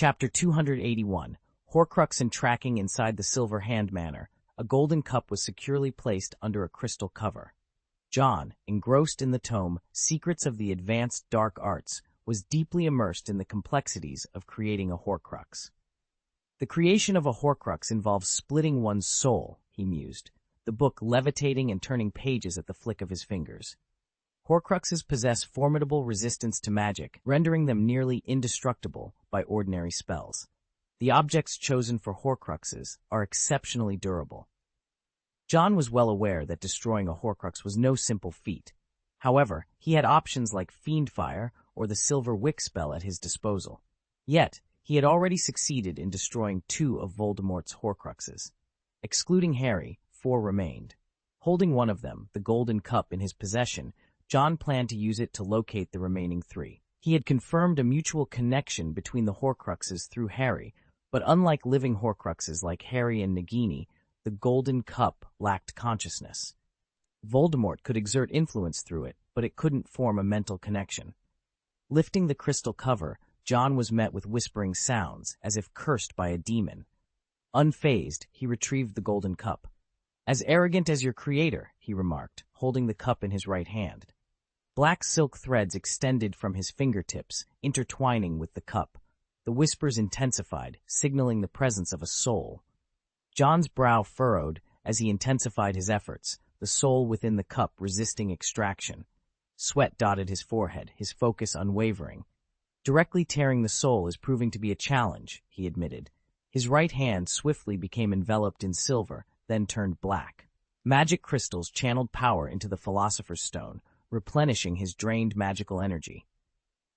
Chapter 281, Horcrux and Tracking Inside the Silver Hand Manor. A golden cup was securely placed under a crystal cover. John, engrossed in the tome Secrets of the Advanced Dark Arts, was deeply immersed in the complexities of creating a Horcrux. The creation of a Horcrux involves splitting one's soul, he mused, the book levitating and turning pages at the flick of his fingers. Horcruxes possess formidable resistance to magic, rendering them nearly indestructible by ordinary spells. The objects chosen for Horcruxes are exceptionally durable. John was well aware that destroying a Horcrux was no simple feat. However, he had options like Fiendfire or the Silver Wick spell at his disposal. Yet, he had already succeeded in destroying 2 of Voldemort's Horcruxes. Excluding Harry, 4 remained. Holding one of them, the Golden Cup, in his possession, John planned to use it to locate the remaining 3. He had confirmed a mutual connection between the Horcruxes through Harry, but unlike living Horcruxes like Harry and Nagini, the Golden Cup lacked consciousness. Voldemort could exert influence through it, but it couldn't form a mental connection. Lifting the crystal cover, John was met with whispering sounds, as if cursed by a demon. Unfazed, he retrieved the Golden Cup. "As arrogant as your creator," he remarked, holding the cup in his right hand. Black silk threads extended from his fingertips, intertwining with the cup. The whispers intensified, signaling the presence of a soul. John's brow furrowed as he intensified his efforts, the soul within the cup resisting extraction. Sweat dotted his forehead, his focus unwavering. Directly tearing the soul is proving to be a challenge, he admitted. His right hand swiftly became enveloped in silver, then turned black. Magic crystals channeled power into the Philosopher's Stone, replenishing his drained magical energy.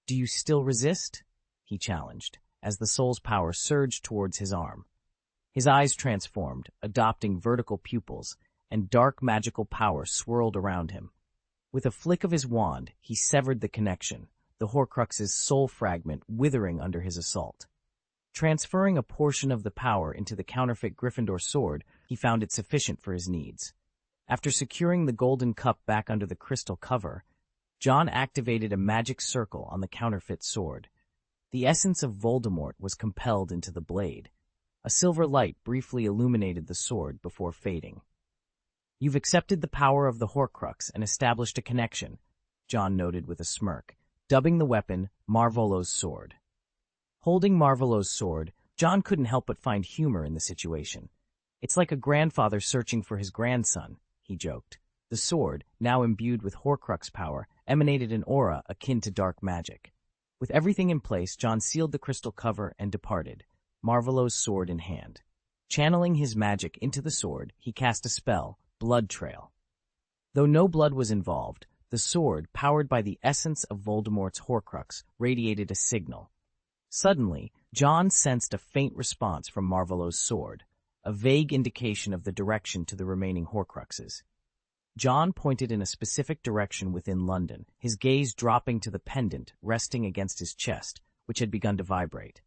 "Do you still resist?" he challenged, as the soul's power surged towards his arm. His eyes transformed, adopting vertical pupils, and dark magical power swirled around him. With a flick of his wand, he severed the connection, the Horcrux's soul fragment withering under his assault. Transferring a portion of the power into the counterfeit Gryffindor sword, he found it sufficient for his needs. After securing the Golden Cup back under the crystal cover, John activated a magic circle on the counterfeit sword. The essence of Voldemort was compelled into the blade. A silver light briefly illuminated the sword before fading. "You've accepted the power of the Horcrux and established a connection," John noted with a smirk, dubbing the weapon Marvolo's sword. Holding Marvolo's sword, John couldn't help but find humor in the situation. "It's like a grandfather searching for his grandson," he joked. The sword, now imbued with Horcrux power, emanated an aura akin to dark magic. With everything in place, John sealed the crystal cover and departed, Marvolo's sword in hand. Channeling his magic into the sword, he cast a spell, Blood Trail. Though no blood was involved, the sword, powered by the essence of Voldemort's Horcrux, radiated a signal. Suddenly, John sensed a faint response from Marvolo's sword, a vague indication of the direction to the remaining Horcruxes. John pointed in a specific direction within London, his gaze dropping to the pendant resting against his chest, which had begun to vibrate.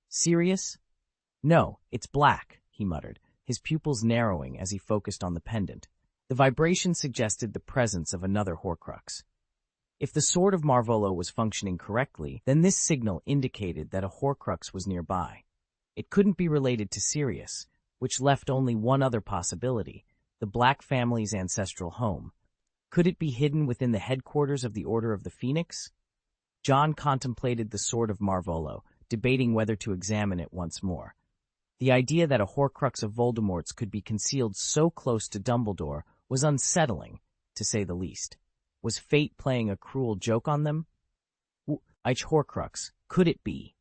"Serious?" "No, it's black," he muttered, his pupils narrowing as he focused on the pendant. The vibration suggested the presence of another Horcrux. If the sword of Marvolo was functioning correctly, then this signal indicated that a Horcrux was nearby. It couldn't be related to Sirius, which left only one other possibility, the Black family's ancestral home. Could it be hidden within the headquarters of the Order of the Phoenix? John contemplated the sword of Marvolo, debating whether to examine it once more. The idea that a Horcrux of Voldemort's could be concealed so close to Dumbledore was unsettling, to say the least. Was fate playing a cruel joke on them? Which Horcrux could it be?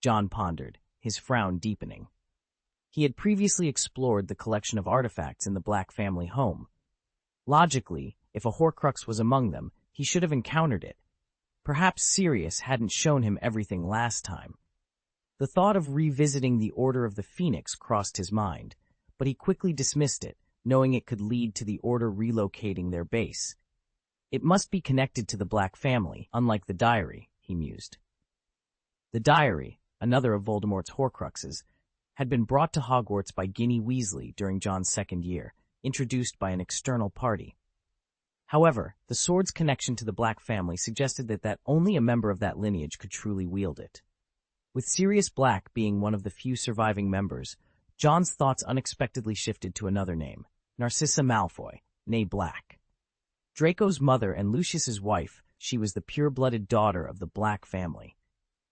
John pondered, his frown deepening. He had previously explored the collection of artifacts in the Black family home. Logically, if a Horcrux was among them, he should have encountered it. Perhaps Sirius hadn't shown him everything last time. The thought of revisiting the Order of the Phoenix crossed his mind, but he quickly dismissed it, knowing it could lead to the Order relocating their base. It must be connected to the Black family, unlike the diary, he mused. The diary, another of Voldemort's Horcruxes, had been brought to Hogwarts by Ginny Weasley during John's second year, introduced by an external party. However, the sword's connection to the Black family suggested that only a member of that lineage could truly wield it. With Sirius Black being one of the few surviving members, John's thoughts unexpectedly shifted to another name, Narcissa Malfoy, née Black. Draco's mother and Lucius's wife, she was the pure-blooded daughter of the Black family.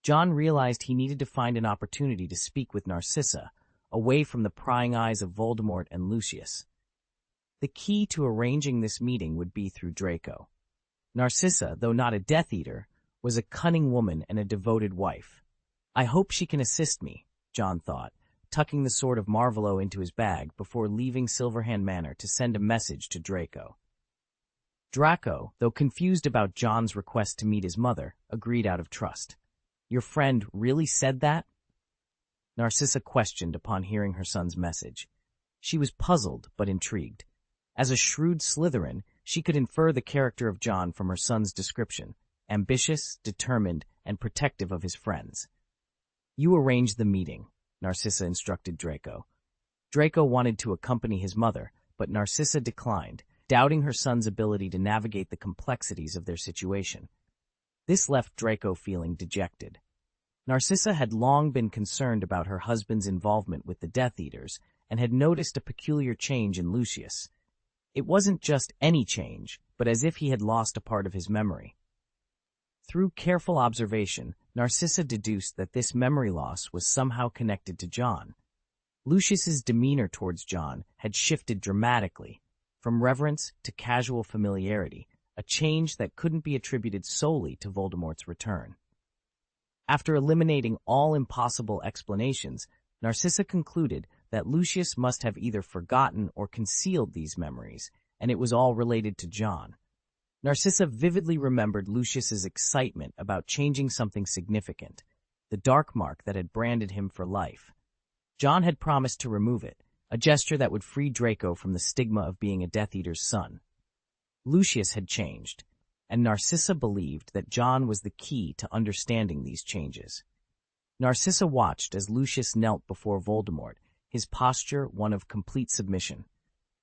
John realized he needed to find an opportunity to speak with Narcissa, away from the prying eyes of Voldemort and Lucius. The key to arranging this meeting would be through Draco. Narcissa, though not a Death Eater, was a cunning woman and a devoted wife. I hope she can assist me, John thought, tucking the sword of Marvolo into his bag before leaving Silverhand Manor to send a message to Draco. Draco, though confused about John's request to meet his mother, agreed out of trust. Your friend really said that? Narcissa questioned upon hearing her son's message. She was puzzled but intrigued. As a shrewd Slytherin, she could infer the character of John from her son's description, ambitious, determined, and protective of his friends. You arrange the meeting, Narcissa instructed Draco. Draco wanted to accompany his mother, but Narcissa declined, doubting her son's ability to navigate the complexities of their situation. This left Draco feeling dejected. Narcissa had long been concerned about her husband's involvement with the Death Eaters and had noticed a peculiar change in Lucius. It wasn't just any change, but as if he had lost a part of his memory. Through careful observation, Narcissa deduced that this memory loss was somehow connected to John. Lucius's demeanor towards John had shifted dramatically, from reverence to casual familiarity, a change that couldn't be attributed solely to Voldemort's return. After eliminating all impossible explanations, Narcissa concluded that Lucius must have either forgotten or concealed these memories, and it was all related to John. Narcissa vividly remembered Lucius's excitement about changing something significant, the dark mark that had branded him for life. John had promised to remove it, a gesture that would free Draco from the stigma of being a Death Eater's son. Lucius had changed, and Narcissa believed that John was the key to understanding these changes. Narcissa watched as Lucius knelt before Voldemort, his posture one of complete submission.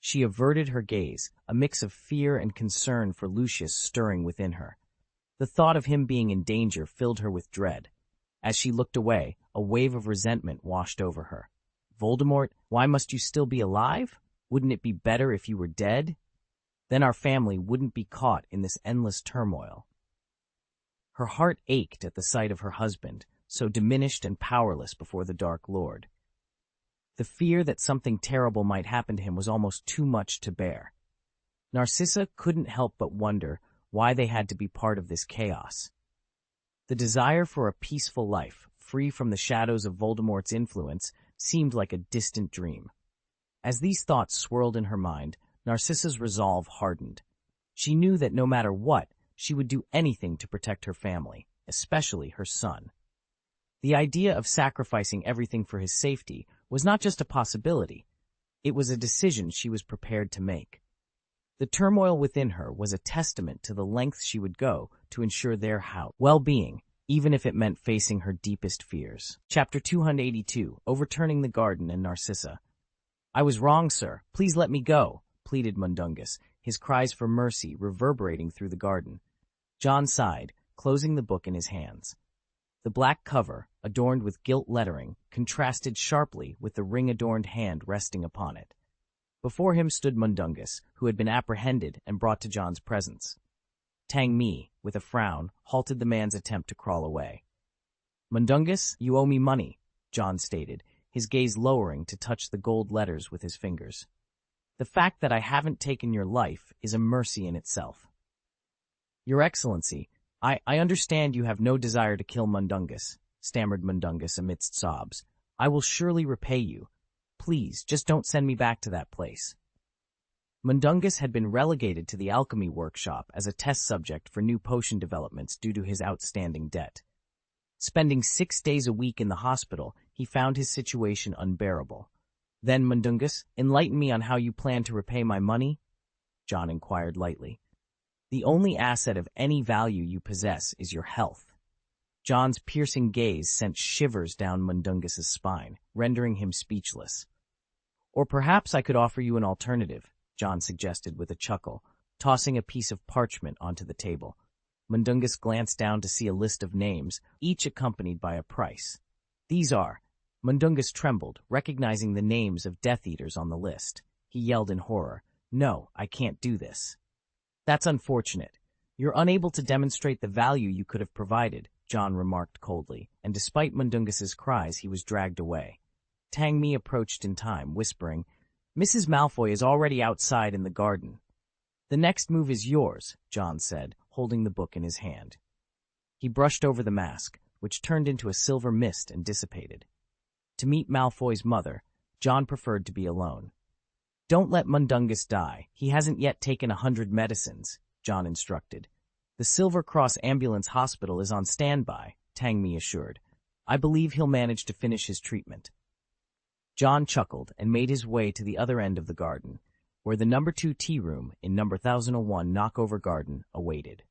She averted her gaze, a mix of fear and concern for Lucius stirring within her. The thought of him being in danger filled her with dread. As she looked away, a wave of resentment washed over her. Voldemort, why must you still be alive? Wouldn't it be better if you were dead? Then our family wouldn't be caught in this endless turmoil. Her heart ached at the sight of her husband, so diminished and powerless before the Dark Lord. The fear that something terrible might happen to him was almost too much to bear. Narcissa couldn't help but wonder why they had to be part of this chaos. The desire for a peaceful life, free from the shadows of Voldemort's influence, seemed like a distant dream. As these thoughts swirled in her mind, Narcissa's resolve hardened. She knew that no matter what, she would do anything to protect her family, especially her son. The idea of sacrificing everything for his safety was not just a possibility, it was a decision she was prepared to make. The turmoil within her was a testament to the lengths she would go to ensure their well-being, even if it meant facing her deepest fears. Chapter 282, Overturning the Garden and Narcissa. I was wrong, sir. Please let me go, pleaded Mundungus, his cries for mercy reverberating through the garden. John sighed, closing the book in his hands. The black cover, adorned with gilt lettering, contrasted sharply with the ring-adorned hand resting upon it. Before him stood Mundungus, who had been apprehended and brought to John's presence. Tang Mi, with a frown, halted the man's attempt to crawl away. Mundungus, you owe me money, John stated, his gaze lowering to touch the gold letters with his fingers. The fact that I haven't taken your life is a mercy in itself. Your Excellency, I understand you have no desire to kill Mundungus, stammered Mundungus amidst sobs. I will surely repay you. Please, just don't send me back to that place. Mundungus had been relegated to the alchemy workshop as a test subject for new potion developments due to his outstanding debt. Spending 6 days a week in the hospital, he found his situation unbearable. Then, Mundungus, enlighten me on how you plan to repay my money? John inquired lightly. The only asset of any value you possess is your health. John's piercing gaze sent shivers down Mundungus's spine, rendering him speechless. Or perhaps I could offer you an alternative, John suggested with a chuckle, tossing a piece of parchment onto the table. Mundungus glanced down to see a list of names, each accompanied by a price. These are. Mundungus trembled, recognizing the names of Death Eaters on the list. He yelled in horror, "No, I can't do this." "That's unfortunate. You're unable to demonstrate the value you could have provided," John remarked coldly, and despite Mundungus's cries, he was dragged away. Tang Mi approached in time, whispering, "Mrs. Malfoy is already outside in the garden." "The next move is yours," John said, holding the book in his hand. He brushed over the mask, which turned into a silver mist and dissipated. To meet Malfoy's mother, John preferred to be alone. "Don't let Mundungus die. He hasn't yet taken 100 medicines," John instructed. "The Silver Cross Ambulance Hospital is on standby," Tang Mi assured. "I believe he'll manage to finish his treatment." John chuckled and made his way to the other end of the garden, where the number 2 tea room in number 1001 Knockover Garden awaited.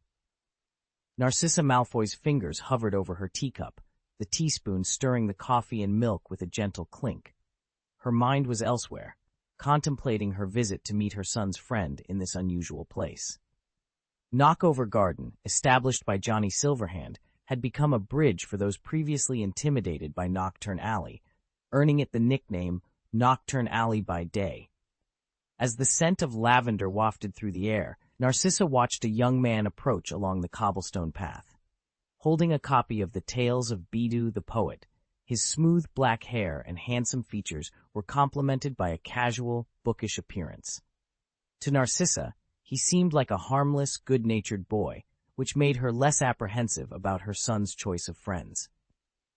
Narcissa Malfoy's fingers hovered over her teacup, the teaspoon stirring the coffee and milk with a gentle clink. Her mind was elsewhere, contemplating her visit to meet her son's friend in this unusual place. Knockover Garden, established by Johnny Silverhand, had become a bridge for those previously intimidated by Nocturne Alley, earning it the nickname Nocturne Alley by Day. As the scent of lavender wafted through the air, Narcissa watched a young man approach along the cobblestone path. Holding a copy of the Tales of Bidu the Poet, his smooth black hair and handsome features were complemented by a casual, bookish appearance. To Narcissa, he seemed like a harmless, good-natured boy, which made her less apprehensive about her son's choice of friends.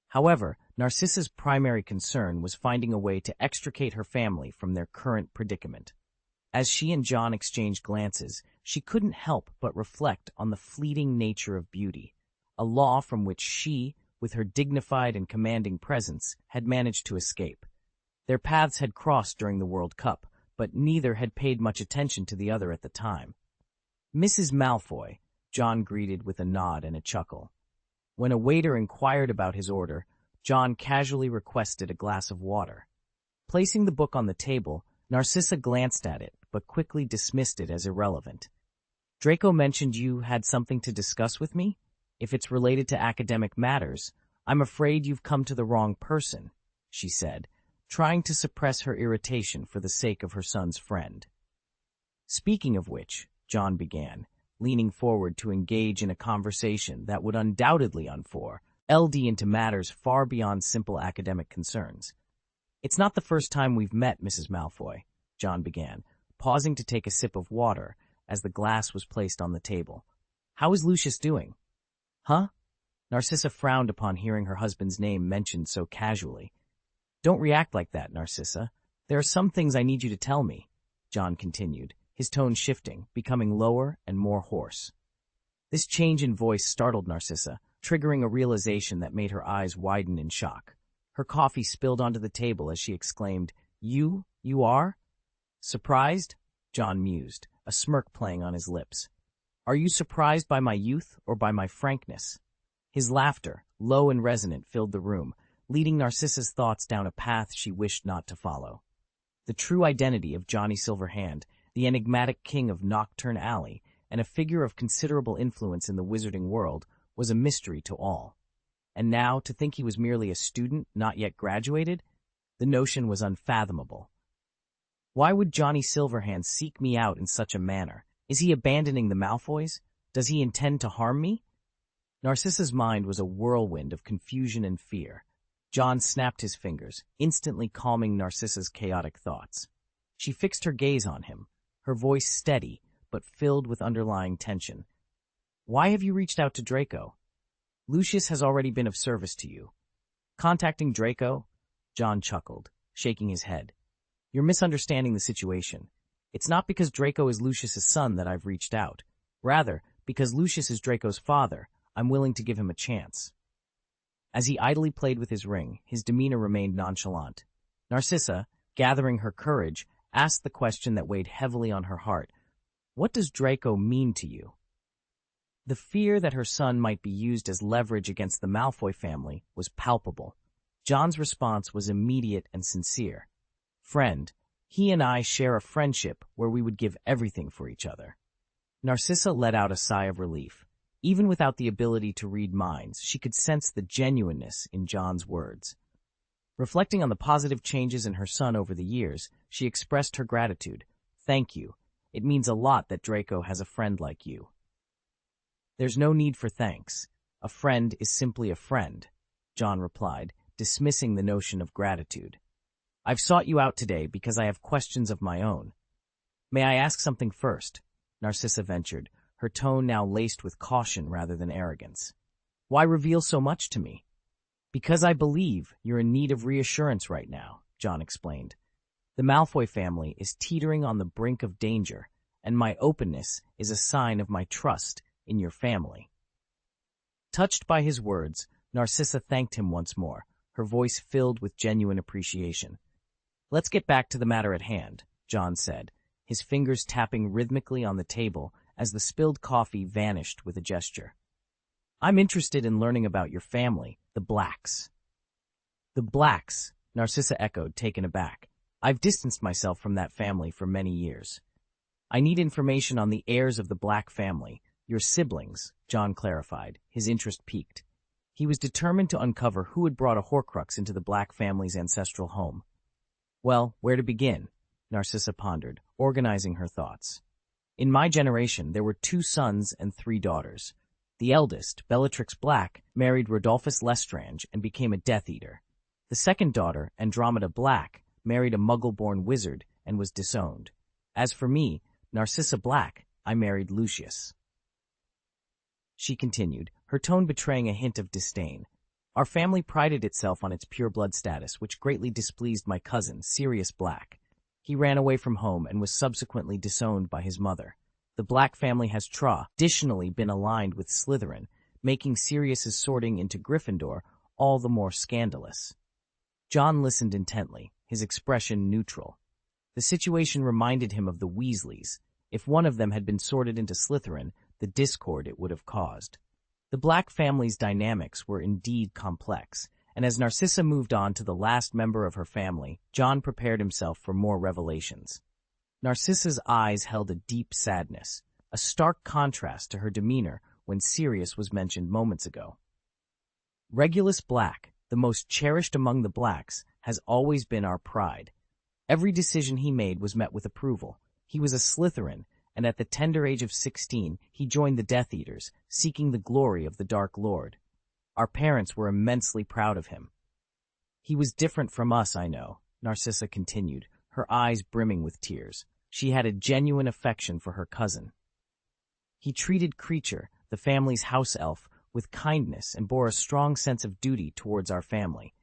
However, Narcissa's primary concern was finding a way to extricate her family from their current predicament. As she and John exchanged glances, she couldn't help but reflect on the fleeting nature of beauty, a law from which she, with her dignified and commanding presence, had managed to escape. Their paths had crossed during the World Cup, but neither had paid much attention to the other at the time. "Mrs. Malfoy," John greeted with a nod and a chuckle. When a waiter inquired about his order, John casually requested a glass of water. Placing the book on the table, Narcissa glanced at it, but quickly dismissed it as irrelevant. "Draco mentioned you had something to discuss with me? If it's related to academic matters, I'm afraid you've come to the wrong person," she said, trying to suppress her irritation for the sake of her son's friend. "Speaking of which," John began, leaning forward to engage in a conversation that would undoubtedly unfold into matters far beyond simple academic concerns. "It's not the first time we've met, Mrs. Malfoy," John began, pausing to take a sip of water as the glass was placed on the table. "How is Lucius doing?" "Huh?" Narcissa frowned upon hearing her husband's name mentioned so casually. "Don't react like that, Narcissa. There are some things I need you to tell me," John continued, his tone shifting, becoming lower and more hoarse. This change in voice startled Narcissa, triggering a realization that made her eyes widen in shock. Her coffee spilled onto the table as she exclaimed, You are? Surprised?" John mused, a smirk playing on his lips. "Are you surprised by my youth or by my frankness?" His laughter, low and resonant, filled the room, leading Narcissa's thoughts down a path she wished not to follow. The true identity of Johnny Silverhand, the enigmatic king of Nocturne Alley, and a figure of considerable influence in the wizarding world, was a mystery to all. And now, to think he was merely a student, not yet graduated? The notion was unfathomable. Why would Johnny Silverhand seek me out in such a manner? Is he abandoning the Malfoys? Does he intend to harm me? Narcissa's mind was a whirlwind of confusion and fear. John snapped his fingers, instantly calming Narcissa's chaotic thoughts. She fixed her gaze on him, her voice steady, but filled with underlying tension. "Why have you reached out to Draco? Lucius has already been of service to you." "Contacting Draco?" John chuckled, shaking his head. "You're misunderstanding the situation. It's not because Draco is Lucius's son that I've reached out. Rather, because Lucius is Draco's father, I'm willing to give him a chance." As he idly played with his ring, his demeanor remained nonchalant. Narcissa, gathering her courage, asked the question that weighed heavily on her heart. "What does Draco mean to you?" The fear that her son might be used as leverage against the Malfoy family was palpable. John's response was immediate and sincere. "Friend, he and I share a friendship where we would give everything for each other." Narcissa let out a sigh of relief. Even without the ability to read minds, she could sense the genuineness in John's words. Reflecting on the positive changes in her son over the years, she expressed her gratitude. "Thank you. It means a lot that Draco has a friend like you." "There's no need for thanks. A friend is simply a friend," John replied, dismissing the notion of gratitude. "I've sought you out today because I have questions of my own." "May I ask something first?" Narcissa ventured, her tone now laced with caution rather than arrogance. "Why reveal so much to me?" "Because I believe you're in need of reassurance right now," John explained. "The Malfoy family is teetering on the brink of danger, and my openness is a sign of my trust in your family." Touched by his words, Narcissa thanked him once more, her voice filled with genuine appreciation. "Let's get back to the matter at hand," John said, his fingers tapping rhythmically on the table as the spilled coffee vanished with a gesture. "I'm interested in learning about your family, the Blacks." "The Blacks," Narcissa echoed, taken aback. "I've distanced myself from that family for many years." "I need information on the heirs of the Black family, your siblings," John clarified, his interest piqued. He was determined to uncover who had brought a Horcrux into the Black family's ancestral home. "Well, where to begin?" Narcissa pondered, organizing her thoughts. "In my generation, there were 2 sons and 3 daughters. The eldest, Bellatrix Black, married Rodolphus Lestrange and became a Death Eater. The second daughter, Andromeda Black, married a Muggle-born wizard and was disowned. As for me, Narcissa Black, I married Lucius." She continued, her tone betraying a hint of disdain. "Our family prided itself on its pure-blood status, which greatly displeased my cousin, Sirius Black. He ran away from home and was subsequently disowned by his mother. The Black family has traditionally been aligned with Slytherin, making Sirius's sorting into Gryffindor all the more scandalous." John listened intently, his expression neutral. The situation reminded him of the Weasleys. If one of them had been sorted into Slytherin, the discord it would have caused. The Black family's dynamics were indeed complex, and as Narcissa moved on to the last member of her family, John prepared himself for more revelations. Narcissa's eyes held a deep sadness, a stark contrast to her demeanor when Sirius was mentioned moments ago. "Regulus Black, the most cherished among the Blacks, has always been our pride. Every decision he made was met with approval. He was a Slytherin, and at the tender age of 16, he joined the Death Eaters, seeking the glory of the Dark Lord. Our parents were immensely proud of him." "He was different from us, I know," Narcissa continued, her eyes brimming with tears. She had a genuine affection for her cousin. "He treated Creature, the family's house elf, with kindness and bore a strong sense of duty towards our family.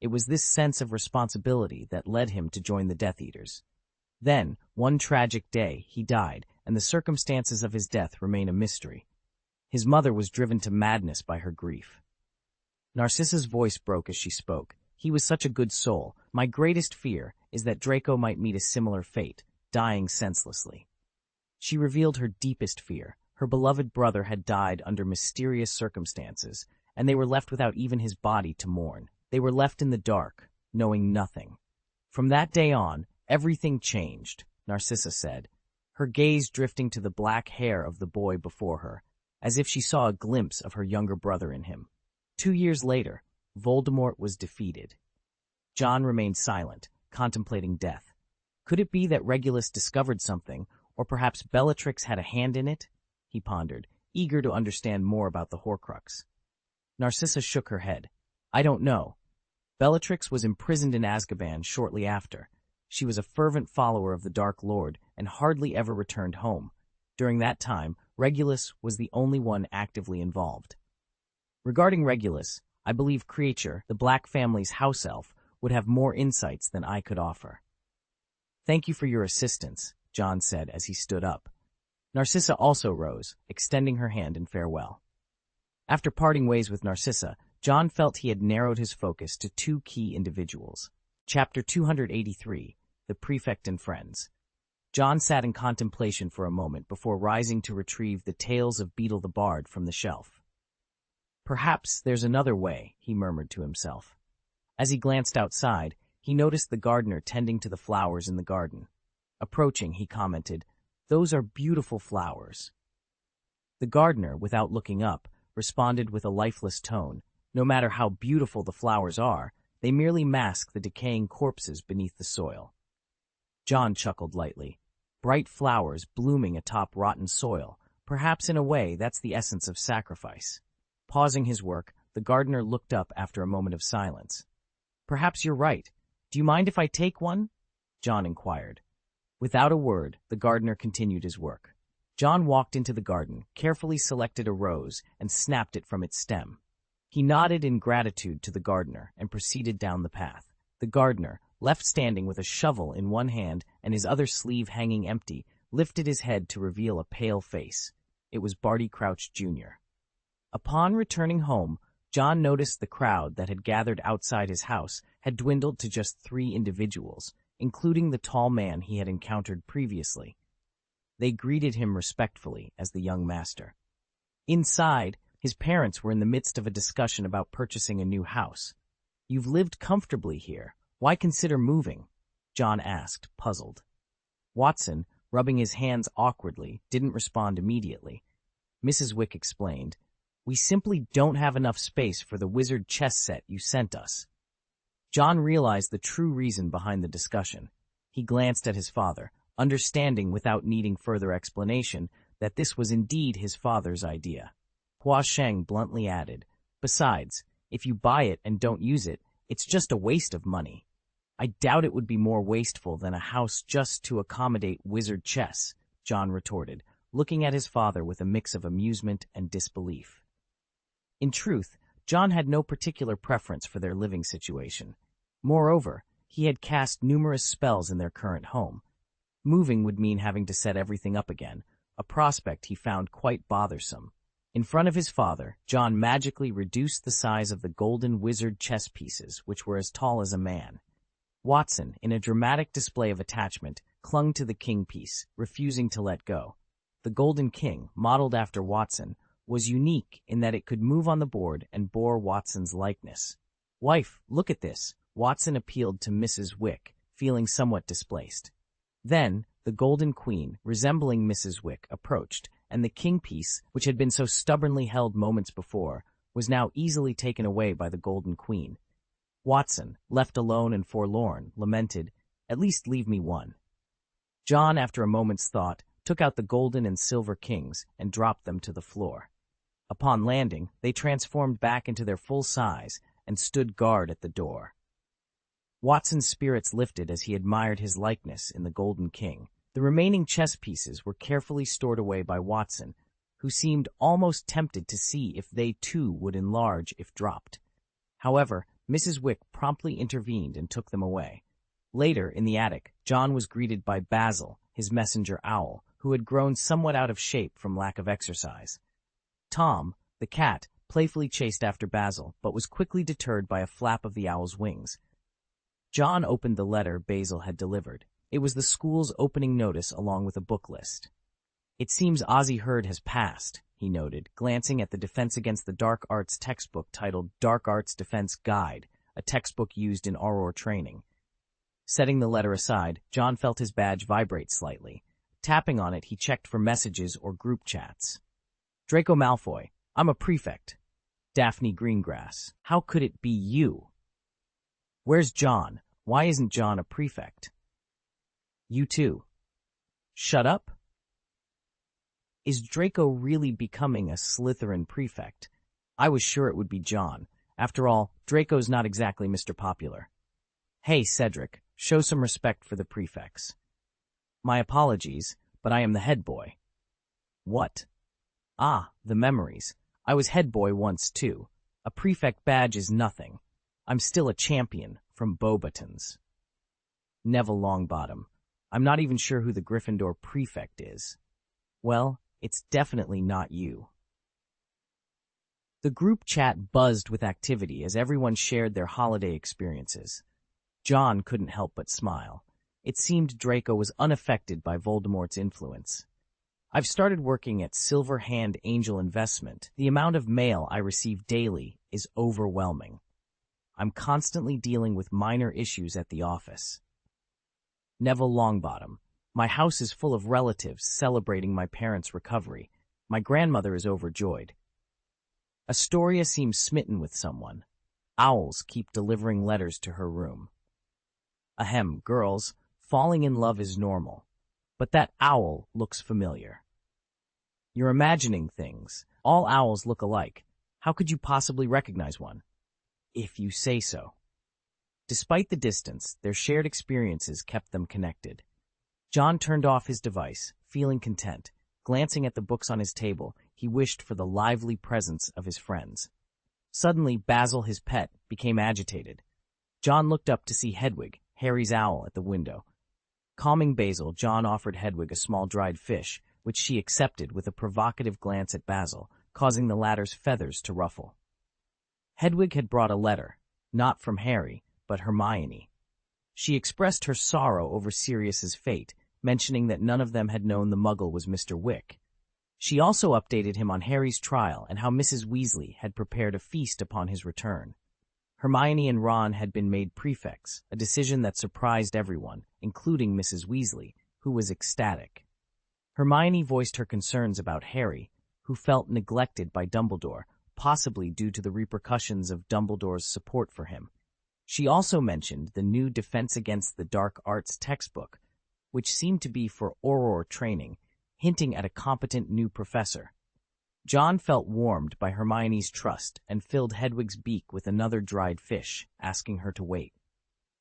It was this sense of responsibility that led him to join the Death Eaters. Then, one tragic day, he died, and the circumstances of his death remain a mystery. His mother was driven to madness by her grief." Narcissa's voice broke as she spoke. "He was such a good soul. My greatest fear is that Draco might meet a similar fate, dying senselessly." She revealed her deepest fear. Her beloved brother had died under mysterious circumstances, and they were left without even his body to mourn. They were left in the dark, knowing nothing. "From that day on, everything changed," Narcissa said, her gaze drifting to the black hair of the boy before her, as if she saw a glimpse of her younger brother in him. 2 years later, Voldemort was defeated. John remained silent, contemplating death. Could it be that Regulus discovered something, or perhaps Bellatrix had a hand in it? He pondered, eager to understand more about the Horcrux. Narcissa shook her head. "I don't know. Bellatrix was imprisoned in Azkaban shortly after. She was a fervent follower of the Dark Lord and hardly ever returned home. During that time, Regulus was the only one actively involved. Regarding Regulus, I believe Creature, the Black family's house elf, would have more insights than I could offer." "Thank you for your assistance," John said as he stood up. Narcissa also rose, extending her hand in farewell. After parting ways with Narcissa, John felt he had narrowed his focus to 2 key individuals. Chapter 283, The Prefect and Friends. John sat in contemplation for a moment before rising to retrieve the Tales of Beetle the Bard from the shelf. "Perhaps there's another way," he murmured to himself. As he glanced outside, he noticed the gardener tending to the flowers in the garden. Approaching, he commented, "Those are beautiful flowers." The gardener, without looking up, responded with a lifeless tone, "No matter how beautiful the flowers are, They merely mask the decaying corpses beneath the soil. John chuckled lightly. Bright flowers blooming atop rotten soil. Perhaps in a way that's the essence of sacrifice. Pausing his work, the gardener looked up after a moment of silence. Perhaps you're right. Do you mind if I take one? John inquired. Without a word, the gardener continued his work. John walked into the garden, carefully selected a rose, and snapped it from its stem. He nodded in gratitude to the gardener and proceeded down the path. The gardener, left standing with a shovel in one hand and his other sleeve hanging empty, lifted his head to reveal a pale face. It was Barty Crouch, Jr. Upon returning home, John noticed the crowd that had gathered outside his house had dwindled to just 3 individuals, including the tall man he had encountered previously. They greeted him respectfully as the young master. Inside, his parents were in the midst of a discussion about purchasing a new house. "You've lived comfortably here. Why consider moving?" John asked, puzzled. Watson, rubbing his hands awkwardly, didn't respond immediately. Mrs. Wick explained, "We simply don't have enough space for the wizard chess set you sent us." John realized the true reason behind the discussion. He glanced at his father, understanding without needing further explanation that this was indeed his father's idea. Hua Sheng bluntly added, "Besides, if you buy it and don't use it, it's just a waste of money." "I doubt it would be more wasteful than a house just to accommodate wizard chess," John retorted, looking at his father with a mix of amusement and disbelief. In truth, John had no particular preference for their living situation. Moreover, he had cast numerous spells in their current home. Moving would mean having to set everything up again, a prospect he found quite bothersome. In front of his father, John magically reduced the size of the golden wizard chess pieces, which were as tall as a man. Watson, in a dramatic display of attachment, clung to the king piece, refusing to let go. The golden king, modeled after Watson, was unique in that it could move on the board and bore Watson's likeness. "Wife, look at this," Watson appealed to Mrs. Wick, feeling somewhat displaced. Then, the golden queen, resembling Mrs. Wick, approached, and the king piece, which had been so stubbornly held moments before, was now easily taken away by the golden queen. Watson, left alone and forlorn, lamented, "At least leave me one." John, after a moment's thought, took out the golden and silver kings and dropped them to the floor. Upon landing, they transformed back into their full size and stood guard at the door. Watson's spirits lifted as he admired his likeness in the golden king. The remaining chess pieces were carefully stored away by Watson, who seemed almost tempted to see if they too would enlarge if dropped. However, Mrs. Wick promptly intervened and took them away. Later, in the attic, John was greeted by Basil, his messenger owl, who had grown somewhat out of shape from lack of exercise. Tom, the cat, playfully chased after Basil, but was quickly deterred by a flap of the owl's wings. John opened the letter Basil had delivered. It was the school's opening notice along with a book list. "It seems Ozzie Hurd has passed," he noted, glancing at the Defense Against the Dark Arts textbook titled Dark Arts Defense Guide, a textbook used in Auror training. Setting the letter aside, John felt his badge vibrate slightly. Tapping on it, he checked for messages or group chats. "Draco Malfoy, I'm a prefect." "Daphne Greengrass, how could it be you?" "Where's John? Why isn't John a prefect?" "You too." "Shut up." Is Draco really becoming a Slytherin prefect? I was sure it would be John. After all, Draco's not exactly Mr. Popular. "Hey, Cedric, show some respect for the prefects." "My apologies, but I am the head boy." "What?" "Ah, the memories. I was head boy once too. A prefect badge is nothing. I'm still a champion from Beauxbatons." "Neville Longbottom. I'm not even sure who the Gryffindor prefect is." "Well, it's definitely not you." The group chat buzzed with activity as everyone shared their holiday experiences. John couldn't help but smile. It seemed Draco was unaffected by Voldemort's influence. "I've started working at Silver Hand Angel Investment. The amount of mail I receive daily is overwhelming. I'm constantly dealing with minor issues at the office." Neville Longbottom. "My house is full of relatives celebrating my parents' recovery. My grandmother is overjoyed." Astoria seems smitten with someone. owls keep delivering letters to her room. Ahem, girls, falling in love is normal. But that owl looks familiar. You're imagining things. All owls look alike. How could you possibly recognize one? If you say so. Despite the distance, their shared experiences kept them connected. John turned off his device, feeling content. Glancing at the books on his table, he wished for the lively presence of his friends. Suddenly, Basil, his pet, became agitated. John looked up to see Hedwig, Harry's owl, at the window. Calming Basil, John offered Hedwig a small dried fish, which she accepted with a provocative glance at Basil, causing the latter's feathers to ruffle. Hedwig had brought a letter, not from Harry, but Hermione. She expressed her sorrow over Sirius's fate, mentioning that none of them had known the Muggle was Mr. Wick. She also updated him on Harry's trial and how Mrs. Weasley had prepared a feast upon his return. Hermione and Ron had been made prefects, a decision that surprised everyone, including Mrs. Weasley, who was ecstatic. Hermione voiced her concerns about Harry, who felt neglected by Dumbledore, possibly due to the repercussions of Dumbledore's support for him. She also mentioned the new Defense Against the Dark Arts textbook, which seemed to be for Auror training, hinting at a competent new professor. John felt warmed by Hermione's trust and filled Hedwig's beak with another dried fish, asking her to wait.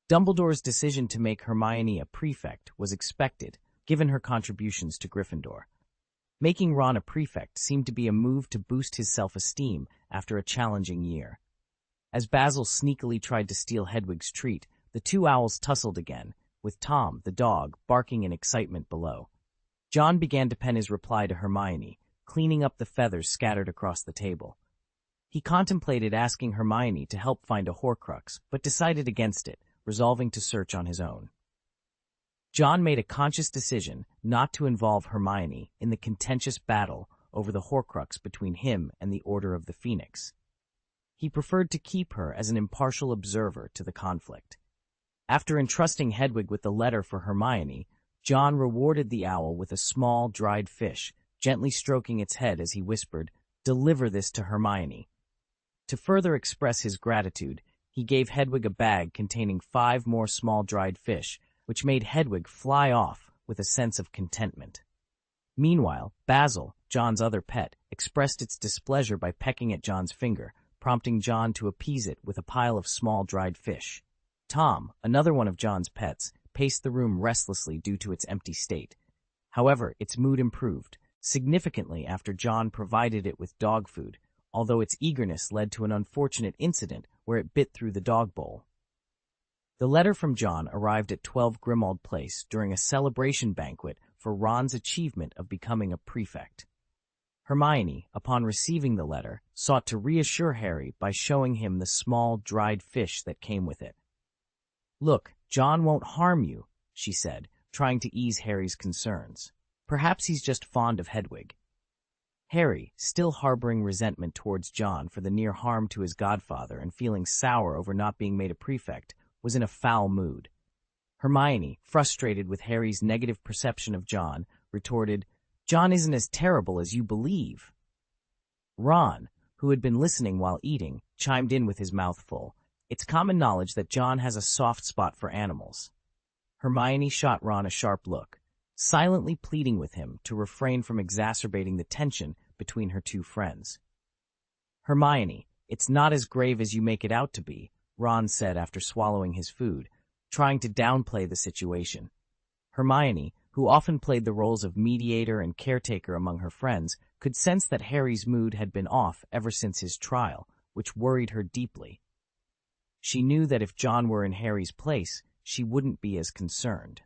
Dumbledore's decision to make Hermione a prefect was expected, given her contributions to Gryffindor. Making Ron a prefect seemed to be a move to boost his self-esteem after a challenging year. As Basil sneakily tried to steal Hedwig's treat, the two owls tussled again, with Tom, the dog, barking in excitement below. John began to pen his reply to Hermione, cleaning up the feathers scattered across the table. He contemplated asking Hermione to help find a Horcrux, but decided against it, resolving to search on his own. John made a conscious decision not to involve Hermione in the contentious battle over the Horcrux between him and the Order of the Phoenix. He preferred to keep her as an impartial observer to the conflict. After entrusting Hedwig with the letter for Hermione, John rewarded the owl with a small, dried fish, gently stroking its head as he whispered, "Deliver this to Hermione." To further express his gratitude, he gave Hedwig a bag containing 5 more small dried fish, which made Hedwig fly off with a sense of contentment. Meanwhile, Basil, John's other pet, expressed its displeasure by pecking at John's finger, prompting John to appease it with a pile of small dried fish. Tom, another one of John's pets, paced the room restlessly due to its empty state. However, its mood improved, significantly after John provided it with dog food, although its eagerness led to an unfortunate incident where it bit through the dog bowl. The letter from John arrived at 12 Grimmauld Place during a celebration banquet for Ron's achievement of becoming a prefect. Hermione, upon receiving the letter, sought to reassure Harry by showing him the small, dried fish that came with it. "Look, John won't harm you," she said, trying to ease Harry's concerns. Perhaps he's just fond of Hedwig. Harry, still harboring resentment towards John for the near harm to his godfather and feeling sour over not being made a prefect, was in a foul mood. Hermione, frustrated with Harry's negative perception of John, retorted, "John isn't as terrible as you believe." Ron, who had been listening while eating, chimed in with his mouth full. It's common knowledge that John has a soft spot for animals. Hermione shot Ron a sharp look, silently pleading with him to refrain from exacerbating the tension between her two friends. "Hermione, it's not as grave as you make it out to be," Ron said after swallowing his food, trying to downplay the situation. Hermione, who often played the roles of mediator and caretaker among her friends, could sense that Harry's mood had been off ever since his trial, which worried her deeply. She knew that if John were in Harry's place, she wouldn't be as concerned.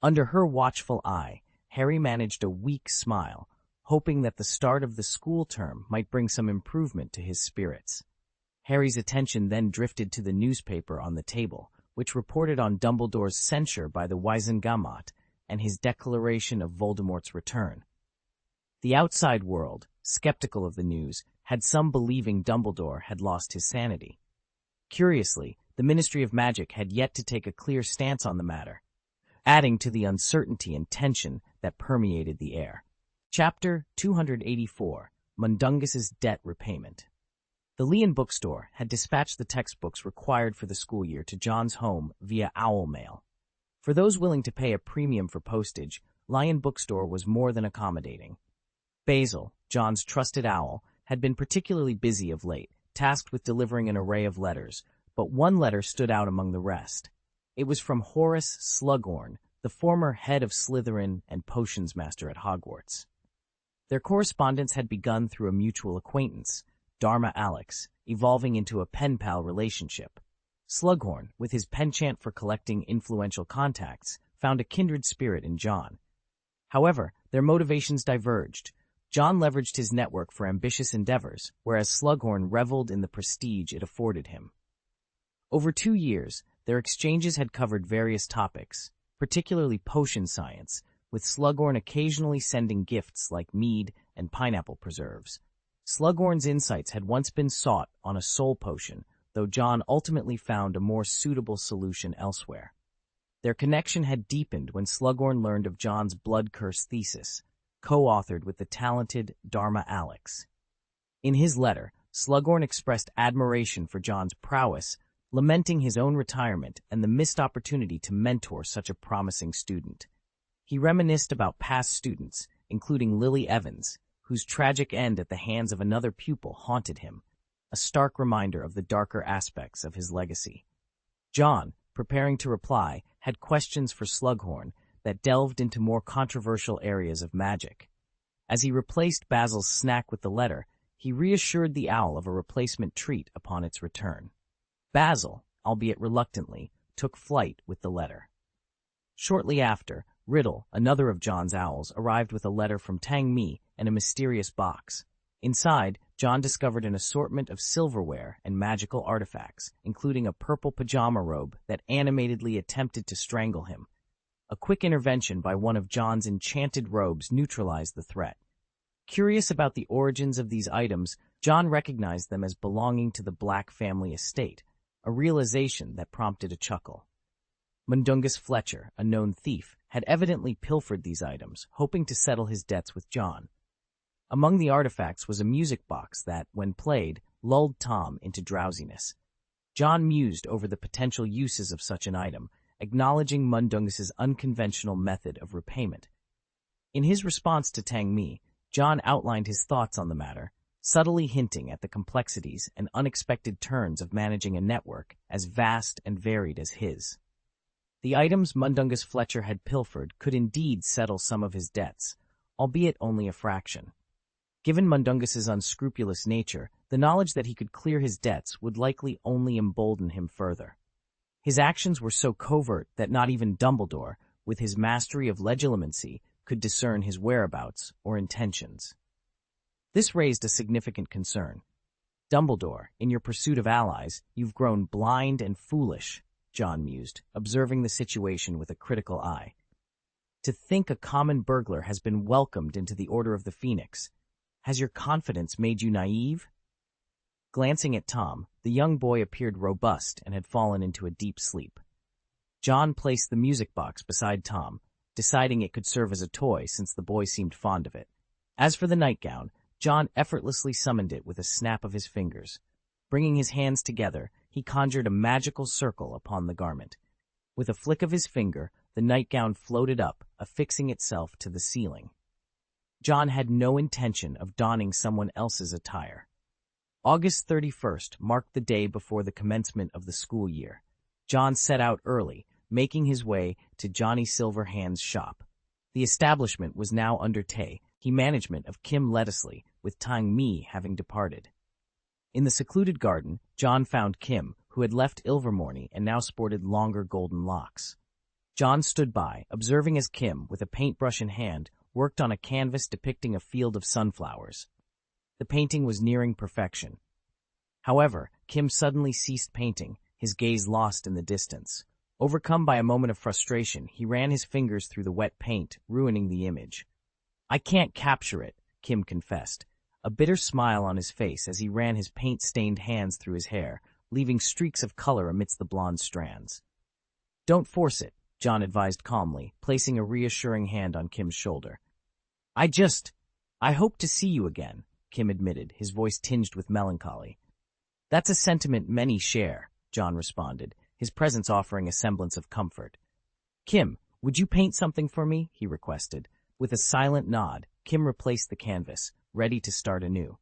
Under her watchful eye, Harry managed a weak smile, hoping that the start of the school term might bring some improvement to his spirits. Harry's attention then drifted to the newspaper on the table, which reported on Dumbledore's censure by the Wisengamot and his declaration of Voldemort's return. The outside world, skeptical of the news, had some believing Dumbledore had lost his sanity. Curiously, the Ministry of Magic had yet to take a clear stance on the matter, adding to the uncertainty and tension that permeated the air. Chapter 284, Mundungus's Debt Repayment. The Lion bookstore had dispatched the textbooks required for the school year to John's home via owl mail. For those willing to pay a premium for postage, Lion bookstore was more than accommodating. Basil, John's trusted owl, had been particularly busy of late, tasked with delivering an array of letters, but one letter stood out among the rest. It was from Horace Slughorn, the former head of Slytherin and potions master at Hogwarts. Their correspondence had begun through a mutual acquaintance, Dharma Alex, evolving into a pen-pal relationship. Slughorn, with his penchant for collecting influential contacts, found a kindred spirit in John. However, their motivations diverged. John leveraged his network for ambitious endeavors, whereas Slughorn reveled in the prestige it afforded him. Over 2 years, their exchanges had covered various topics, particularly potion science, with Slughorn occasionally sending gifts like mead and pineapple preserves. Slughorn's insights had once been sought on a soul potion, though John ultimately found a more suitable solution elsewhere. Their connection had deepened when Slughorn learned of John's blood curse thesis, co-authored with the talented Dharma Alex. In his letter, Slughorn expressed admiration for John's prowess, lamenting his own retirement and the missed opportunity to mentor such a promising student. He reminisced about past students, including Lily Evans, whose tragic end at the hands of another pupil haunted him, a stark reminder of the darker aspects of his legacy. John, preparing to reply, had questions for Slughorn that delved into more controversial areas of magic. As he replaced Basil's snack with the letter, he reassured the owl of a replacement treat upon its return. Basil, albeit reluctantly, took flight with the letter. Shortly after, Riddle, another of John's owls, arrived with a letter from Tang Mi and a mysterious box. Inside, John discovered an assortment of silverware and magical artifacts, including a purple pajama robe that animatedly attempted to strangle him. A quick intervention by one of John's enchanted robes neutralized the threat. Curious about the origins of these items, John recognized them as belonging to the Black family estate, a realization that prompted a chuckle. Mundungus Fletcher, a known thief, had evidently pilfered these items, hoping to settle his debts with John. Among the artifacts was a music box that, when played, lulled Tom into drowsiness. John mused over the potential uses of such an item, acknowledging Mundungus's unconventional method of repayment. In his response to Tang Mi, John outlined his thoughts on the matter, subtly hinting at the complexities and unexpected turns of managing a network as vast and varied as his. The items Mundungus Fletcher had pilfered could indeed settle some of his debts, albeit only a fraction. Given Mundungus's unscrupulous nature, the knowledge that he could clear his debts would likely only embolden him further. His actions were so covert that not even Dumbledore, with his mastery of legilimency, could discern his whereabouts or intentions. This raised a significant concern. Dumbledore, in your pursuit of allies, you've grown blind and foolish, John mused, observing the situation with a critical eye. To think a common burglar has been welcomed into the Order of the Phoenix. Has your confidence made you naive? Glancing at Tom, the young boy appeared robust and had fallen into a deep sleep. John placed the music box beside Tom, deciding it could serve as a toy since the boy seemed fond of it. As for the nightgown, John effortlessly summoned it with a snap of his fingers. Bringing his hands together, he conjured a magical circle upon the garment. With a flick of his finger, the nightgown floated up, affixing itself to the ceiling. John had no intention of donning someone else's attire. August 31st marked the day before the commencement of the school year. John set out early, making his way to Johnny Silverhand's shop. The establishment was now under management of Kim Lettisley, with Tang Mi having departed. In the secluded garden, John found Kim, who had left Ilvermorny and now sported longer golden locks. John stood by, observing as Kim, with a paintbrush in hand, worked on a canvas depicting a field of sunflowers. The painting was nearing perfection. However, Kim suddenly ceased painting, his gaze lost in the distance. Overcome by a moment of frustration, he ran his fingers through the wet paint, ruining the image. "I can't capture it," Kim confessed, a bitter smile on his face as he ran his paint-stained hands through his hair, leaving streaks of color amidst the blonde strands. "Don't force it," John advised calmly, placing a reassuring hand on Kim's shoulder. I hope to see you again," Kim admitted, his voice tinged with melancholy. That's a sentiment many share, John responded, his presence offering a semblance of comfort. Kim, would you paint something for me? He requested. With a silent nod, Kim replaced the canvas, ready to start anew.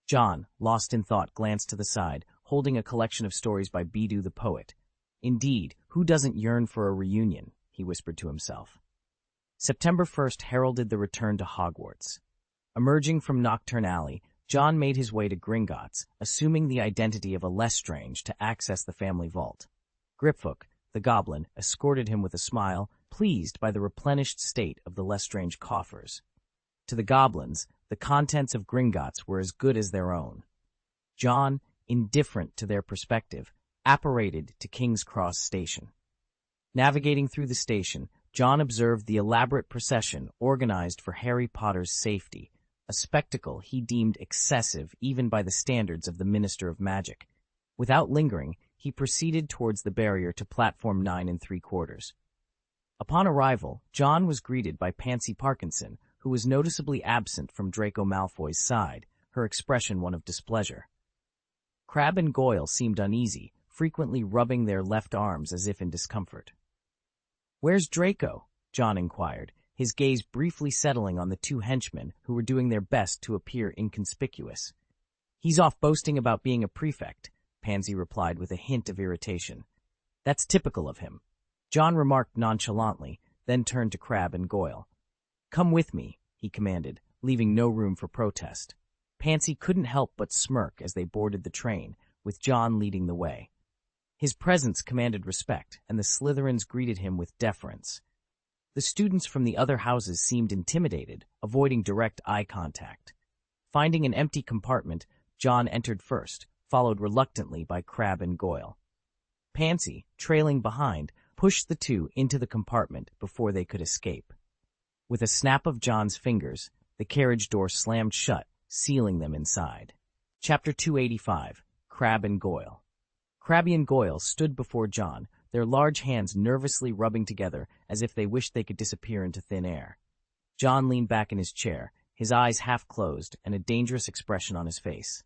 John, lost in thought, glanced to the side, holding a collection of stories by Bidu the poet. Indeed, who doesn't yearn for a reunion? He whispered to himself. September 1st heralded the return to Hogwarts. Emerging from Nocturne Alley, John made his way to Gringotts, assuming the identity of a Lestrange to access the family vault. Griphook, the goblin, escorted him with a smile, pleased by the replenished state of the Lestrange coffers. To the goblins, the contents of Gringotts were as good as their own. John, indifferent to their perspective, apparated to King's Cross Station. Navigating through the station, John observed the elaborate procession organized for Harry Potter's safety, a spectacle he deemed excessive even by the standards of the Minister of Magic. Without lingering, he proceeded towards the barrier to platform 9 3/4. Upon arrival, John was greeted by Pansy Parkinson, who was noticeably absent from Draco Malfoy's side, her expression one of displeasure. Crabbe and Goyle seemed uneasy, frequently rubbing their left arms as if in discomfort. "Where's Draco?" John inquired, his gaze briefly settling on the two henchmen who were doing their best to appear inconspicuous. "He's off boasting about being a prefect," Pansy replied with a hint of irritation. "That's typical of him," John remarked nonchalantly, then turned to Crabbe and Goyle. "Come with me," he commanded, leaving no room for protest. Pansy couldn't help but smirk as they boarded the train, with John leading the way. His presence commanded respect, and the Slytherins greeted him with deference. The students from the other houses seemed intimidated, avoiding direct eye contact. Finding an empty compartment, John entered first, followed reluctantly by Crabbe and Goyle. Pansy, trailing behind, pushed the two into the compartment before they could escape. With a snap of John's fingers, the carriage door slammed shut, sealing them inside. Chapter 285, Crabbe and Goyle. Crabbe and Goyle stood before John, their large hands nervously rubbing together as if they wished they could disappear into thin air. John leaned back in his chair, his eyes half closed and a dangerous expression on his face.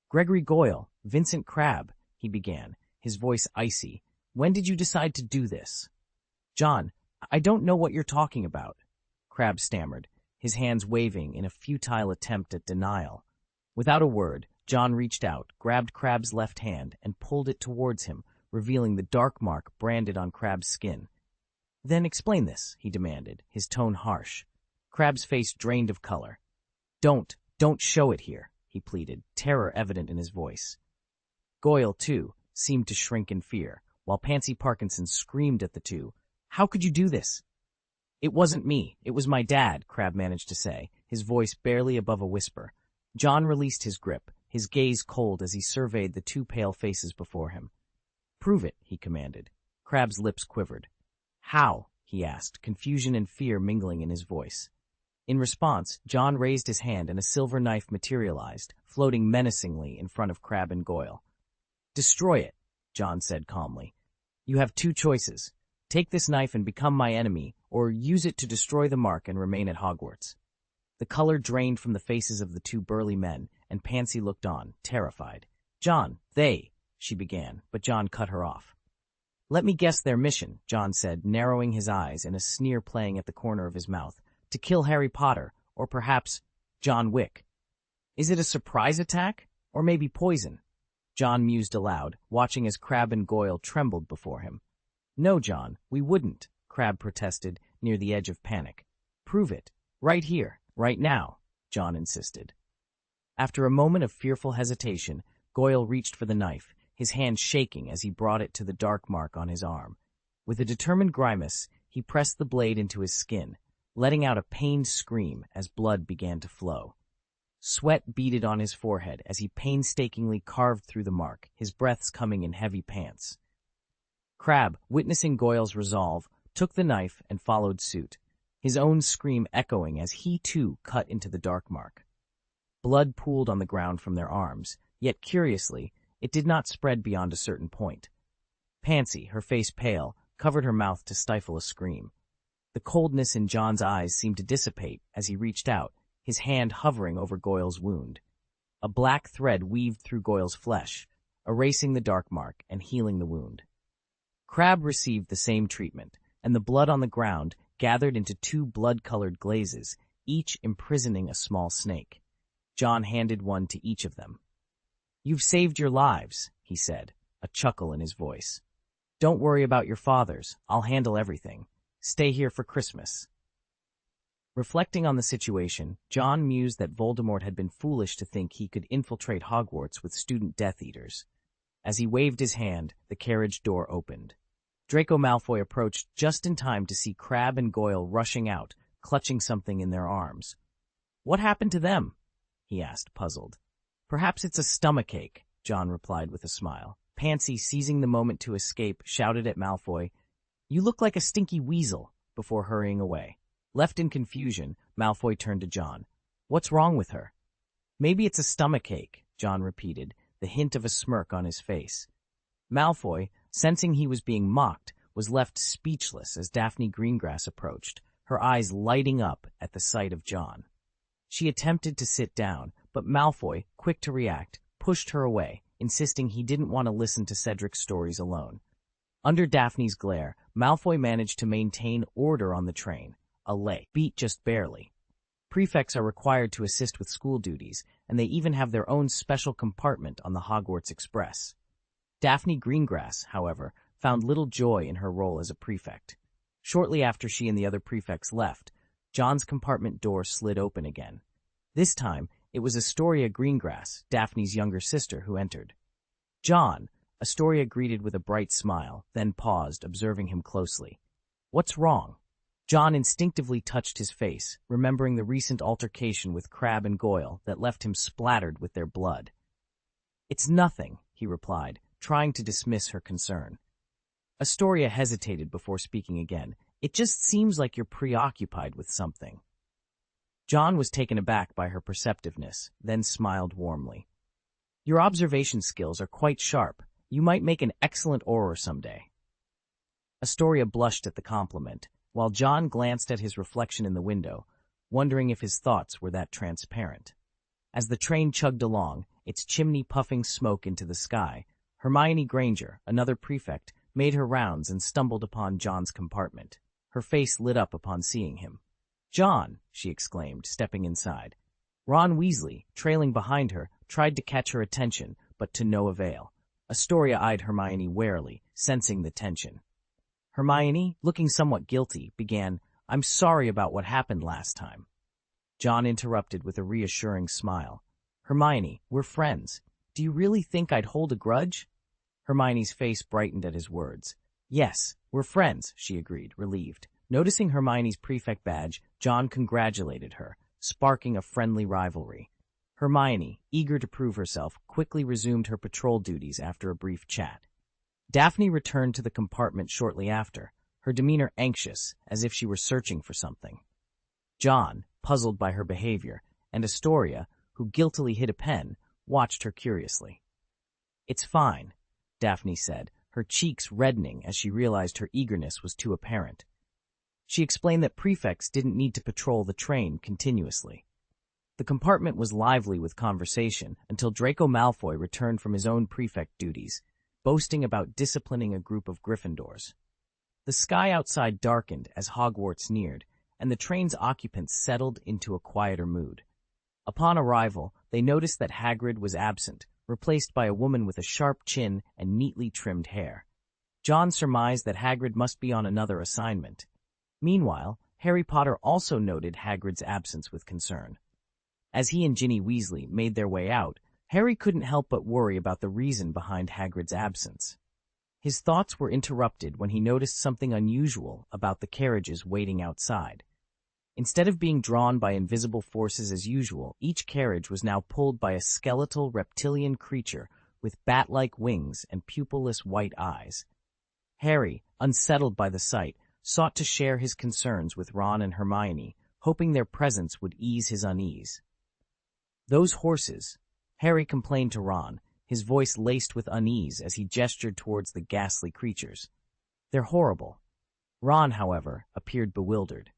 "Gregory Goyle, Vincent Crabbe," he began, his voice icy. "When did you decide to do this?" "John, I don't know what you're talking about," Crabbe stammered, his hands waving in a futile attempt at denial. Without a word, John reached out, grabbed Crabbe's left hand, and pulled it towards him, revealing the dark mark branded on Crabbe's skin. "Then explain this," he demanded, his tone harsh. Crabbe's face drained of color. Don't show it here," he pleaded, terror evident in his voice. Goyle, too, seemed to shrink in fear, while Pansy Parkinson screamed at the two. "How could you do this?" "It wasn't me, it was my dad," Crabbe managed to say, his voice barely above a whisper. John released his grip, his gaze cold as he surveyed the two pale faces before him. "Prove it," he commanded. Crabbe's lips quivered. "How?" he asked, confusion and fear mingling in his voice. In response, John raised his hand and a silver knife materialized, floating menacingly in front of Crabbe and Goyle. "Destroy it," John said calmly. "You have two choices. Take this knife and become my enemy, or use it to destroy the mark and remain at Hogwarts." The color drained from the faces of the two burly men, and Pansy looked on, terrified. "John, she began, but John cut her off. "Let me guess their mission," John said, narrowing his eyes and a sneer playing at the corner of his mouth. "To kill Harry Potter, or perhaps John Wick. Is it a surprise attack, or maybe poison?" John mused aloud, watching as Crabbe and Goyle trembled before him. "No, John, we wouldn't," Crabbe protested, near the edge of panic. "Prove it. Right here, right now," John insisted. After a moment of fearful hesitation, Goyle reached for the knife, his hand shaking as he brought it to the dark mark on his arm. With a determined grimace, he pressed the blade into his skin, letting out a pained scream as blood began to flow. Sweat beaded on his forehead as he painstakingly carved through the mark, his breaths coming in heavy pants. Crabbe, witnessing Goyle's resolve, took the knife and followed suit, his own scream echoing as he too cut into the dark mark. Blood pooled on the ground from their arms, yet curiously, it did not spread beyond a certain point. Pansy, her face pale, covered her mouth to stifle a scream. The coldness in John's eyes seemed to dissipate as he reached out, his hand hovering over Goyle's wound. A black thread weaved through Goyle's flesh, erasing the dark mark and healing the wound. Crabbe received the same treatment, and the blood on the ground gathered into 2 blood-colored glazes, each imprisoning a small snake. John handed one to each of them. "You've saved your lives," he said, a chuckle in his voice. "Don't worry about your fathers. I'll handle everything. Stay here for Christmas." Reflecting on the situation, John mused that Voldemort had been foolish to think he could infiltrate Hogwarts with student Death Eaters. As he waved his hand, the carriage door opened. Draco Malfoy approached just in time to see Crabbe and Goyle rushing out, clutching something in their arms. "What happened to them?" he asked, puzzled. "Perhaps it's a stomachache," John replied with a smile. Pansy, seizing the moment to escape, shouted at Malfoy, "You look like a stinky weasel," before hurrying away. Left in confusion, Malfoy turned to John. "What's wrong with her?" "Maybe it's a stomachache," John repeated, the hint of a smirk on his face. Malfoy, sensing he was being mocked, was left speechless as Daphne Greengrass approached, her eyes lighting up at the sight of John. She attempted to sit down, but Malfoy, quick to react, pushed her away, insisting he didn't want to listen to Cedric's stories alone. Under Daphne's glare, Malfoy managed to maintain order on the train, a leg beat just barely. Prefects are required to assist with school duties, and they even have their own special compartment on the Hogwarts Express. Daphne Greengrass, however, found little joy in her role as a prefect. Shortly after she and the other prefects left, John's compartment door slid open again. This time, it was Astoria Greengrass, Daphne's younger sister, who entered. "John," Astoria greeted with a bright smile, then paused, observing him closely. "What's wrong?" John instinctively touched his face, remembering the recent altercation with Crabbe and Goyle that left him splattered with their blood. "It's nothing," he replied, trying to dismiss her concern. Astoria hesitated before speaking again. "It just seems like you're preoccupied with something." John was taken aback by her perceptiveness, then smiled warmly. "Your observation skills are quite sharp. You might make an excellent Auror someday." Astoria blushed at the compliment, while John glanced at his reflection in the window, wondering if his thoughts were that transparent. As the train chugged along, its chimney puffing smoke into the sky, Hermione Granger, another prefect, made her rounds and stumbled upon John's compartment. Her face lit up upon seeing him. "John!" she exclaimed, stepping inside. Ron Weasley, trailing behind her, tried to catch her attention, but to no avail. Astoria eyed Hermione warily, sensing the tension. Hermione, looking somewhat guilty, began, "I'm sorry about what happened last time." John interrupted with a reassuring smile. "Hermione, we're friends. Do you really think I'd hold a grudge?" Hermione's face brightened at his words. "Yes, we're friends," she agreed, relieved. Noticing Hermione's prefect badge, John congratulated her, sparking a friendly rivalry. Hermione, eager to prove herself, quickly resumed her patrol duties after a brief chat. Daphne returned to the compartment shortly after, her demeanor anxious, as if she were searching for something. John, puzzled by her behavior, and Astoria, who guiltily hid a pen, watched her curiously. "It's fine," Daphne said, her cheeks reddening as she realized her eagerness was too apparent. She explained that prefects didn't need to patrol the train continuously. The compartment was lively with conversation until Draco Malfoy returned from his own prefect duties, boasting about disciplining a group of Gryffindors. The sky outside darkened as Hogwarts neared, and the train's occupants settled into a quieter mood. Upon arrival, they noticed that Hagrid was absent, replaced by a woman with a sharp chin and neatly trimmed hair. John surmised that Hagrid must be on another assignment. Meanwhile, Harry Potter also noted Hagrid's absence with concern. As he and Ginny Weasley made their way out, Harry couldn't help but worry about the reason behind Hagrid's absence. His thoughts were interrupted when he noticed something unusual about the carriages waiting outside. Instead of being drawn by invisible forces as usual, each carriage was now pulled by a skeletal reptilian creature with bat-like wings and pupilless white eyes. Harry, unsettled by the sight, sought to share his concerns with Ron and Hermione, hoping their presence would ease his unease. "Those horses," Harry complained to Ron, his voice laced with unease as he gestured towards the ghastly creatures. "They're horrible." Ron, however, appeared bewildered.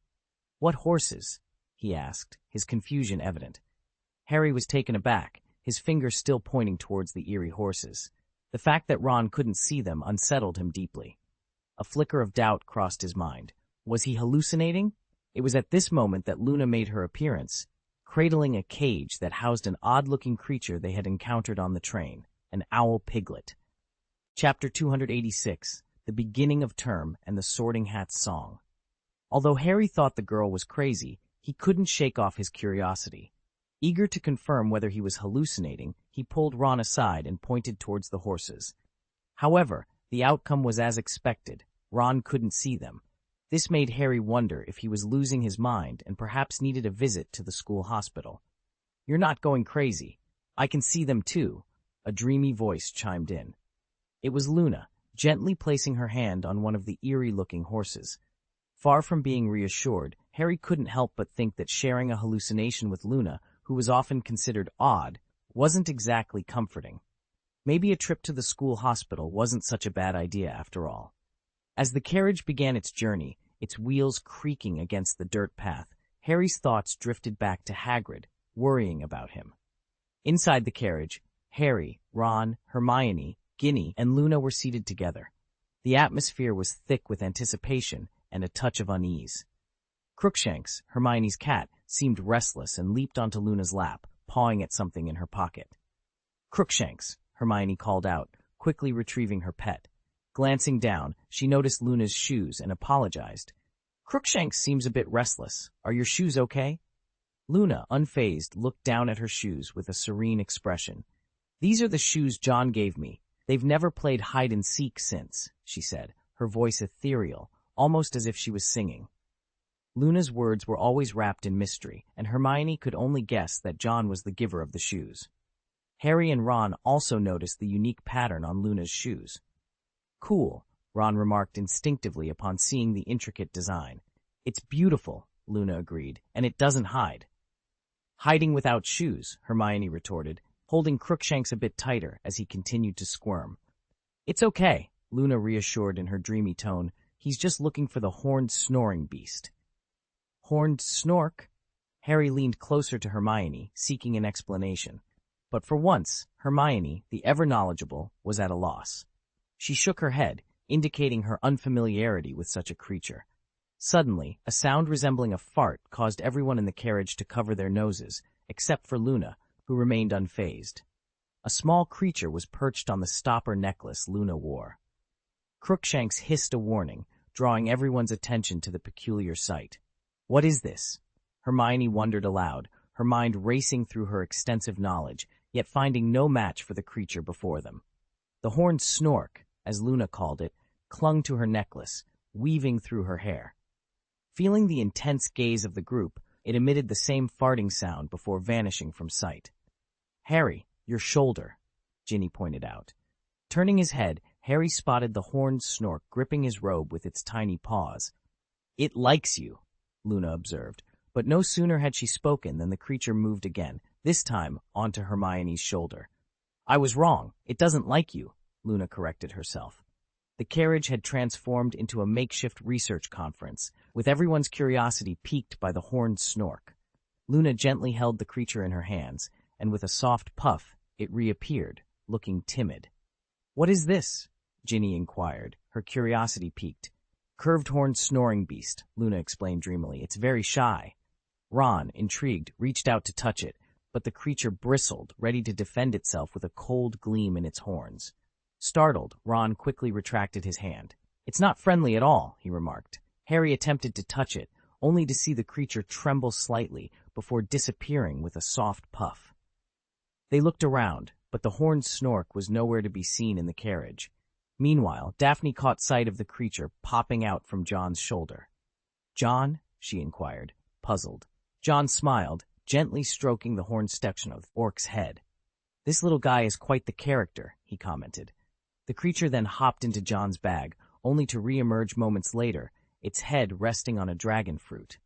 "What horses?" he asked, his confusion evident. Harry was taken aback, his finger still pointing towards the eerie horses. The fact that Ron couldn't see them unsettled him deeply. A flicker of doubt crossed his mind. Was he hallucinating? It was at this moment that Luna made her appearance, cradling a cage that housed an odd-looking creature they had encountered on the train, an owl piglet. Chapter 286, The Beginning of Term and the Sorting Hat's Song. Although Harry thought the girl was crazy, he couldn't shake off his curiosity. Eager to confirm whether he was hallucinating, he pulled Ron aside and pointed towards the horses. However, the outcome was as expected. Ron couldn't see them. This made Harry wonder if he was losing his mind and perhaps needed a visit to the school hospital. "You're not going crazy. I can see them too," a dreamy voice chimed in. It was Luna, gently placing her hand on one of the eerie-looking horses. Far from being reassured, Harry couldn't help but think that sharing a hallucination with Luna, who was often considered odd, wasn't exactly comforting. Maybe a trip to the school hospital wasn't such a bad idea after all. As the carriage began its journey, its wheels creaking against the dirt path, Harry's thoughts drifted back to Hagrid, worrying about him. Inside the carriage, Harry, Ron, Hermione, Ginny, and Luna were seated together. The atmosphere was thick with anticipation and a touch of unease. Crookshanks, Hermione's cat, seemed restless and leaped onto Luna's lap, pawing at something in her pocket. "Crookshanks," Hermione called out, quickly retrieving her pet. Glancing down, she noticed Luna's shoes and apologized. "Crookshanks seems a bit restless. Are your shoes okay?" Luna, unfazed, looked down at her shoes with a serene expression. "These are the shoes John gave me. They've never played hide-and-seek since," she said, her voice ethereal, almost as if she was singing. Luna's words were always wrapped in mystery, and Hermione could only guess that John was the giver of the shoes. Harry and Ron also noticed the unique pattern on Luna's shoes. "Cool," Ron remarked instinctively upon seeing the intricate design. "It's beautiful," Luna agreed, "and it doesn't hide." "Hiding without shoes," Hermione retorted, holding Crookshanks a bit tighter as he continued to squirm. "It's okay," Luna reassured in her dreamy tone. "He's just looking for the horned snoring beast." "Horned snork?" Harry leaned closer to Hermione, seeking an explanation. But for once, Hermione, the ever-knowledgeable, was at a loss. She shook her head, indicating her unfamiliarity with such a creature. Suddenly, a sound resembling a fart caused everyone in the carriage to cover their noses, except for Luna, who remained unfazed. A small creature was perched on the stopper necklace Luna wore. Crookshanks hissed a warning, drawing everyone's attention to the peculiar sight. "What is this?" Hermione wondered aloud, her mind racing through her extensive knowledge, yet finding no match for the creature before them. The horned snork, as Luna called it, clung to her necklace, weaving through her hair. Feeling the intense gaze of the group, it emitted the same farting sound before vanishing from sight. "Harry, your shoulder," Ginny pointed out. Turning his head, Harry spotted the horned snork gripping his robe with its tiny paws. "It likes you," Luna observed, but no sooner had she spoken than the creature moved again, this time onto Hermione's shoulder. "I was wrong. It doesn't like you," Luna corrected herself. The carriage had transformed into a makeshift research conference, with everyone's curiosity piqued by the horned snork. Luna gently held the creature in her hands, and with a soft puff, it reappeared, looking timid. "What is this?" Ginny inquired, her curiosity piqued. "Curved horned snoring beast," Luna explained dreamily. "It's very shy." Ron, intrigued, reached out to touch it, but the creature bristled, ready to defend itself with a cold gleam in its horns. Startled, Ron quickly retracted his hand. "It's not friendly at all," he remarked. Harry attempted to touch it, only to see the creature tremble slightly before disappearing with a soft puff. They looked around, but the horned snork was nowhere to be seen in the carriage. Meanwhile, Daphne caught sight of the creature popping out from John's shoulder. "John?" she inquired, puzzled. John smiled, gently stroking the horned section of the orc's head. "This little guy is quite the character," he commented. The creature then hopped into John's bag, only to re-emerge moments later, its head resting on a dragon fruit.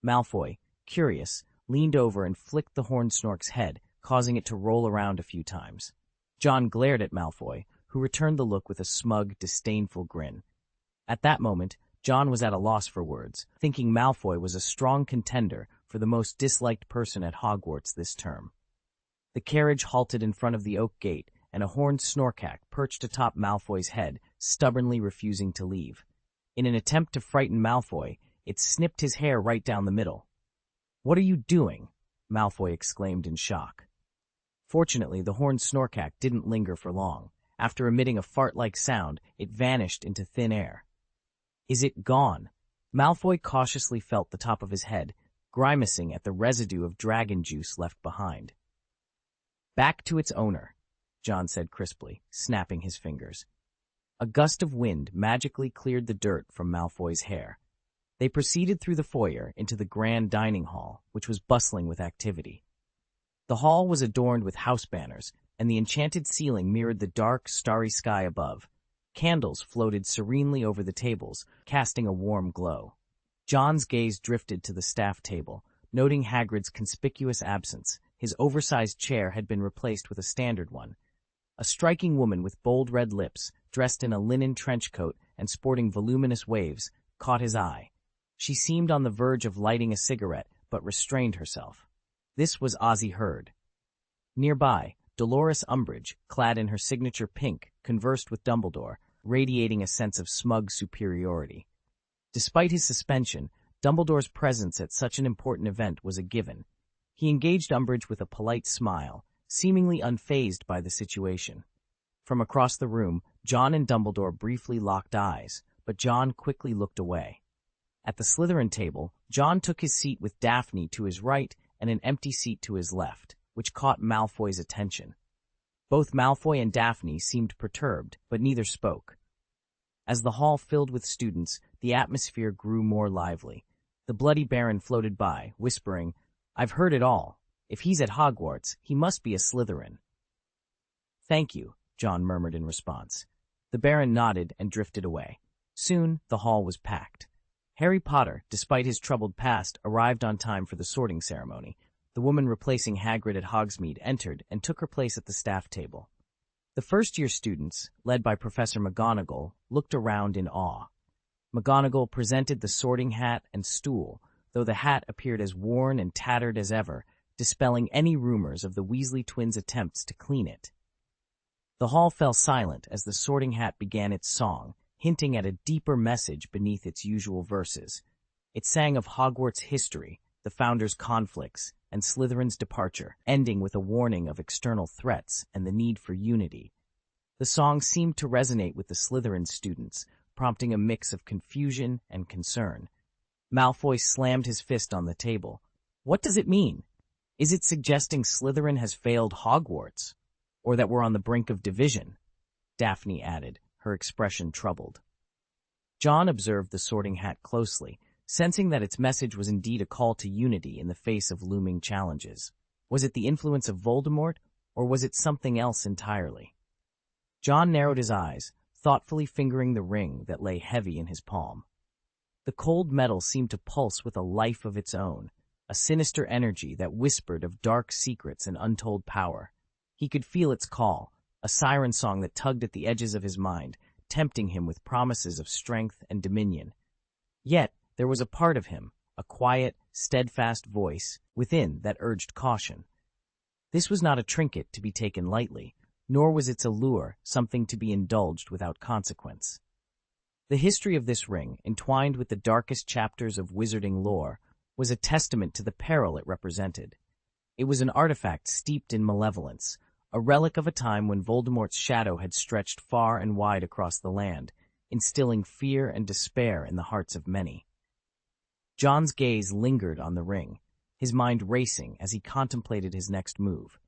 Malfoy, curious, leaned over and flicked the horned snork's head, causing it to roll around a few times. John glared at Malfoy, who returned the look with a smug, disdainful grin. At that moment, John was at a loss for words, thinking Malfoy was a strong contender for the most disliked person at Hogwarts this term. The carriage halted in front of the oak gate, and a horned snorkack perched atop Malfoy's head, stubbornly refusing to leave. In an attempt to frighten Malfoy, it snipped his hair right down the middle. "What are you doing?" Malfoy exclaimed in shock. Fortunately, the horned snorkack didn't linger for long. After emitting a fart-like sound, it vanished into thin air. "Is it gone?" Malfoy cautiously felt the top of his head, grimacing at the residue of dragon juice left behind. "Back to its owner," John said crisply, snapping his fingers. A gust of wind magically cleared the dirt from Malfoy's hair. They proceeded through the foyer into the grand dining hall, which was bustling with activity. The hall was adorned with house banners, and the enchanted ceiling mirrored the dark, starry sky above. Candles floated serenely over the tables, casting a warm glow. John's gaze drifted to the staff table, noting Hagrid's conspicuous absence. His oversized chair had been replaced with a standard one. A striking woman with bold red lips, dressed in a linen trench coat and sporting voluminous waves, caught his eye. She seemed on the verge of lighting a cigarette, but restrained herself. This was Ozzie Hurd. Nearby, Dolores Umbridge, clad in her signature pink, conversed with Dumbledore, radiating a sense of smug superiority. Despite his suspension, Dumbledore's presence at such an important event was a given. He engaged Umbridge with a polite smile, seemingly unfazed by the situation. From across the room, John and Dumbledore briefly locked eyes, but John quickly looked away. At the Slytherin table, John took his seat with Daphne to his right and an empty seat to his left, which caught Malfoy's attention. Both Malfoy and Daphne seemed perturbed, but neither spoke. As the hall filled with students, the atmosphere grew more lively. The Bloody Baron floated by, whispering, "I've heard it all. If he's at Hogwarts, he must be a Slytherin." "Thank you," John murmured in response. The Baron nodded and drifted away. Soon, the hall was packed. Harry Potter, despite his troubled past, arrived on time for the sorting ceremony. The woman replacing Hagrid at Hogsmeade entered and took her place at the staff table. The first-year students, led by Professor McGonagall, looked around in awe. McGonagall presented the sorting hat and stool, though the hat appeared as worn and tattered as ever, dispelling any rumors of the Weasley twins' attempts to clean it. The hall fell silent as the sorting hat began its song, hinting at a deeper message beneath its usual verses. It sang of Hogwarts' history, the founders' conflicts, and Slytherin's departure, ending with a warning of external threats and the need for unity. The song seemed to resonate with the Slytherin students, prompting a mix of confusion and concern. Malfoy slammed his fist on the table. "What does it mean? Is it suggesting Slytherin has failed Hogwarts? Or that we're on the brink of division?" Daphne added, her expression troubled. John observed the sorting hat closely, sensing that its message was indeed a call to unity in the face of looming challenges. Was it the influence of Voldemort, or was it something else entirely? John narrowed his eyes, thoughtfully fingering the ring that lay heavy in his palm. The cold metal seemed to pulse with a life of its own, a sinister energy that whispered of dark secrets and untold power. He could feel its call, a siren song that tugged at the edges of his mind, tempting him with promises of strength and dominion. Yet, there was a part of him, a quiet, steadfast voice, within that urged caution. This was not a trinket to be taken lightly, nor was its allure something to be indulged without consequence. The history of this ring, entwined with the darkest chapters of wizarding lore, was a testament to the peril it represented. It was an artifact steeped in malevolence, a relic of a time when Voldemort's shadow had stretched far and wide across the land, instilling fear and despair in the hearts of many. John's gaze lingered on the ring, his mind racing as he contemplated his next move.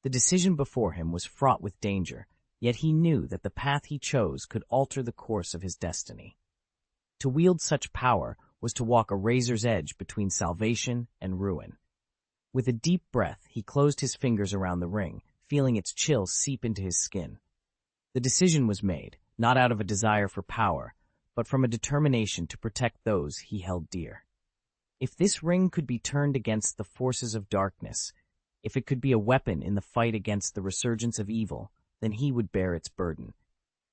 The decision before him was fraught with danger, yet he knew that the path he chose could alter the course of his destiny. To wield such power was to walk a razor's edge between salvation and ruin. With a deep breath, he closed his fingers around the ring, feeling its chill seep into his skin. The decision was made, not out of a desire for power, but from a determination to protect those he held dear. If this ring could be turned against the forces of darkness, if it could be a weapon in the fight against the resurgence of evil, then he would bear its burden.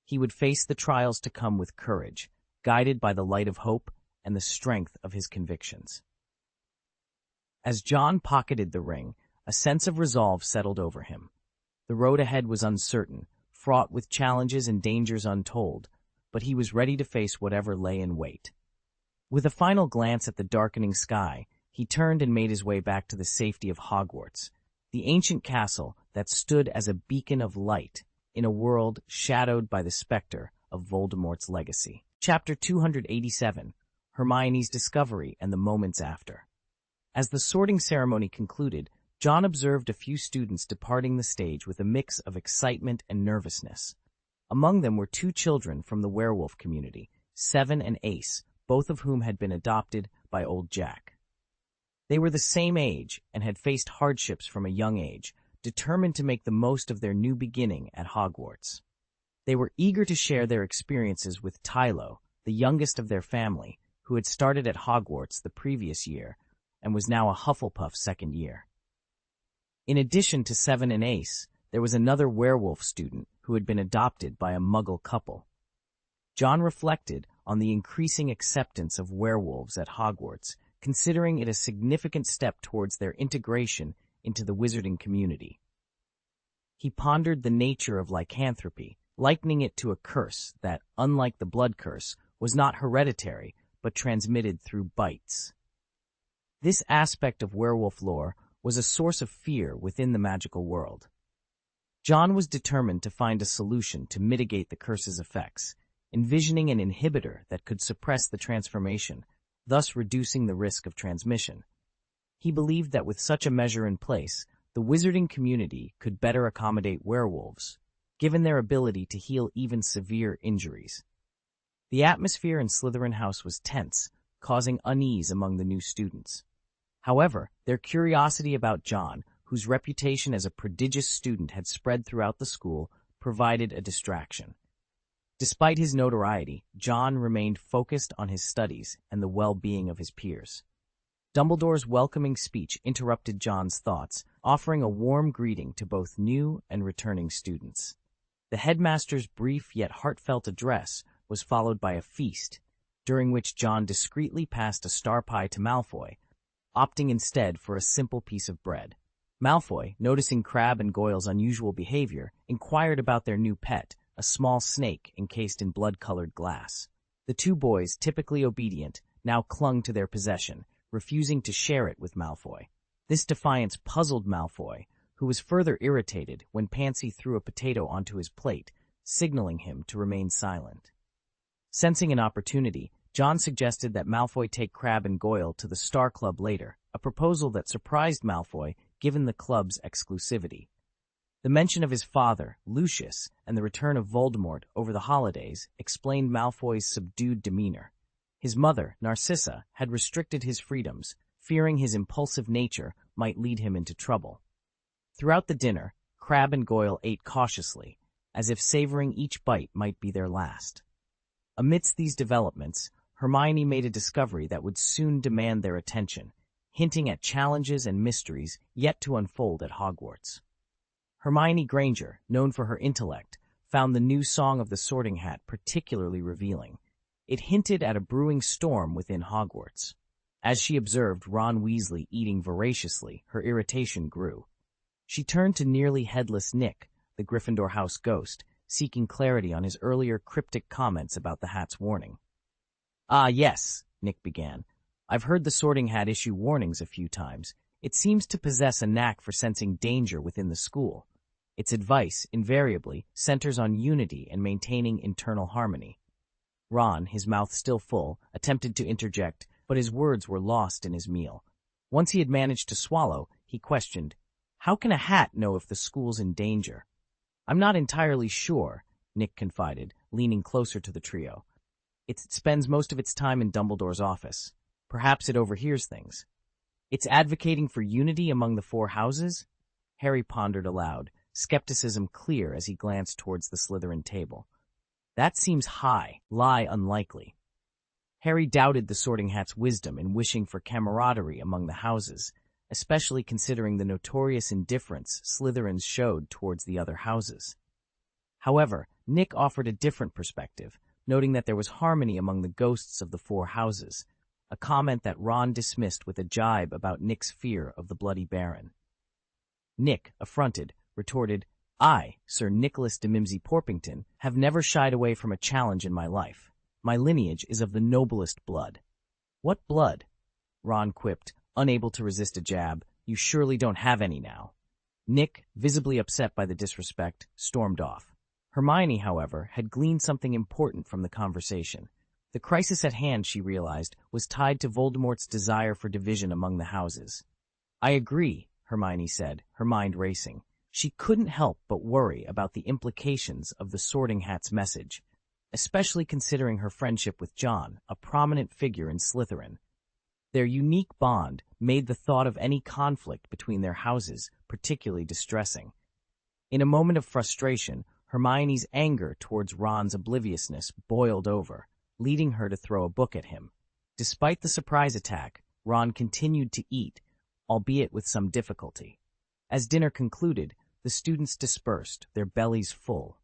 He would face the trials to come with courage, guided by the light of hope and the strength of his convictions. As John pocketed the ring, A sense of resolve settled over him. The road ahead was uncertain, fraught with challenges and dangers untold, but he was ready to face whatever lay in wait. With a final glance at the darkening sky, he turned and made his way back to the safety of Hogwarts, the ancient castle that stood as a beacon of light in a world shadowed by the specter of Voldemort's legacy. Chapter 287, Hermione's Discovery and the Moments After. As the sorting ceremony concluded, John observed a few students departing the stage with a mix of excitement and nervousness. Among them were two children from the werewolf community, Seven and Ace, both of whom had been adopted by Old Jack. They were the same age and had faced hardships from a young age, determined to make the most of their new beginning at Hogwarts. They were eager to share their experiences with Tylo, the youngest of their family, who had started at Hogwarts the previous year and was now a Hufflepuff second year. In addition to Seven and Ace, there was another werewolf student who had been adopted by a Muggle couple. John reflected on the increasing acceptance of werewolves at Hogwarts, considering it a significant step towards their integration into the wizarding community. He pondered the nature of lycanthropy, likening it to a curse that, unlike the blood curse, was not hereditary but transmitted through bites. This aspect of werewolf lore was a source of fear within the magical world. John was determined to find a solution to mitigate the curse's effects, envisioning an inhibitor that could suppress the transformation, thus reducing the risk of transmission. He believed that with such a measure in place, the wizarding community could better accommodate werewolves, given their ability to heal even severe injuries. The atmosphere in Slytherin House was tense, causing unease among the new students. However, their curiosity about John, whose reputation as a prodigious student had spread throughout the school, provided a distraction. Despite his notoriety, John remained focused on his studies and the well-being of his peers. Dumbledore's welcoming speech interrupted John's thoughts, offering a warm greeting to both new and returning students. The headmaster's brief yet heartfelt address was followed by a feast, during which John discreetly passed a star pie to Malfoy, opting instead for a simple piece of bread. Malfoy, noticing Crabbe and Goyle's unusual behavior, inquired about their new pet, a small snake encased in blood-colored glass. The two boys, typically obedient, now clung to their possession, refusing to share it with Malfoy. This defiance puzzled Malfoy, who was further irritated when Pansy threw a potato onto his plate, signaling him to remain silent. Sensing an opportunity, John suggested that Malfoy take Crabbe and Goyle to the Star Club later, a proposal that surprised Malfoy given the club's exclusivity. The mention of his father, Lucius, and the return of Voldemort over the holidays explained Malfoy's subdued demeanor. His mother, Narcissa, had restricted his freedoms, fearing his impulsive nature might lead him into trouble. Throughout the dinner, Crabbe and Goyle ate cautiously, as if savoring each bite might be their last. Amidst these developments, Hermione made a discovery that would soon demand their attention, hinting at challenges and mysteries yet to unfold at Hogwarts. Hermione Granger, known for her intellect, found the new Song of the Sorting Hat particularly revealing. It hinted at a brewing storm within Hogwarts. As she observed Ron Weasley eating voraciously, her irritation grew. She turned to nearly headless Nick, the Gryffindor house ghost, seeking clarity on his earlier cryptic comments about the hat's warning. "Ah, yes," Nick began. "I've heard the Sorting Hat issue warnings a few times. It seems to possess a knack for sensing danger within the school. Its advice, invariably, centers on unity and maintaining internal harmony." Ron, his mouth still full, attempted to interject, but his words were lost in his meal. Once he had managed to swallow, he questioned, "How can a hat know if the school's in danger?" "I'm not entirely sure," Nick confided, leaning closer to the trio. "It spends most of its time in Dumbledore's office. Perhaps it overhears things." "It's advocating for unity among the four houses?" Harry pondered aloud, skepticism clear as he glanced towards the Slytherin table. "That seems high, unlikely." Harry doubted the Sorting Hat's wisdom in wishing for camaraderie among the houses, especially considering the notorious indifference Slytherins showed towards the other houses. However, Nick offered a different perspective, noting that there was harmony among the ghosts of the four houses, a comment that Ron dismissed with a jibe about Nick's fear of the Bloody Baron. Nick, affronted, retorted, "I, Sir Nicholas de Mimsy Porpington, have never shied away from a challenge in my life. My lineage is of the noblest blood." "What blood?" Ron quipped, unable to resist a jab. "You surely don't have any now." Nick, visibly upset by the disrespect, stormed off. Hermione, however, had gleaned something important from the conversation. The crisis at hand, she realized, was tied to Voldemort's desire for division among the houses. "I agree," Hermione said, her mind racing. She couldn't help but worry about the implications of the Sorting Hat's message, especially considering her friendship with John, a prominent figure in Slytherin. Their unique bond made the thought of any conflict between their houses particularly distressing. In a moment of frustration, Hermione's anger towards Ron's obliviousness boiled over, leading her to throw a book at him. Despite the surprise attack, Ron continued to eat, albeit with some difficulty. As dinner concluded, the students dispersed, their bellies full.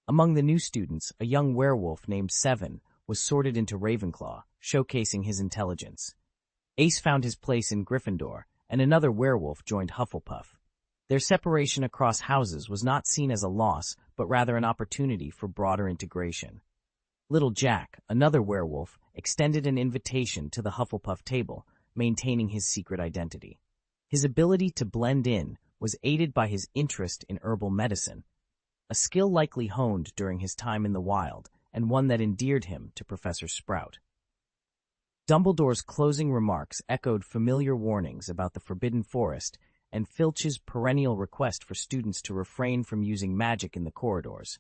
Among the new students, a young werewolf named Seven was sorted into Ravenclaw, showcasing his intelligence. Ace found his place in Gryffindor, and another werewolf joined Hufflepuff. Their separation across houses was not seen as a loss, but rather an opportunity for broader integration. Little Jack, another werewolf, extended an invitation to the Hufflepuff table, maintaining his secret identity. His ability to blend in was aided by his interest in herbal medicine, a skill likely honed during his time in the wild, and one that endeared him to Professor Sprout. Dumbledore's closing remarks echoed familiar warnings about the Forbidden Forest and Filch's perennial request for students to refrain from using magic in the corridors.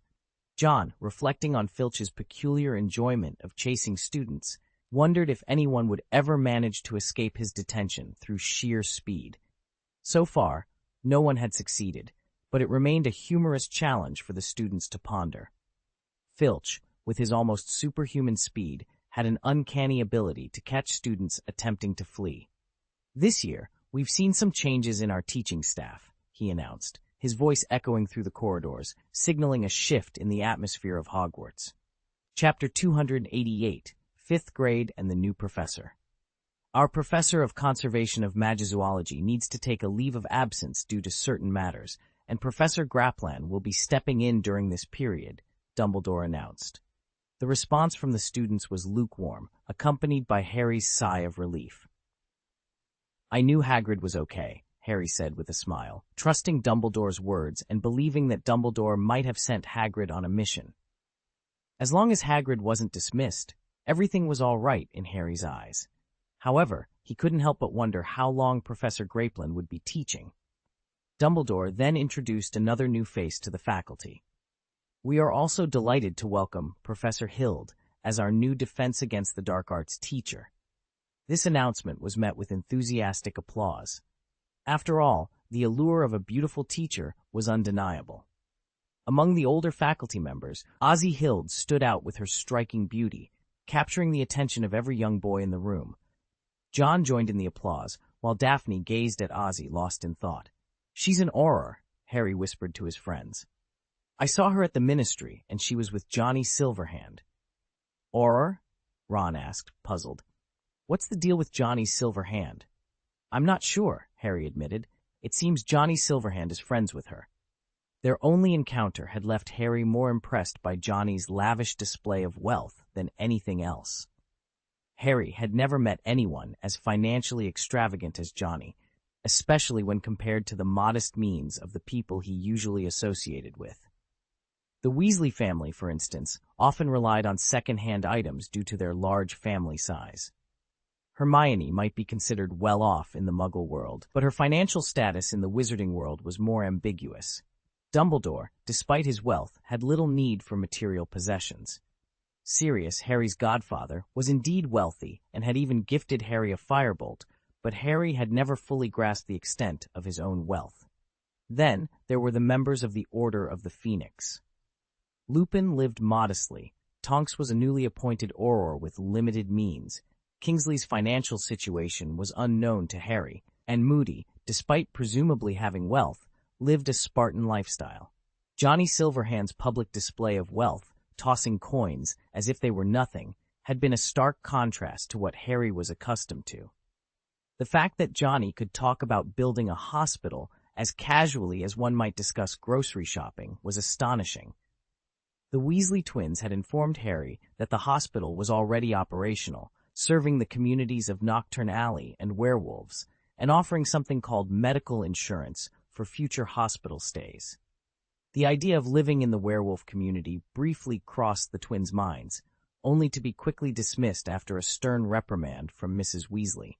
John, reflecting on Filch's peculiar enjoyment of chasing students, wondered if anyone would ever manage to escape his detention through sheer speed. So far, no one had succeeded, but it remained a humorous challenge for the students to ponder. Filch, with his almost superhuman speed, had an uncanny ability to catch students attempting to flee. "This year, we've seen some changes in our teaching staff," he announced, his voice echoing through the corridors, signaling a shift in the atmosphere of Hogwarts. Chapter 288, 5th Grade and the New Professor. "Our Professor of Conservation of Magizoology needs to take a leave of absence due to certain matters, and Professor Graplan will be stepping in during this period," Dumbledore announced. The response from the students was lukewarm, accompanied by Harry's sigh of relief. "I knew Hagrid was okay," Harry said with a smile, trusting Dumbledore's words and believing that Dumbledore might have sent Hagrid on a mission. As long as Hagrid wasn't dismissed, everything was all right in Harry's eyes. However, he couldn't help but wonder how long Professor Graplan would be teaching. Dumbledore then introduced another new face to the faculty. "We are also delighted to welcome Professor Hild as our new Defense Against the Dark Arts teacher." This announcement was met with enthusiastic applause. After all, the allure of a beautiful teacher was undeniable. Among the older faculty members, Ozzy Hild stood out with her striking beauty, capturing the attention of every young boy in the room. John joined in the applause, while Daphne gazed at Ozzy, lost in thought. "She's an Auror," Harry whispered to his friends. "I saw her at the Ministry, and she was with Johnny Silverhand." "Auror?" Ron asked, puzzled. "What's the deal with Johnny Silverhand?" "I'm not sure," Harry admitted. "It seems Johnny Silverhand is friends with her." Their only encounter had left Harry more impressed by Johnny's lavish display of wealth than anything else. Harry had never met anyone as financially extravagant as Johnny, especially when compared to the modest means of the people he usually associated with. The Weasley family, for instance, often relied on second-hand items due to their large family size. Hermione might be considered well-off in the Muggle world, but her financial status in the Wizarding world was more ambiguous. Dumbledore, despite his wealth, had little need for material possessions. Sirius, Harry's godfather, was indeed wealthy and had even gifted Harry a firebolt, but Harry had never fully grasped the extent of his own wealth. Then there were the members of the Order of the Phoenix. Lupin lived modestly. Tonks was a newly appointed Auror with limited means. Kingsley's financial situation was unknown to Harry, and Moody, despite presumably having wealth, lived a Spartan lifestyle. Johnny Silverhand's public display of wealth, tossing coins as if they were nothing, had been a stark contrast to what Harry was accustomed to. The fact that Johnny could talk about building a hospital as casually as one might discuss grocery shopping, was astonishing. The Weasley twins had informed Harry that the hospital was already operational, serving the communities of Nocturne Alley and Werewolves, and offering something called medical insurance for future hospital stays. The idea of living in the werewolf community briefly crossed the twins' minds, only to be quickly dismissed after a stern reprimand from Mrs. Weasley.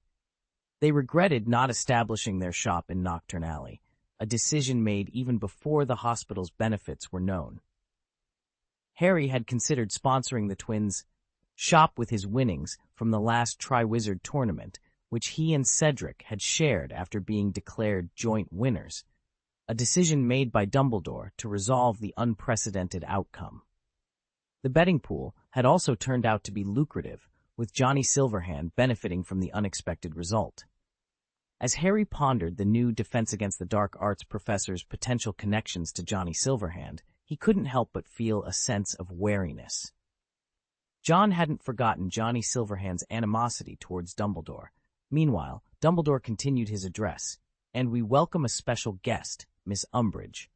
They regretted not establishing their shop in Nocturne Alley, a decision made even before the hospital's benefits were known. Harry had considered sponsoring the twins' shop with his winnings from the last Triwizard tournament, which he and Cedric had shared after being declared joint winners, a decision made by Dumbledore to resolve the unprecedented outcome. The betting pool had also turned out to be lucrative, with Johnny Silverhand benefiting from the unexpected result. As Harry pondered the new Defense Against the Dark Arts professor's potential connections to Johnny Silverhand, he couldn't help but feel a sense of wariness. John hadn't forgotten Johnny Silverhand's animosity towards Dumbledore. Meanwhile, Dumbledore continued his address, "And we welcome a special guest, Miss Umbridge."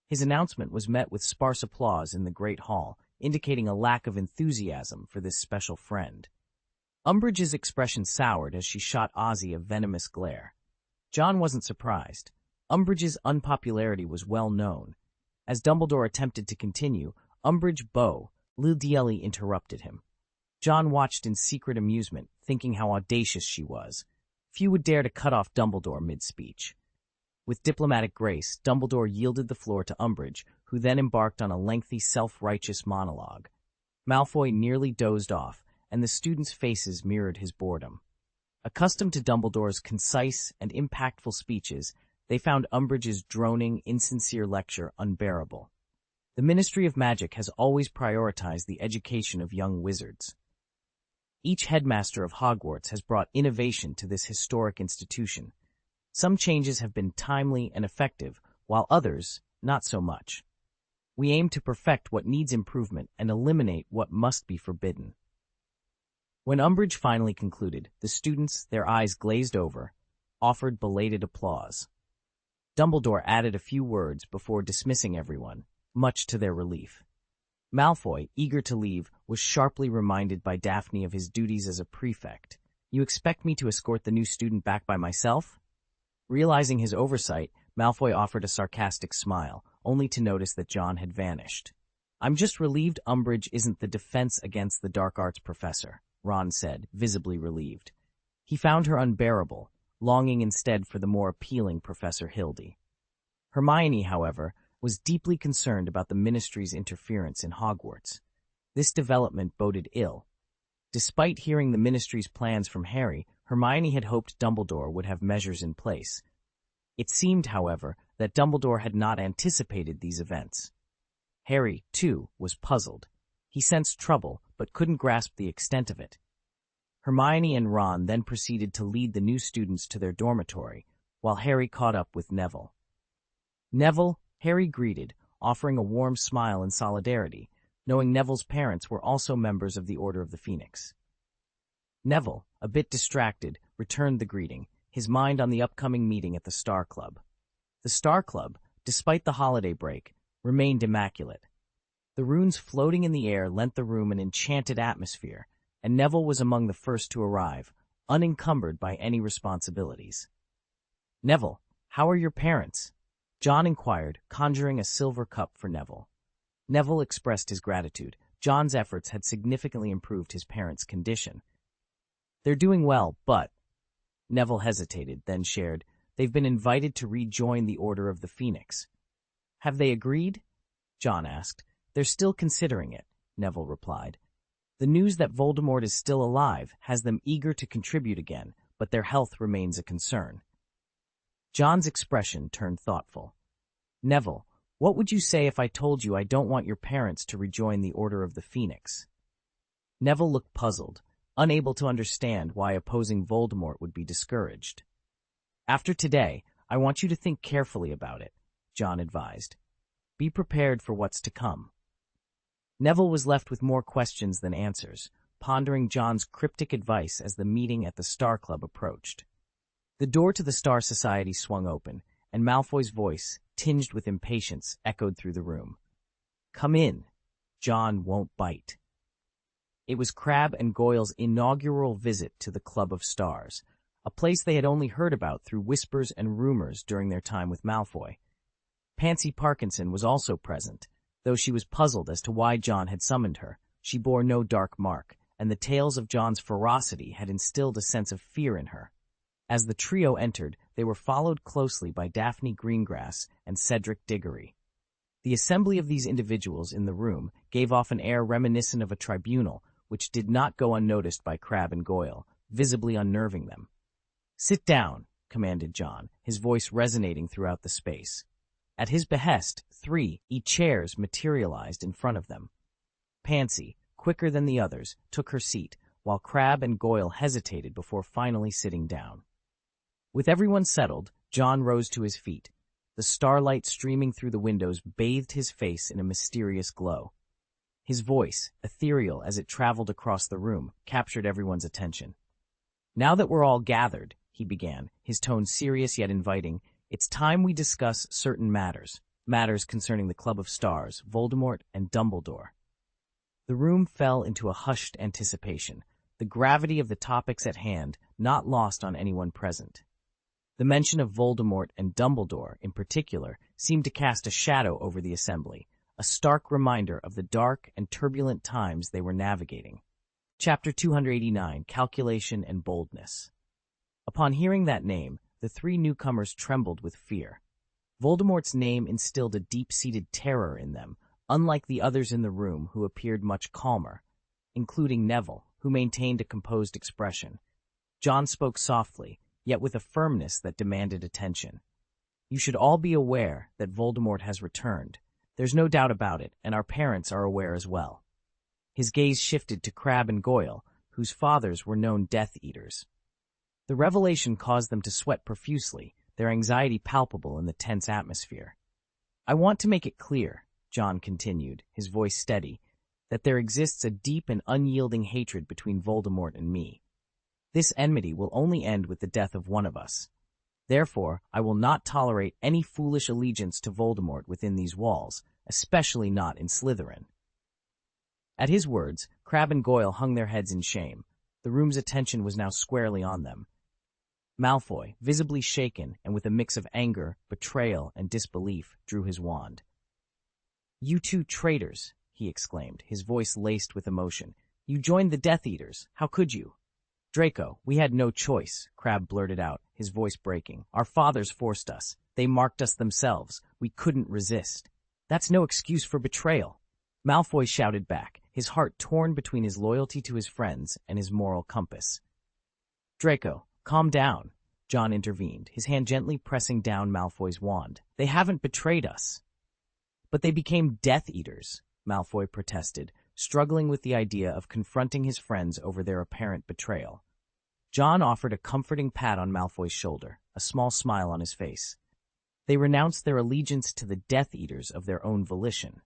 His announcement was met with sparse applause in the Great Hall, indicating a lack of enthusiasm for this special friend. Umbridge's expression soured as she shot Ozzy a venomous glare. John wasn't surprised. Umbridge's unpopularity was well known. As Dumbledore attempted to continue, Umbridge Bow Lildielli interrupted him. John watched in secret amusement, thinking how audacious she was. Few would dare to cut off Dumbledore mid-speech. With diplomatic grace, Dumbledore yielded the floor to Umbridge, who then embarked on a lengthy self-righteous monologue. Malfoy nearly dozed off, and the students' faces mirrored his boredom. Accustomed to Dumbledore's concise and impactful speeches, they found Umbridge's droning, insincere lecture unbearable. The Ministry of Magic has always prioritized the education of young wizards. Each headmaster of Hogwarts has brought innovation to this historic institution. Some changes have been timely and effective, while others, not so much. We aim to perfect what needs improvement and eliminate what must be forbidden. When Umbridge finally concluded, the students, their eyes glazed over, offered belated applause. Dumbledore added a few words before dismissing everyone, much to their relief. Malfoy, eager to leave, was sharply reminded by Daphne of his duties as a prefect. "You expect me to escort the new student back by myself?" Realizing his oversight, Malfoy offered a sarcastic smile, only to notice that John had vanished. "I'm just relieved Umbridge isn't the Defense Against the Dark Arts professor," Ron said, visibly relieved. He found her unbearable, longing instead for the more appealing Professor Hildy. Hermione, however, was deeply concerned about the Ministry's interference in Hogwarts. This development boded ill. Despite hearing the Ministry's plans from Harry, Hermione had hoped Dumbledore would have measures in place. It seemed, however, that Dumbledore had not anticipated these events. Harry, too, was puzzled. He sensed trouble, but couldn't grasp the extent of it. Hermione and Ron then proceeded to lead the new students to their dormitory, while Harry caught up with Neville. "Neville," Harry greeted, offering a warm smile in solidarity, knowing Neville's parents were also members of the Order of the Phoenix. Neville, a bit distracted, returned the greeting, his mind on the upcoming meeting at the Star Club. The Star Club, despite the holiday break, remained immaculate. The runes floating in the air lent the room an enchanted atmosphere, and Neville was among the first to arrive, unencumbered by any responsibilities. "Neville, how are your parents?" John inquired, conjuring a silver cup for Neville. Neville expressed his gratitude. John's efforts had significantly improved his parents' condition. "They're doing well, but—" Neville hesitated, then shared, "They've been invited to rejoin the Order of the Phoenix." "Have they agreed?" John asked. "They're still considering it," Neville replied. "The news that Voldemort is still alive has them eager to contribute again, but their health remains a concern." John's expression turned thoughtful. "Neville, what would you say if I told you I don't want your parents to rejoin the Order of the Phoenix?" Neville looked puzzled, unable to understand why opposing Voldemort would be discouraged. "After today, I want you to think carefully about it," John advised. "Be prepared for what's to come." Neville was left with more questions than answers, pondering John's cryptic advice as the meeting at the Star Club approached. The door to the Star Society swung open, and Malfoy's voice, tinged with impatience, echoed through the room. "Come in. John won't bite." It was Crabbe and Goyle's inaugural visit to the Club of Stars, a place they had only heard about through whispers and rumors during their time with Malfoy. Pansy Parkinson was also present. Though she was puzzled as to why John had summoned her, she bore no dark mark, and the tales of John's ferocity had instilled a sense of fear in her. As the trio entered, they were followed closely by Daphne Greengrass and Cedric Diggory. The assembly of these individuals in the room gave off an air reminiscent of a tribunal, which did not go unnoticed by Crabbe and Goyle, visibly unnerving them. "Sit down," commanded John, his voice resonating throughout the space. At his behest, 3 chairs materialized in front of them. Pansy, quicker than the others, took her seat, while Crabbe and Goyle hesitated before finally sitting down. With everyone settled, John rose to his feet. The starlight streaming through the windows bathed his face in a mysterious glow. His voice, ethereal as it traveled across the room, captured everyone's attention. "Now that we're all gathered," he began, his tone serious yet inviting, "it's time we discuss certain matters concerning the Club of Stars, Voldemort, and Dumbledore." The room fell into a hushed anticipation, the gravity of the topics at hand not lost on anyone present. The mention of Voldemort and Dumbledore, in particular, seemed to cast a shadow over the assembly, a stark reminder of the dark and turbulent times they were navigating. Chapter 289, Calculation and Boldness. Upon hearing that name, the 3 newcomers trembled with fear. Voldemort's name instilled a deep-seated terror in them, unlike the others in the room who appeared much calmer, including Neville, who maintained a composed expression. John spoke softly, yet with a firmness that demanded attention. "You should all be aware that Voldemort has returned. There's no doubt about it, and our parents are aware as well." His gaze shifted to Crabbe and Goyle, whose fathers were known Death Eaters. The revelation caused them to sweat profusely, their anxiety palpable in the tense atmosphere. "I want to make it clear," John continued, his voice steady, "that there exists a deep and unyielding hatred between Voldemort and me. This enmity will only end with the death of one of us. Therefore, I will not tolerate any foolish allegiance to Voldemort within these walls, especially not in Slytherin." At his words, Crabbe and Goyle hung their heads in shame. The room's attention was now squarely on them. Malfoy, visibly shaken and with a mix of anger, betrayal, and disbelief, drew his wand. "You 2 traitors," he exclaimed, his voice laced with emotion. "You joined the Death Eaters. How could you?" "Draco, we had no choice," Crabbe blurted out, his voice breaking. "Our fathers forced us. They marked us themselves. We couldn't resist." "That's no excuse for betrayal," Malfoy shouted back, his heart torn between his loyalty to his friends and his moral compass. "Draco, calm down," John intervened, his hand gently pressing down Malfoy's wand. "They haven't betrayed us." "But they became Death Eaters," Malfoy protested, struggling with the idea of confronting his friends over their apparent betrayal. John offered a comforting pat on Malfoy's shoulder, a small smile on his face. "They renounced their allegiance to the Death Eaters of their own volition."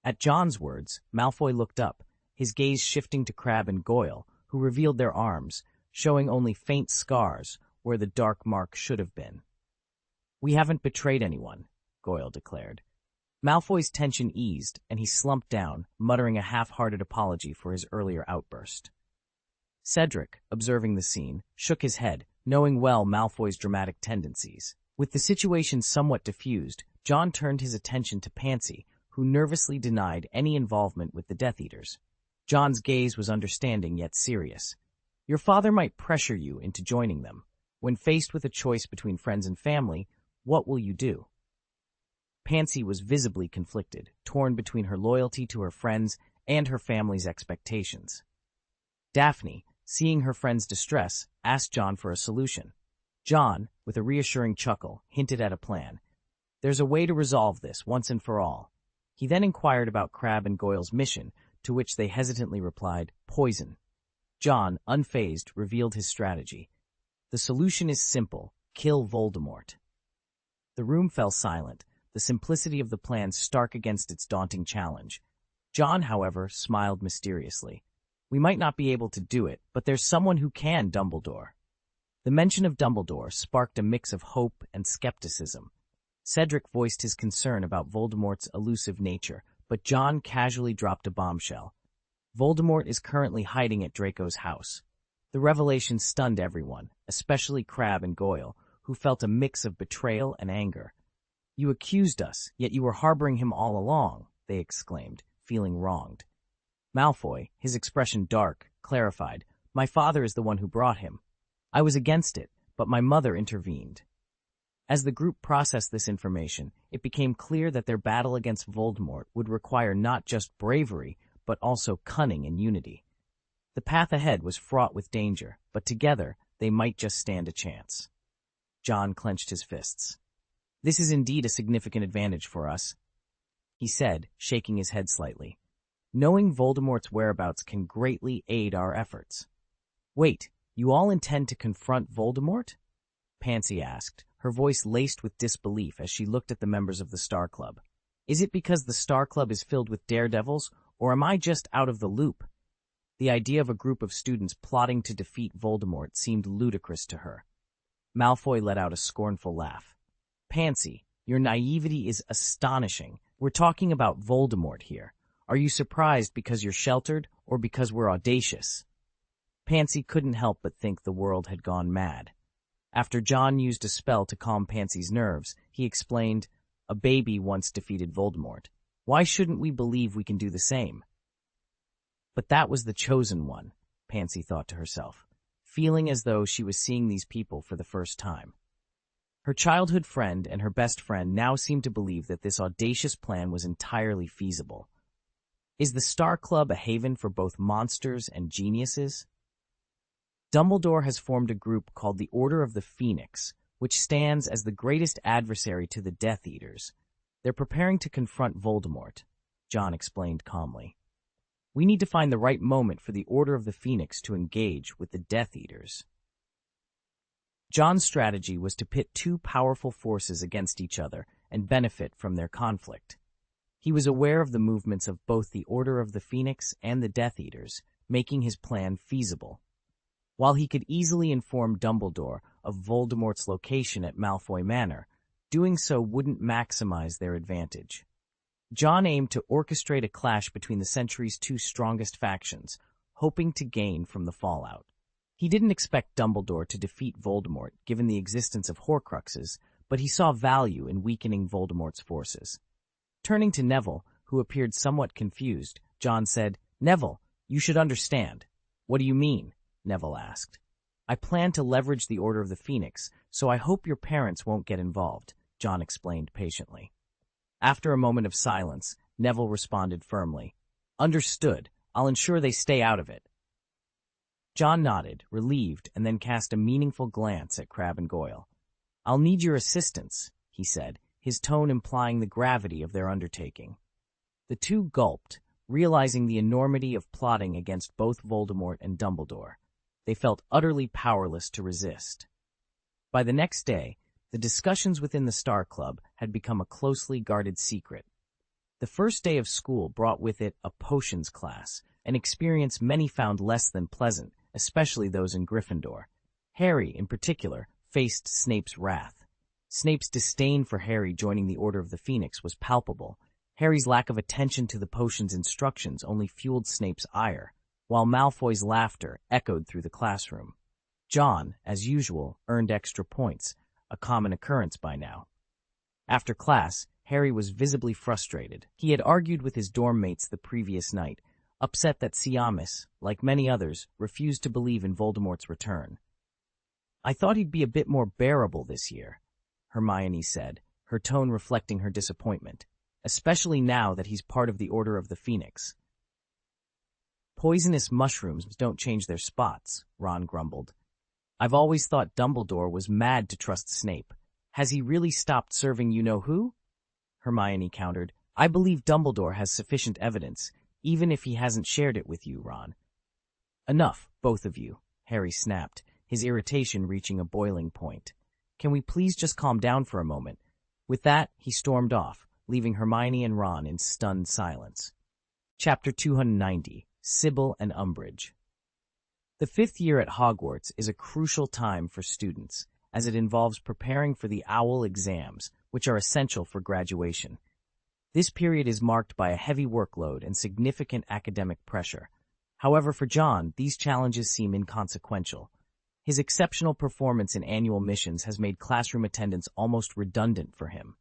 At John's words, Malfoy looked up, his gaze shifting to Crabbe and Goyle, who revealed their arms, showing only faint scars where the dark mark should have been. "We haven't betrayed anyone," Goyle declared. Malfoy's tension eased, and he slumped down, muttering a half-hearted apology for his earlier outburst. Cedric, observing the scene, shook his head, knowing well Malfoy's dramatic tendencies. With the situation somewhat diffused, John turned his attention to Pansy, who nervously denied any involvement with the Death Eaters. John's gaze was understanding yet serious. "Your father might pressure you into joining them. When faced with a choice between friends and family, what will you do?" Pansy was visibly conflicted, torn between her loyalty to her friends and her family's expectations. Daphne, seeing her friend's distress, asked John for a solution. John, with a reassuring chuckle, hinted at a plan. "There's a way to resolve this once and for all." He then inquired about Crabbe and Goyle's mission, to which they hesitantly replied, "Poison." John, unfazed, revealed his strategy. "The solution is simple. Kill Voldemort." The room fell silent, the simplicity of the plan stark against its daunting challenge. John, however, smiled mysteriously. "We might not be able to do it, but there's someone who can, Dumbledore." The mention of Dumbledore sparked a mix of hope and skepticism. Cedric voiced his concern about Voldemort's elusive nature, but John casually dropped a bombshell. Voldemort is currently hiding at Draco's house. The revelation stunned everyone, especially Crabbe and Goyle, who felt a mix of betrayal and anger. "You accused us, yet you were harboring him all along," they exclaimed, feeling wronged. Malfoy, his expression dark, clarified, "My father is the one who brought him. I was against it, but my mother intervened." As the group processed this information, it became clear that their battle against Voldemort would require not just bravery, but also cunning and unity. The path ahead was fraught with danger, but together they might just stand a chance. John clenched his fists. "This is indeed a significant advantage for us," he said, shaking his head slightly. "Knowing Voldemort's whereabouts can greatly aid our efforts." "Wait, you all intend to confront Voldemort?" Pansy asked, her voice laced with disbelief as she looked at the members of the Star Club. "Is it because the Star Club is filled with daredevils, or am I just out of the loop?" The idea of a group of students plotting to defeat Voldemort seemed ludicrous to her. Malfoy let out a scornful laugh. "Pansy, your naivety is astonishing. We're talking about Voldemort here. Are you surprised because you're sheltered, or because we're audacious?" Pansy couldn't help but think the world had gone mad. After John used a spell to calm Pansy's nerves, he explained, "A baby once defeated Voldemort. Why shouldn't we believe we can do the same?" But that was the chosen one, Pansy thought to herself, feeling as though she was seeing these people for the first time. Her childhood friend and her best friend now seemed to believe that this audacious plan was entirely feasible. Is the Star Club a haven for both monsters and geniuses? Dumbledore has formed a group called the Order of the Phoenix, which stands as the greatest adversary to the Death Eaters. They're preparing to confront Voldemort, John explained calmly. "We need to find the right moment for the Order of the Phoenix to engage with the Death Eaters." John's strategy was to pit two powerful forces against each other and benefit from their conflict. He was aware of the movements of both the Order of the Phoenix and the Death Eaters, making his plan feasible. While he could easily inform Dumbledore of Voldemort's location at Malfoy Manor, doing so wouldn't maximize their advantage. John aimed to orchestrate a clash between the century's two strongest factions, hoping to gain from the fallout. He didn't expect Dumbledore to defeat Voldemort, given the existence of Horcruxes, but he saw value in weakening Voldemort's forces. Turning to Neville, who appeared somewhat confused, John said, "Neville, you should understand." "What do you mean?" Neville asked. "I plan to leverage the Order of the Phoenix, so I hope your parents won't get involved," John explained patiently. After a moment of silence, Neville responded firmly, "Understood. I'll ensure they stay out of it." John nodded, relieved, and then cast a meaningful glance at Crabbe and Goyle. "I'll need your assistance," he said, his tone implying the gravity of their undertaking. The two gulped, realizing the enormity of plotting against both Voldemort and Dumbledore. They felt utterly powerless to resist. By the next day, the discussions within the Star Club had become a closely guarded secret. The first day of school brought with it a potions class, an experience many found less than pleasant, especially those in Gryffindor. Harry, in particular, faced Snape's wrath. Snape's disdain for Harry joining the Order of the Phoenix was palpable. Harry's lack of attention to the potion's instructions only fueled Snape's ire, while Malfoy's laughter echoed through the classroom. John, as usual, earned extra points, a common occurrence by now. After class, Harry was visibly frustrated. He had argued with his dorm mates the previous night, upset that Siamis, like many others, refused to believe in Voldemort's return. "I thought he'd be a bit more bearable this year," Hermione said, her tone reflecting her disappointment, "especially now that he's part of the Order of the Phoenix." "Poisonous mushrooms don't change their spots," Ron grumbled. "I've always thought Dumbledore was mad to trust Snape. Has he really stopped serving you-know-who?" Hermione countered, "I believe Dumbledore has sufficient evidence, even if he hasn't shared it with you, Ron." "Enough, both of you," Harry snapped, his irritation reaching a boiling point. "Can we please just calm down for a moment?" With that, he stormed off, leaving Hermione and Ron in stunned silence. Chapter 290, Sybil and Umbridge. The fifth year at Hogwarts is a crucial time for students, as it involves preparing for the OWL exams, which are essential for graduation. This period is marked by a heavy workload and significant academic pressure. However, for John, these challenges seem inconsequential. His exceptional performance in annual missions has made classroom attendance almost redundant for him.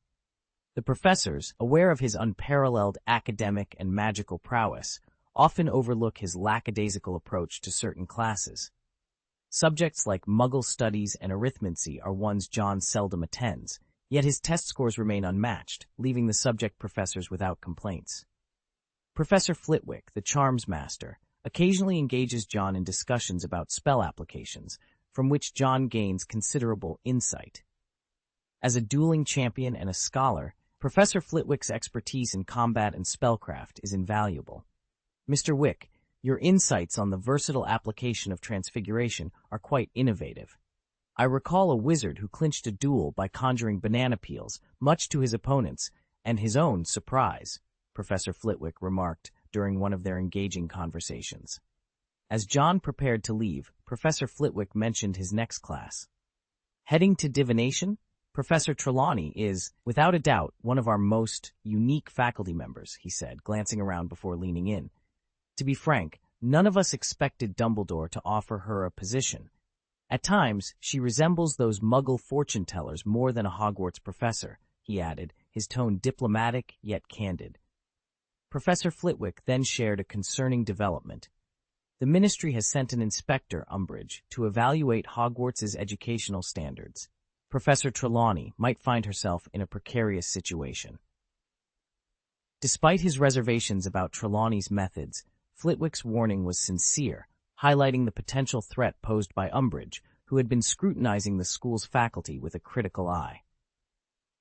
The professors, aware of his unparalleled academic and magical prowess, often overlook his lackadaisical approach to certain classes. Subjects like Muggle studies and arithmancy are ones John seldom attends, yet his test scores remain unmatched, leaving the subject professors without complaints. Professor Flitwick, the charms master, occasionally engages John in discussions about spell applications, from which John gains considerable insight. As a dueling champion and a scholar, Professor Flitwick's expertise in combat and spellcraft is invaluable. Mr. Wick, your insights on the versatile application of transfiguration are quite innovative. I recall a wizard who clinched a duel by conjuring banana peels, much to his opponent's and his own surprise, Professor Flitwick remarked during one of their engaging conversations. As John prepared to leave, Professor Flitwick mentioned his next class. Heading to divination? Professor Trelawney is, without a doubt, one of our most unique faculty members, he said, glancing around before leaning in. To be frank, none of us expected Dumbledore to offer her a position. At times, she resembles those Muggle fortune-tellers more than a Hogwarts professor, he added, his tone diplomatic yet candid. Professor Flitwick then shared a concerning development. The Ministry has sent an inspector, Umbridge, to evaluate Hogwarts' educational standards. Professor Trelawney might find herself in a precarious situation. Despite his reservations about Trelawney's methods, Flitwick's warning was sincere, highlighting the potential threat posed by Umbridge, who had been scrutinizing the school's faculty with a critical eye.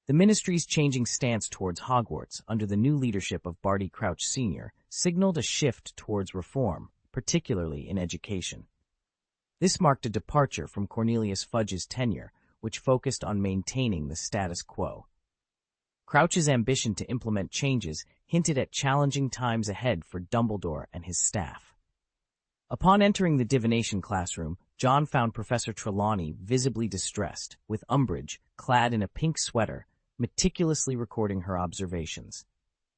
The Ministry's changing stance towards Hogwarts under the new leadership of Barty Crouch Sr. signaled a shift towards reform, particularly in education. This marked a departure from Cornelius Fudge's tenure, which focused on maintaining the status quo. Crouch's ambition to implement changes hinted at challenging times ahead for Dumbledore and his staff. Upon entering the divination classroom, John found Professor Trelawney visibly distressed, with Umbridge, clad in a pink sweater, meticulously recording her observations.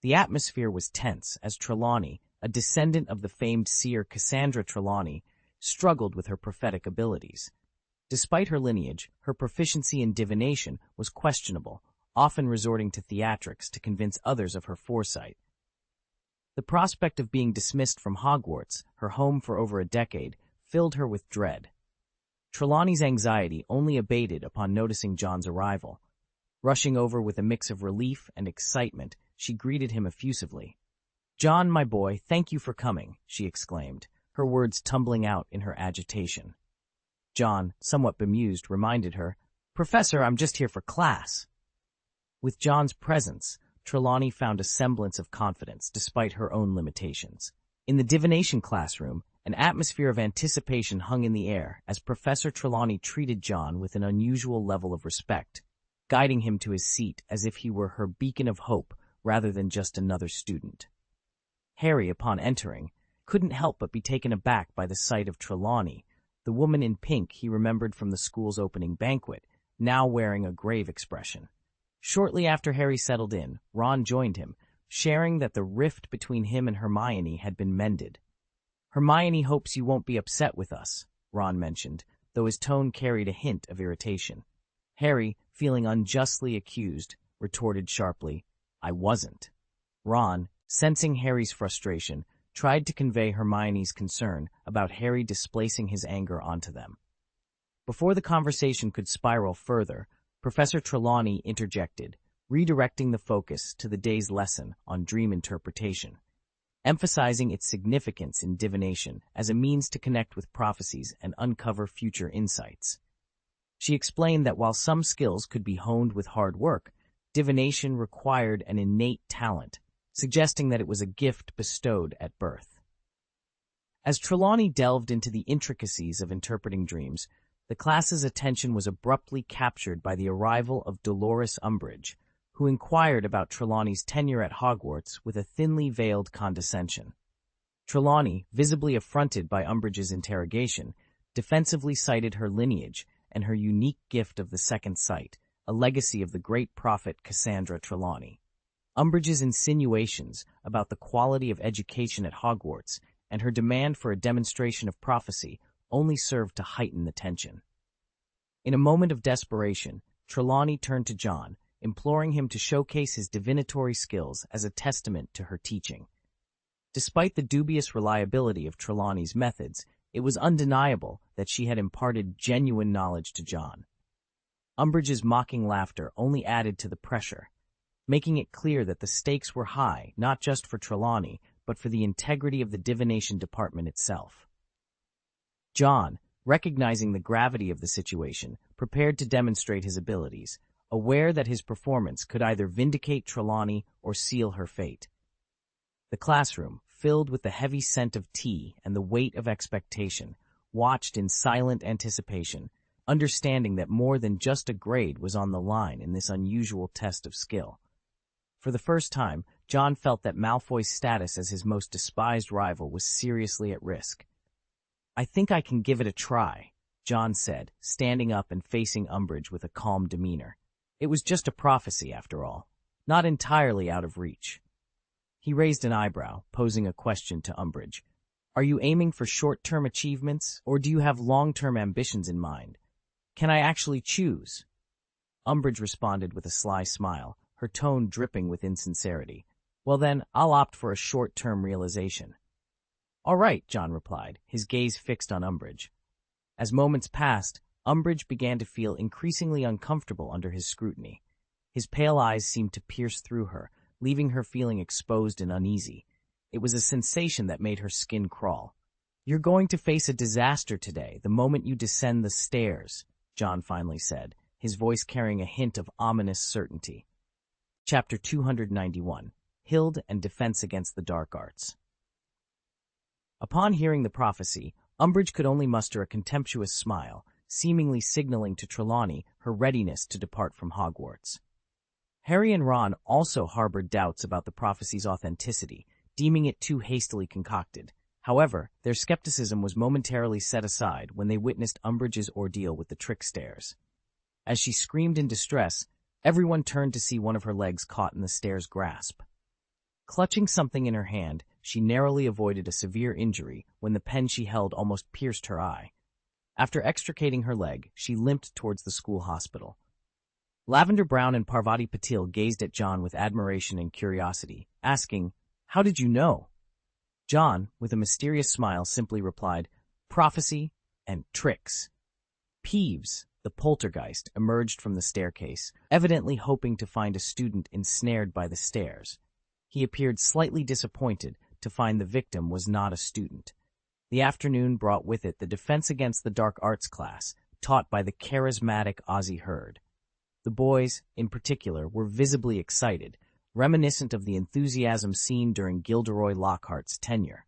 The atmosphere was tense as Trelawney, a descendant of the famed seer Cassandra Trelawney, struggled with her prophetic abilities. Despite her lineage, her proficiency in divination was questionable, often resorting to theatrics to convince others of her foresight. The prospect of being dismissed from Hogwarts, her home for over a decade, filled her with dread. Trelawney's anxiety only abated upon noticing John's arrival. Rushing over with a mix of relief and excitement, she greeted him effusively. "John, my boy, thank you for coming," she exclaimed, her words tumbling out in her agitation. John, somewhat bemused, reminded her, "Professor, I'm just here for class." With John's presence, Trelawney found a semblance of confidence despite her own limitations. In the divination classroom, an atmosphere of anticipation hung in the air as Professor Trelawney treated John with an unusual level of respect, guiding him to his seat as if he were her beacon of hope rather than just another student. Harry, upon entering, couldn't help but be taken aback by the sight of Trelawney, the woman in pink he remembered from the school's opening banquet, now wearing a grave expression. Shortly after Harry settled in, Ron joined him, sharing that the rift between him and Hermione had been mended. "Hermione hopes you won't be upset with us," Ron mentioned, though his tone carried a hint of irritation. Harry, feeling unjustly accused, retorted sharply, "I wasn't." Ron, sensing Harry's frustration, tried to convey Hermione's concern about Harry displacing his anger onto them. Before the conversation could spiral further, Professor Trelawney interjected, redirecting the focus to the day's lesson on dream interpretation, emphasizing its significance in divination as a means to connect with prophecies and uncover future insights. She explained that while some skills could be honed with hard work, divination required an innate talent, suggesting that it was a gift bestowed at birth. As Trelawney delved into the intricacies of interpreting dreams, the class's attention was abruptly captured by the arrival of Dolores Umbridge, who inquired about Trelawney's tenure at Hogwarts with a thinly veiled condescension. Trelawney, visibly affronted by Umbridge's interrogation, defensively cited her lineage and her unique gift of the second sight, a legacy of the great prophet Cassandra Trelawney. Umbridge's insinuations about the quality of education at Hogwarts and her demand for a demonstration of prophecy only served to heighten the tension. In a moment of desperation, Trelawney turned to John, imploring him to showcase his divinatory skills as a testament to her teaching. Despite the dubious reliability of Trelawney's methods, it was undeniable that she had imparted genuine knowledge to John. Umbridge's mocking laughter only added to the pressure, making it clear that the stakes were high, not just for Trelawney, but for the integrity of the divination department itself. John, recognizing the gravity of the situation, prepared to demonstrate his abilities, aware that his performance could either vindicate Trelawney or seal her fate. The classroom, filled with the heavy scent of tea and the weight of expectation, watched in silent anticipation, understanding that more than just a grade was on the line in this unusual test of skill. For the first time, John felt that Malfoy's status as his most despised rival was seriously at risk. "I think I can give it a try," John said, standing up and facing Umbridge with a calm demeanor. It was just a prophecy, after all, not entirely out of reach. He raised an eyebrow, posing a question to Umbridge. "Are you aiming for short-term achievements, or do you have long-term ambitions in mind? Can I actually choose?" Umbridge responded with a sly smile, her tone dripping with insincerity. "Well then, I'll opt for a short-term realization." "All right," John replied, his gaze fixed on Umbridge. As moments passed, Umbridge began to feel increasingly uncomfortable under his scrutiny. His pale eyes seemed to pierce through her, leaving her feeling exposed and uneasy. It was a sensation that made her skin crawl. "You're going to face a disaster today, the moment you descend the stairs," John finally said, his voice carrying a hint of ominous certainty. Chapter 291, Hild and Defense Against the Dark Arts. Upon hearing the prophecy, Umbridge could only muster a contemptuous smile, seemingly signaling to Trelawney her readiness to depart from Hogwarts. Harry and Ron also harbored doubts about the prophecy's authenticity, deeming it too hastily concocted. However, their skepticism was momentarily set aside when they witnessed Umbridge's ordeal with the trick stairs. As she screamed in distress, everyone turned to see one of her legs caught in the stairs' grasp. Clutching something in her hand, she narrowly avoided a severe injury when the pen she held almost pierced her eye. After extricating her leg, she limped towards the school hospital. Lavender Brown and Parvati Patil gazed at John with admiration and curiosity, asking, "How did you know?" John, with a mysterious smile, simply replied, "Prophecy and tricks." Peeves, the poltergeist, emerged from the staircase, evidently hoping to find a student ensnared by the stairs. He appeared slightly disappointed to find the victim was not a student. The afternoon brought with it the Defense Against the Dark Arts class, taught by the charismatic Ozzy Hurd. The boys, in particular, were visibly excited, reminiscent of the enthusiasm seen during Gilderoy Lockhart's tenure.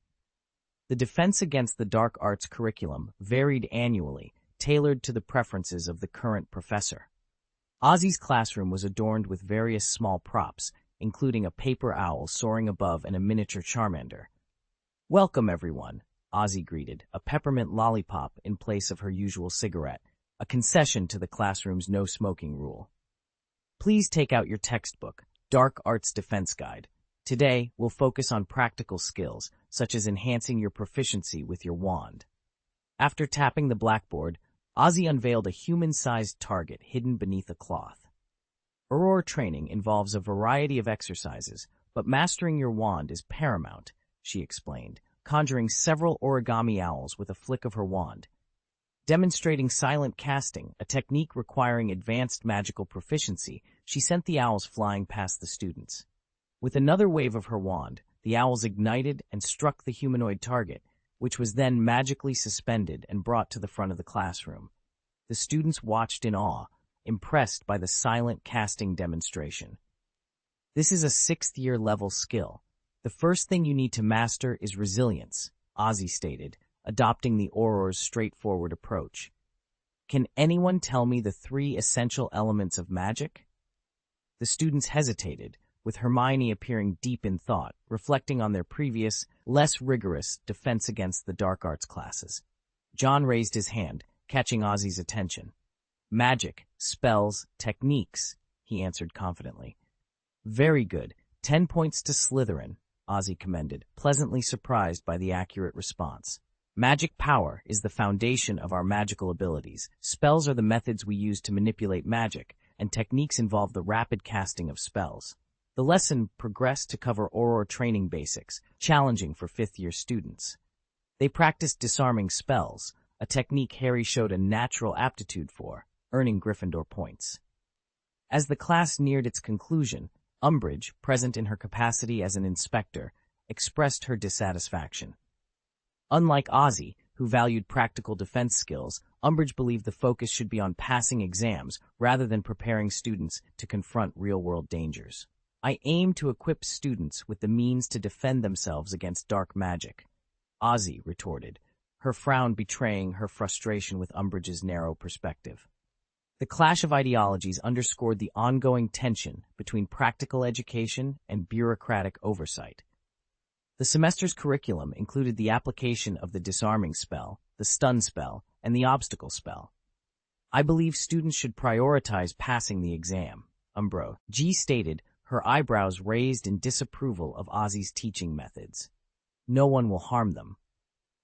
The Defense Against the Dark Arts curriculum varied annually, tailored to the preferences of the current professor. Ozzy's classroom was adorned with various small props, including a paper owl soaring above and a miniature Charmander. "Welcome, everyone," Ozzy greeted, a peppermint lollipop in place of her usual cigarette, a concession to the classroom's no-smoking rule. "Please take out your textbook, Dark Arts Defense Guide. Today, we'll focus on practical skills, such as enhancing your proficiency with your wand." After tapping the blackboard, Ozzy unveiled a human-sized target hidden beneath a cloth. Aurora training involves a variety of exercises, but mastering your wand is paramount, she explained, conjuring several origami owls with a flick of her wand. Demonstrating silent casting, a technique requiring advanced magical proficiency, she sent the owls flying past the students. With another wave of her wand, the owls ignited and struck the humanoid target, which was then magically suspended and brought to the front of the classroom. The students watched in awe, impressed by the silent casting demonstration. "This is a 6th-year level skill. The first thing you need to master is resilience," Ozzy stated, adopting the Auror's straightforward approach. "Can anyone tell me the 3 essential elements of magic?" The students hesitated, with Hermione appearing deep in thought, reflecting on their previous, less rigorous defense against the dark arts classes. John raised his hand, catching Ozzy's attention. Magic, spells, techniques, he answered confidently. Very good. 10 points to Slytherin, Ozzy commended, pleasantly surprised by the accurate response. Magic power is the foundation of our magical abilities. Spells are the methods we use to manipulate magic, and techniques involve the rapid casting of spells. The lesson progressed to cover Auror training basics, challenging for fifth-year students. They practiced disarming spells, a technique Harry showed a natural aptitude for, earning Gryffindor points. As the class neared its conclusion, Umbridge, present in her capacity as an inspector, expressed her dissatisfaction. Unlike Ozzy, who valued practical defense skills, Umbridge believed the focus should be on passing exams rather than preparing students to confront real-world dangers. I aim to equip students with the means to defend themselves against dark magic, Ozzy retorted, her frown betraying her frustration with Umbridge's narrow perspective. The clash of ideologies underscored the ongoing tension between practical education and bureaucratic oversight. The semester's curriculum included the application of the disarming spell, the stun spell, and the obstacle spell. I believe students should prioritize passing the exam, Umbridge stated, her eyebrows raised in disapproval of Ozzy's teaching methods. No one will harm them.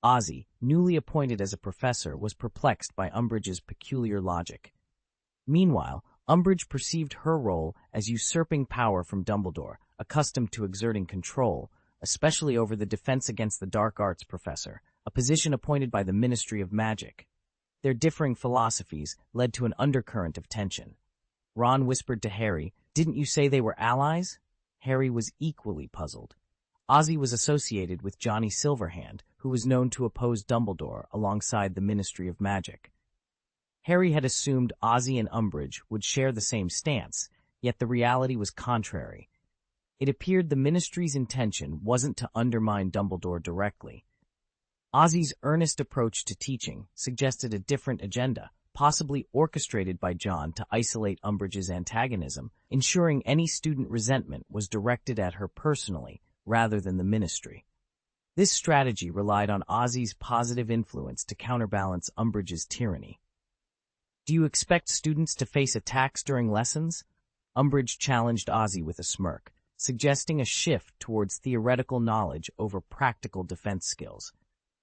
Ozzy, newly appointed as a professor, was perplexed by Umbridge's peculiar logic. Meanwhile, Umbridge perceived her role as usurping power from Dumbledore, accustomed to exerting control, especially over the Defense Against the Dark Arts professor, a position appointed by the Ministry of Magic. Their differing philosophies led to an undercurrent of tension. Ron whispered to Harry, "Didn't you say they were allies?" Harry was equally puzzled. Ozzy was associated with Johnny Silverhand, who was known to oppose Dumbledore alongside the Ministry of Magic. Harry had assumed Ozzy and Umbridge would share the same stance, yet the reality was contrary. It appeared the Ministry's intention wasn't to undermine Dumbledore directly. Ozzy's earnest approach to teaching suggested a different agenda, possibly orchestrated by John to isolate Umbridge's antagonism, ensuring any student resentment was directed at her personally rather than the Ministry. This strategy relied on Ozzy's positive influence to counterbalance Umbridge's tyranny. "Do you expect students to face attacks during lessons?" Umbridge challenged Ozzy with a smirk, suggesting a shift towards theoretical knowledge over practical defense skills.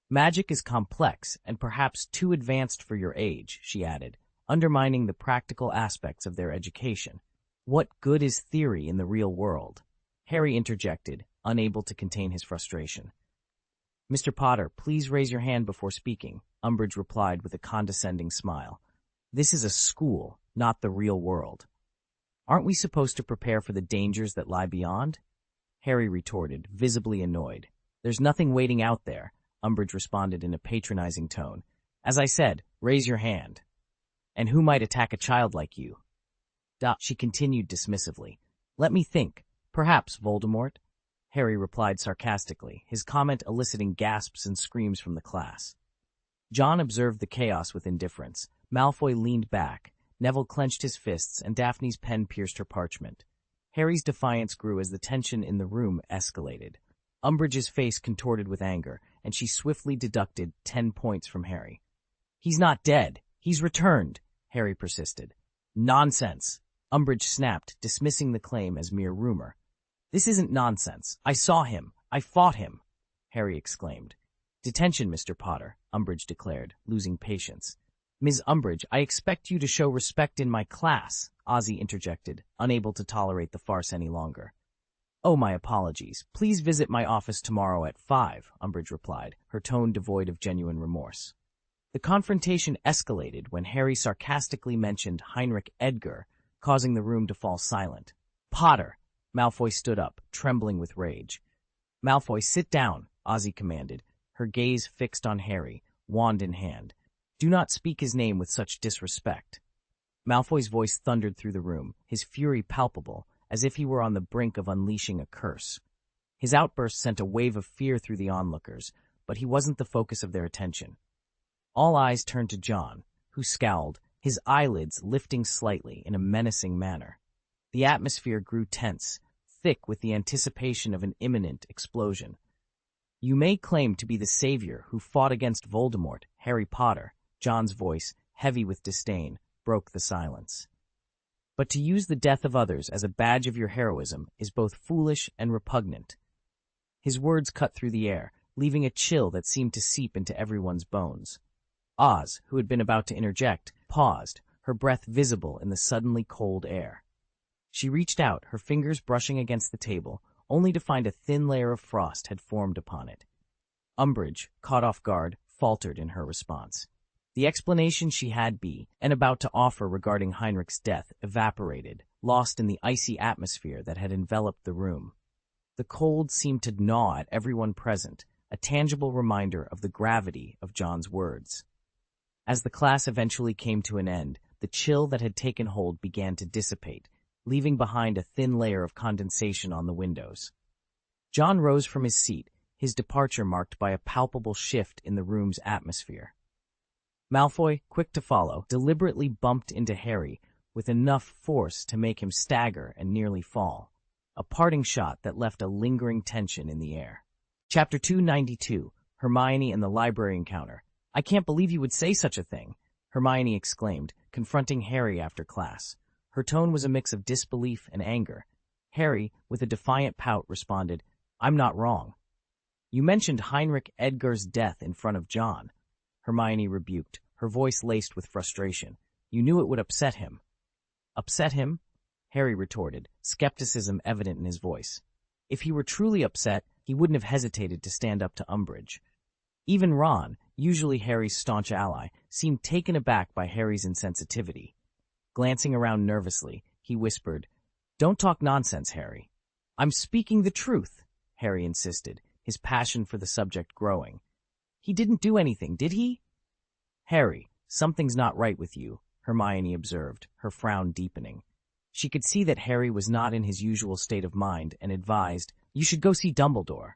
"Magic is complex and perhaps too advanced for your age," she added, undermining the practical aspects of their education. "What good is theory in the real world?" Harry interjected, unable to contain his frustration. "Mr. Potter, please raise your hand before speaking," Umbridge replied with a condescending smile. "This is a school, not the real world. Aren't we supposed to prepare for the dangers that lie beyond?" Harry retorted, visibly annoyed. "There's nothing waiting out there," Umbridge responded in a patronizing tone. "As I said, raise your hand. And who might attack a child like you?" She continued dismissively. "Let me think. Perhaps Voldemort?" Harry replied sarcastically, his comment eliciting gasps and screams from the class. John observed the chaos with indifference. Malfoy leaned back, Neville clenched his fists, and Daphne's pen pierced her parchment. Harry's defiance grew as the tension in the room escalated. Umbridge's face contorted with anger, and she swiftly deducted 10 points from Harry. "He's not dead. He's returned," Harry persisted. "Nonsense," Umbridge snapped, dismissing the claim as mere rumor. "This isn't nonsense. I saw him. I fought him," Harry exclaimed. "Detention, Mr. Potter," Umbridge declared, losing patience. "Ms. Umbridge, I expect you to show respect in my class," Ozzy interjected, unable to tolerate the farce any longer. "Oh, my apologies. Please visit my office tomorrow at 5, Umbridge replied, her tone devoid of genuine remorse. The confrontation escalated when Harry sarcastically mentioned Heinrich Edgar, causing the room to fall silent. "Potter!" Malfoy stood up, trembling with rage. "Malfoy, sit down," Ozzy commanded, her gaze fixed on Harry, wand in hand. "Do not speak his name with such disrespect." Malfoy's voice thundered through the room, his fury palpable, as if he were on the brink of unleashing a curse. His outburst sent a wave of fear through the onlookers, but he wasn't the focus of their attention. All eyes turned to John, who scowled, his eyelids lifting slightly in a menacing manner. The atmosphere grew tense, thick with the anticipation of an imminent explosion. "You may claim to be the savior who fought against Voldemort, Harry Potter," John's voice, heavy with disdain, broke the silence. "But to use the death of others as a badge of your heroism is both foolish and repugnant." His words cut through the air, leaving a chill that seemed to seep into everyone's bones. Oz, who had been about to interject, paused, her breath visible in the suddenly cold air. She reached out, her fingers brushing against the table, only to find a thin layer of frost had formed upon it. Umbridge, caught off guard, faltered in her response. The explanation she had and about to offer regarding Heinrich's death evaporated, lost in the icy atmosphere that had enveloped the room. The cold seemed to gnaw at everyone present, a tangible reminder of the gravity of John's words. As the class eventually came to an end, the chill that had taken hold began to dissipate, leaving behind a thin layer of condensation on the windows. John rose from his seat, his departure marked by a palpable shift in the room's atmosphere. Malfoy, quick to follow, deliberately bumped into Harry with enough force to make him stagger and nearly fall, a parting shot that left a lingering tension in the air. Chapter 292, Hermione and the Library Encounter. "I can't believe you would say such a thing," Hermione exclaimed, confronting Harry after class. Her tone was a mix of disbelief and anger. Harry, with a defiant pout, responded, "I'm not wrong." "You mentioned Heinrich Edgar's death in front of John," Hermione rebuked, her voice laced with frustration. "You knew it would upset him." "Upset him?" Harry retorted, skepticism evident in his voice. If he were truly upset, he wouldn't have hesitated to stand up to Umbridge. Even Ron, usually Harry's staunch ally, seemed taken aback by Harry's insensitivity. Glancing around nervously, he whispered, "Don't talk nonsense, Harry." "I'm speaking the truth," Harry insisted, his passion for the subject growing. "He didn't do anything, did he?" "Harry, something's not right with you," Hermione observed, her frown deepening. She could see that Harry was not in his usual state of mind and advised, "You should go see Dumbledore."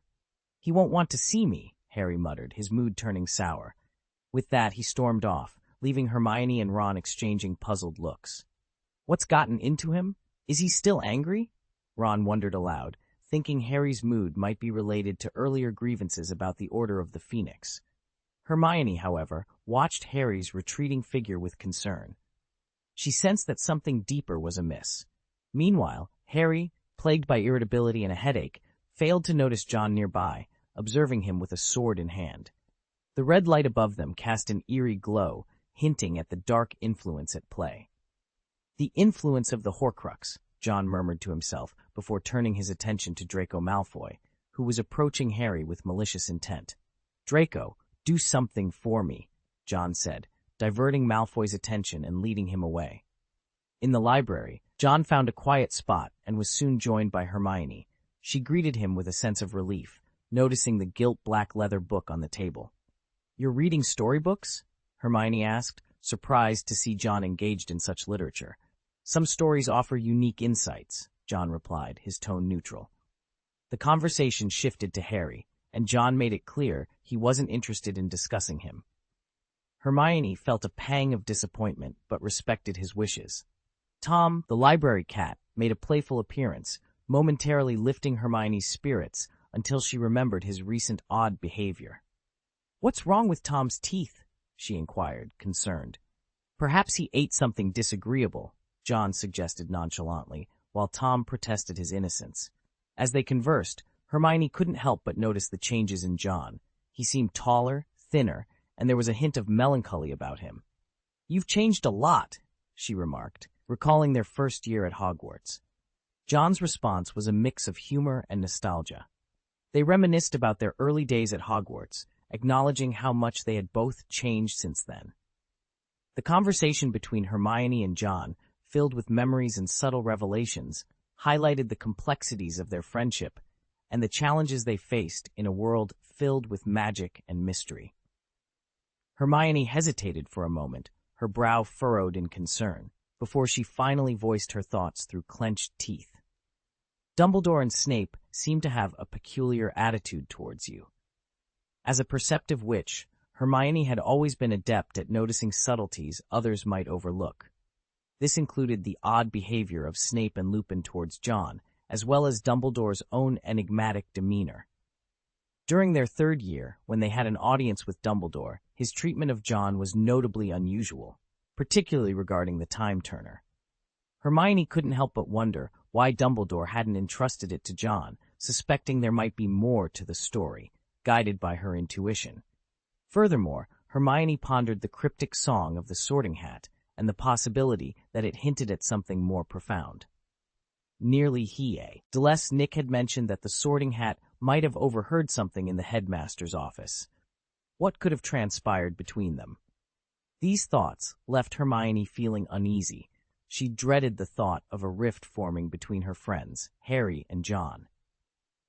"He won't want to see me," Harry muttered, his mood turning sour. With that, he stormed off, leaving Hermione and Ron exchanging puzzled looks. "What's gotten into him? Is he still angry?" Ron wondered aloud, thinking Harry's mood might be related to earlier grievances about the Order of the Phoenix. Hermione, however, watched Harry's retreating figure with concern. She sensed that something deeper was amiss. Meanwhile, Harry, plagued by irritability and a headache, failed to notice John nearby, observing him with a sword in hand. The red light above them cast an eerie glow, hinting at the dark influence at play. "The influence of the Horcrux," John murmured to himself before turning his attention to Draco Malfoy, who was approaching Harry with malicious intent. "Draco, do something for me," John said, diverting Malfoy's attention and leading him away. In the library, John found a quiet spot and was soon joined by Hermione. She greeted him with a sense of relief, noticing the gilt black leather book on the table. "You're reading storybooks?" Hermione asked, surprised to see John engaged in such literature. "Some stories offer unique insights," John replied, his tone neutral. The conversation shifted to Harry, and John made it clear he wasn't interested in discussing him. Hermione felt a pang of disappointment, but respected his wishes. Tom, the library cat, made a playful appearance, momentarily lifting Hermione's spirits until she remembered his recent odd behavior. "What's wrong with Tom's teeth?" she inquired, concerned. "Perhaps he ate something disagreeable," John suggested nonchalantly, while Tom protested his innocence. As they conversed, Hermione couldn't help but notice the changes in John. He seemed taller, thinner, and there was a hint of melancholy about him. "You've changed a lot," she remarked, recalling their first year at Hogwarts. John's response was a mix of humor and nostalgia. They reminisced about their early days at Hogwarts, acknowledging how much they had both changed since then. The conversation between Hermione and John, filled with memories and subtle revelations, highlighted the complexities of their friendship and the challenges they faced in a world filled with magic and mystery. Hermione hesitated for a moment, her brow furrowed in concern, before she finally voiced her thoughts through clenched teeth. "Dumbledore and Snape seem to have a peculiar attitude towards you." As a perceptive witch, Hermione had always been adept at noticing subtleties others might overlook. This included the odd behavior of Snape and Lupin towards John, as well as Dumbledore's own enigmatic demeanor. During their third year, when they had an audience with Dumbledore, his treatment of John was notably unusual, particularly regarding the Time Turner. Hermione couldn't help but wonder why Dumbledore hadn't entrusted it to John, suspecting there might be more to the story, guided by her intuition. Furthermore, Hermione pondered the cryptic song of the Sorting Hat and the possibility that it hinted at something more profound. Nearly he. Celeste Nick had mentioned that the Sorting Hat might have overheard something in the headmaster's office. What could have transpired between them? These thoughts left Hermione feeling uneasy. She dreaded the thought of a rift forming between her friends, Harry and John.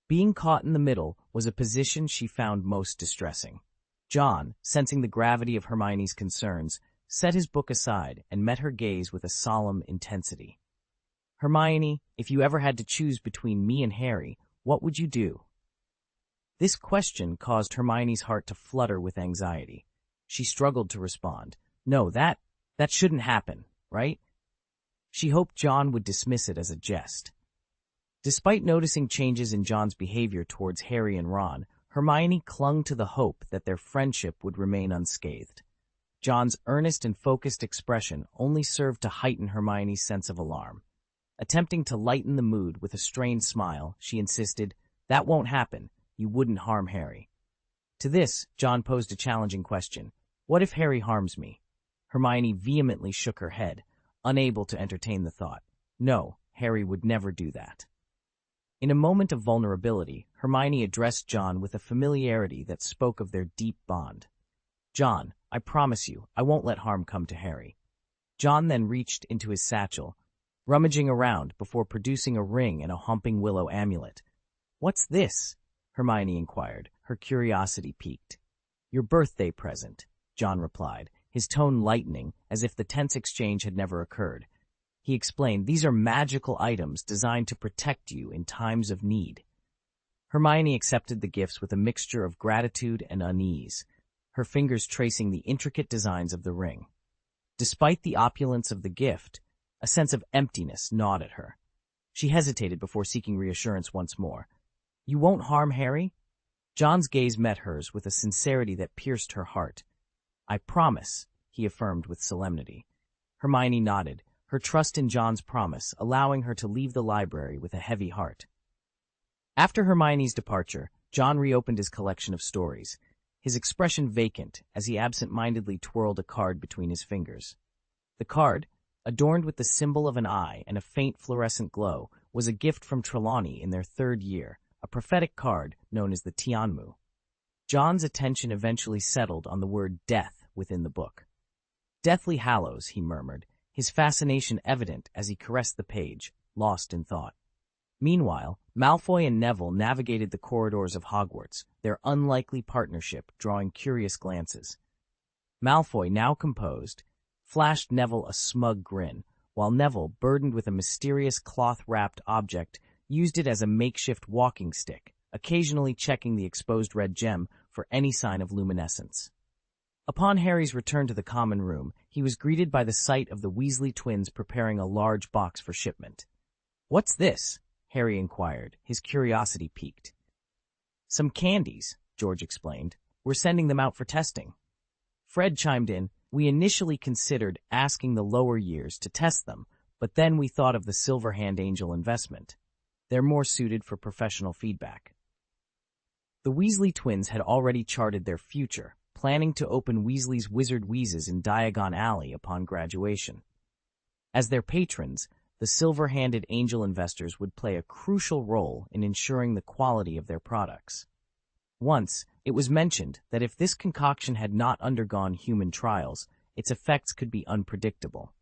Being caught in the middle was a position she found most distressing. John, sensing the gravity of Hermione's concerns, set his book aside and met her gaze with a solemn intensity. "Hermione, if you ever had to choose between me and Harry, what would you do?" This question caused Hermione's heart to flutter with anxiety. She struggled to respond. No, that shouldn't happen, right? She hoped John would dismiss it as a jest. Despite noticing changes in John's behavior towards Harry and Ron, Hermione clung to the hope that their friendship would remain unscathed. John's earnest and focused expression only served to heighten Hermione's sense of alarm. Attempting to lighten the mood with a strained smile, she insisted, "That won't happen. You wouldn't harm Harry." To this, John posed a challenging question. "What if Harry harms me?" Hermione vehemently shook her head, unable to entertain the thought. No, Harry would never do that. In a moment of vulnerability, Hermione addressed John with a familiarity that spoke of their deep bond. "John, I promise you, I won't let harm come to Harry." John then reached into his satchel, rummaging around before producing a ring and a Humping Willow amulet. "What's this?" Hermione inquired, her curiosity piqued. "Your birthday present," John replied, his tone lightening as if the tense exchange had never occurred. He explained, "These are magical items designed to protect you in times of need." Hermione accepted the gifts with a mixture of gratitude and unease, her fingers tracing the intricate designs of the ring. Despite the opulence of the gift, a sense of emptiness gnawed at her. She hesitated before seeking reassurance once more. "You won't harm Harry?" John's gaze met hers with a sincerity that pierced her heart. "I promise," he affirmed with solemnity. Hermione nodded, her trust in John's promise allowing her to leave the library with a heavy heart. After Hermione's departure, John reopened his collection of stories, his expression vacant as he absent-mindedly twirled a card between his fingers. The card, adorned with the symbol of an eye and a faint fluorescent glow, was a gift from Trelawney in their third year, a prophetic card known as the Tianmu. John's attention eventually settled on the word death within the book. "Deathly Hallows," he murmured, his fascination evident as he caressed the page, lost in thought. Meanwhile, Malfoy and Neville navigated the corridors of Hogwarts, their unlikely partnership drawing curious glances. Malfoy, now composed, flashed Neville a smug grin, while Neville, burdened with a mysterious cloth-wrapped object, used it as a makeshift walking stick, occasionally checking the exposed red gem for any sign of luminescence. Upon Harry's return to the common room, he was greeted by the sight of the Weasley twins preparing a large box for shipment. "What's this?" Harry inquired, his curiosity piqued. "Some candies," George explained. "We're sending them out for testing." Fred chimed in, "We initially considered asking the lower years to test them, but then we thought of the Silverhand Angel investment. They're more suited for professional feedback." The Weasley twins had already charted their future, planning to open Weasley's Wizard Wheezes in Diagon Alley upon graduation. As their patrons, the silver-handed angel investors would play a crucial role in ensuring the quality of their products. Once, it was mentioned that if this concoction had not undergone human trials, its effects could be unpredictable.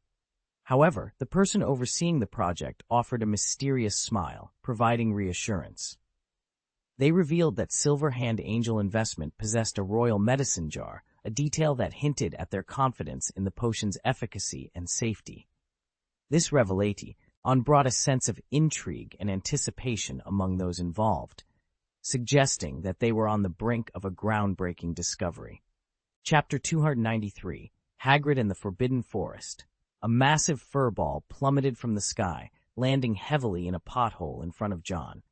However, the person overseeing the project offered a mysterious smile, providing reassurance. They revealed that Silverhand Angel Investment possessed a royal medicine jar, a detail that hinted at their confidence in the potion's efficacy and safety. This revelation brought a sense of intrigue and anticipation among those involved, suggesting that they were on the brink of a groundbreaking discovery. Chapter 293, Hagrid and the Forbidden Forest. A massive furball plummeted from the sky, landing heavily in a pothole in front of John.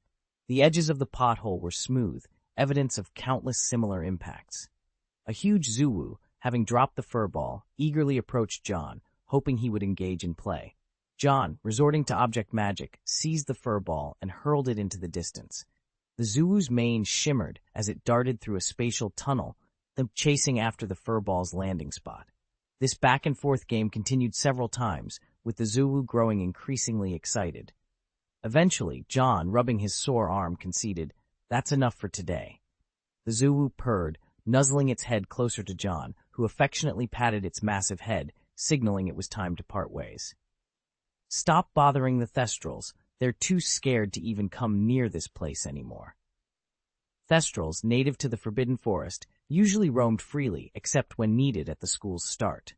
The edges of the pothole were smooth, evidence of countless similar impacts. A huge Zuwu, having dropped the furball, eagerly approached John, hoping he would engage in play. John, resorting to object magic, seized the furball and hurled it into the distance. The Zuwu's mane shimmered as it darted through a spatial tunnel, then chasing after the furball's landing spot. This back-and-forth game continued several times, with the Zuwu growing increasingly excited. Eventually, John, rubbing his sore arm, conceded, "That's enough for today." The Zuwu purred, nuzzling its head closer to John, who affectionately patted its massive head, signaling it was time to part ways. "Stop bothering the Thestrals. They're too scared to even come near this place anymore." Thestrals, native to the Forbidden Forest, usually roamed freely except when needed at the school's start.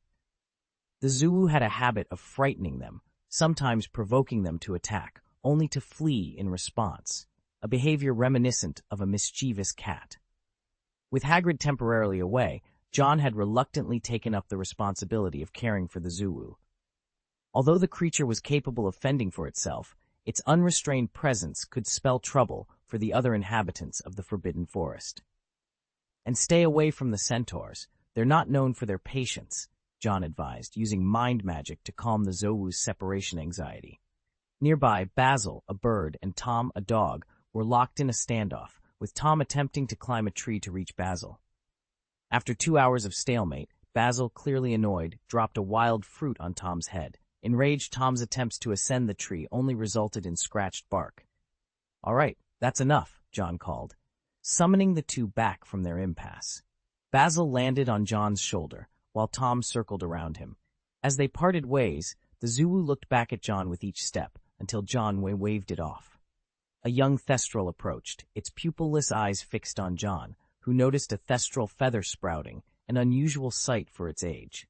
The Zuwu had a habit of frightening them, sometimes provoking them to attack, only to flee in response, a behavior reminiscent of a mischievous cat. With Hagrid temporarily away, John had reluctantly taken up the responsibility of caring for the Zuwu. Although the creature was capable of fending for itself, its unrestrained presence could spell trouble for the other inhabitants of the Forbidden Forest. "And stay away from the centaurs. They're not known for their patience," John advised, using mind magic to calm the Zuwu's separation anxiety. Nearby, Basil, a bird, and Tom, a dog, were locked in a standoff, with Tom attempting to climb a tree to reach Basil. After 2 hours of stalemate, Basil, clearly annoyed, dropped a wild fruit on Tom's head. Enraged, Tom's attempts to ascend the tree only resulted in scratched bark. "All right, that's enough," John called, summoning the two back from their impasse. Basil landed on John's shoulder, while Tom circled around him. As they parted ways, the Zuwu looked back at John with each step, until John waved it off. A young Thestral approached, its pupilless eyes fixed on John, who noticed a Thestral feather sprouting, an unusual sight for its age.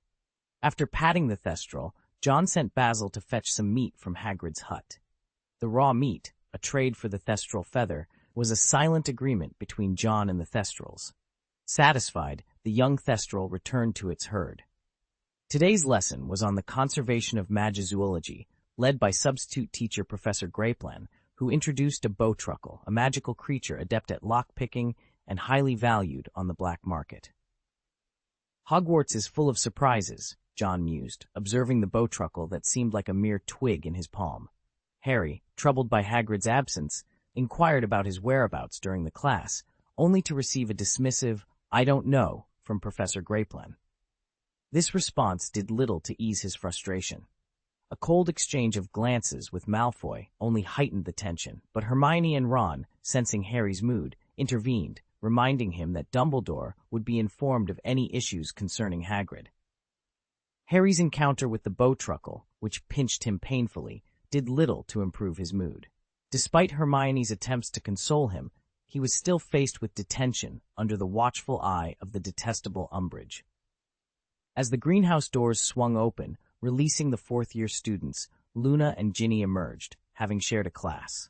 After patting the Thestral, John sent Basil to fetch some meat from Hagrid's hut. The raw meat, a trade for the Thestral feather, was a silent agreement between John and the Thestrals. Satisfied, the young Thestral returned to its herd. Today's lesson was on the conservation of Magizoology, led by substitute teacher Professor Graplan, who introduced a bowtruckle, a magical creature adept at lockpicking and highly valued on the black market. "Hogwarts is full of surprises," John mused, observing the bowtruckle that seemed like a mere twig in his palm. Harry, troubled by Hagrid's absence, inquired about his whereabouts during the class, only to receive a dismissive, "I don't know," from Professor Graplan. This response did little to ease his frustration. A cold exchange of glances with Malfoy only heightened the tension, but Hermione and Ron, sensing Harry's mood, intervened, reminding him that Dumbledore would be informed of any issues concerning Hagrid. Harry's encounter with the bowtruckle, which pinched him painfully, did little to improve his mood. Despite Hermione's attempts to console him, he was still faced with detention under the watchful eye of the detestable Umbridge. As the greenhouse doors swung open, releasing the fourth-year students, Luna and Ginny emerged, having shared a class.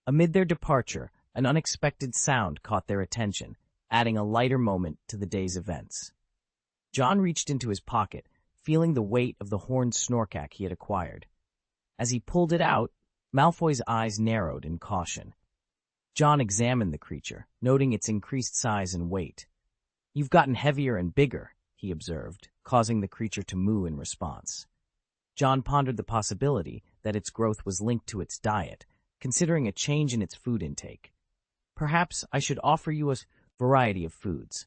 Amid their departure, an unexpected sound caught their attention, adding a lighter moment to the day's events. John reached into his pocket, feeling the weight of the horned snorkack he had acquired. As he pulled it out, Malfoy's eyes narrowed in caution. John examined the creature, noting its increased size and weight. "You've gotten heavier and bigger," he observed, causing the creature to moo in response. John pondered the possibility that its growth was linked to its diet, considering a change in its food intake. "Perhaps I should offer you a variety of foods.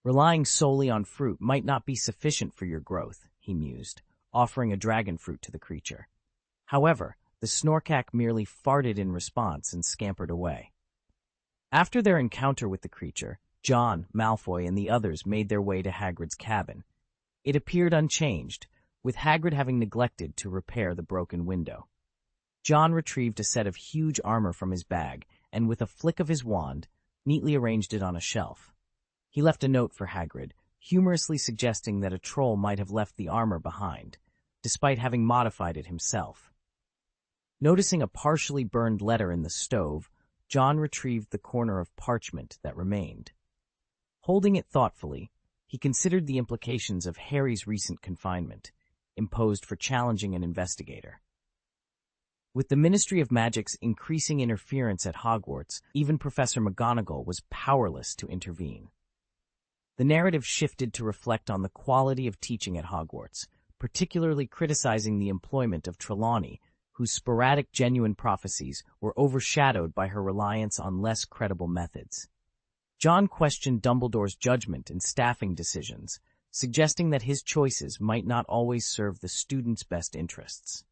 Relying solely on fruit might not be sufficient for your growth," he mused, offering a dragon fruit to the creature. However, the snorkack merely farted in response and scampered away. After their encounter with the creature, John, Malfoy, and the others made their way to Hagrid's cabin. It appeared unchanged, with Hagrid having neglected to repair the broken window. John retrieved a set of huge armor from his bag, and with a flick of his wand, neatly arranged it on a shelf. He left a note for Hagrid, humorously suggesting that a troll might have left the armor behind, despite having modified it himself. Noticing a partially burned letter in the stove, John retrieved the corner of parchment that remained. Holding it thoughtfully, he considered the implications of Harry's recent confinement, imposed for challenging an investigator. With the Ministry of Magic's increasing interference at Hogwarts, even Professor McGonagall was powerless to intervene. The narrative shifted to reflect on the quality of teaching at Hogwarts, particularly criticizing the employment of Trelawney, whose sporadic genuine prophecies were overshadowed by her reliance on less credible methods. John questioned Dumbledore's judgment and staffing decisions, suggesting that his choices might not always serve the students' best interests.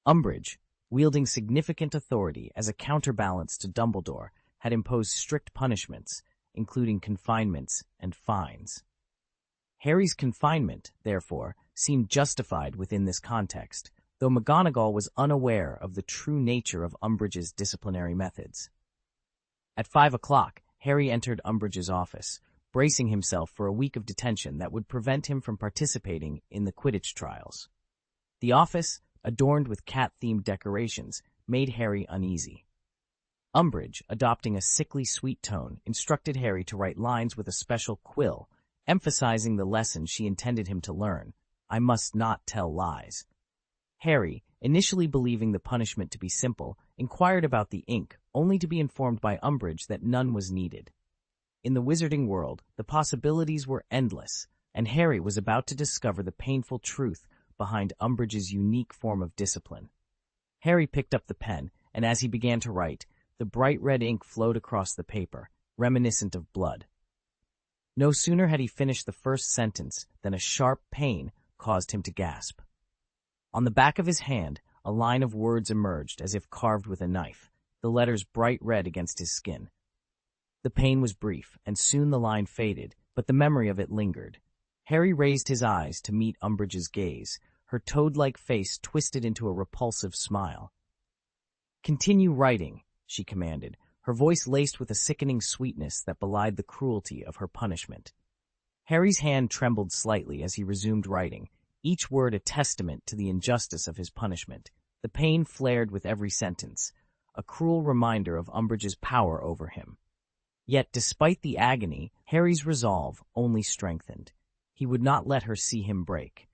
Umbridge, wielding significant authority as a counterbalance to Dumbledore, had imposed strict punishments, including confinements and fines. Harry's confinement, therefore, seemed justified within this context, though McGonagall was unaware of the true nature of Umbridge's disciplinary methods. At 5 o'clock, Harry entered Umbridge's office, bracing himself for a week of detention that would prevent him from participating in the Quidditch trials. The office, adorned with cat-themed decorations, made Harry uneasy. Umbridge, adopting a sickly sweet tone, instructed Harry to write lines with a special quill, emphasizing the lesson she intended him to learn: I must not tell lies. Harry, initially believing the punishment to be simple, inquired about the ink, only to be informed by Umbridge that none was needed. In the wizarding world, the possibilities were endless, and Harry was about to discover the painful truth behind Umbridge's unique form of discipline. Harry picked up the pen, and as he began to write, the bright red ink flowed across the paper, reminiscent of blood. No sooner had he finished the first sentence than a sharp pain caused him to gasp. On the back of his hand, a line of words emerged as if carved with a knife, the letters bright red against his skin. The pain was brief, and soon the line faded, but the memory of it lingered. Harry raised his eyes to meet Umbridge's gaze, her toad-like face twisted into a repulsive smile. "Continue writing," she commanded, her voice laced with a sickening sweetness that belied the cruelty of her punishment. Harry's hand trembled slightly as he resumed writing, each word a testament to the injustice of his punishment. The pain flared with every sentence, a cruel reminder of Umbridge's power over him. Yet, despite the agony, Harry's resolve only strengthened. He would not let her see him break.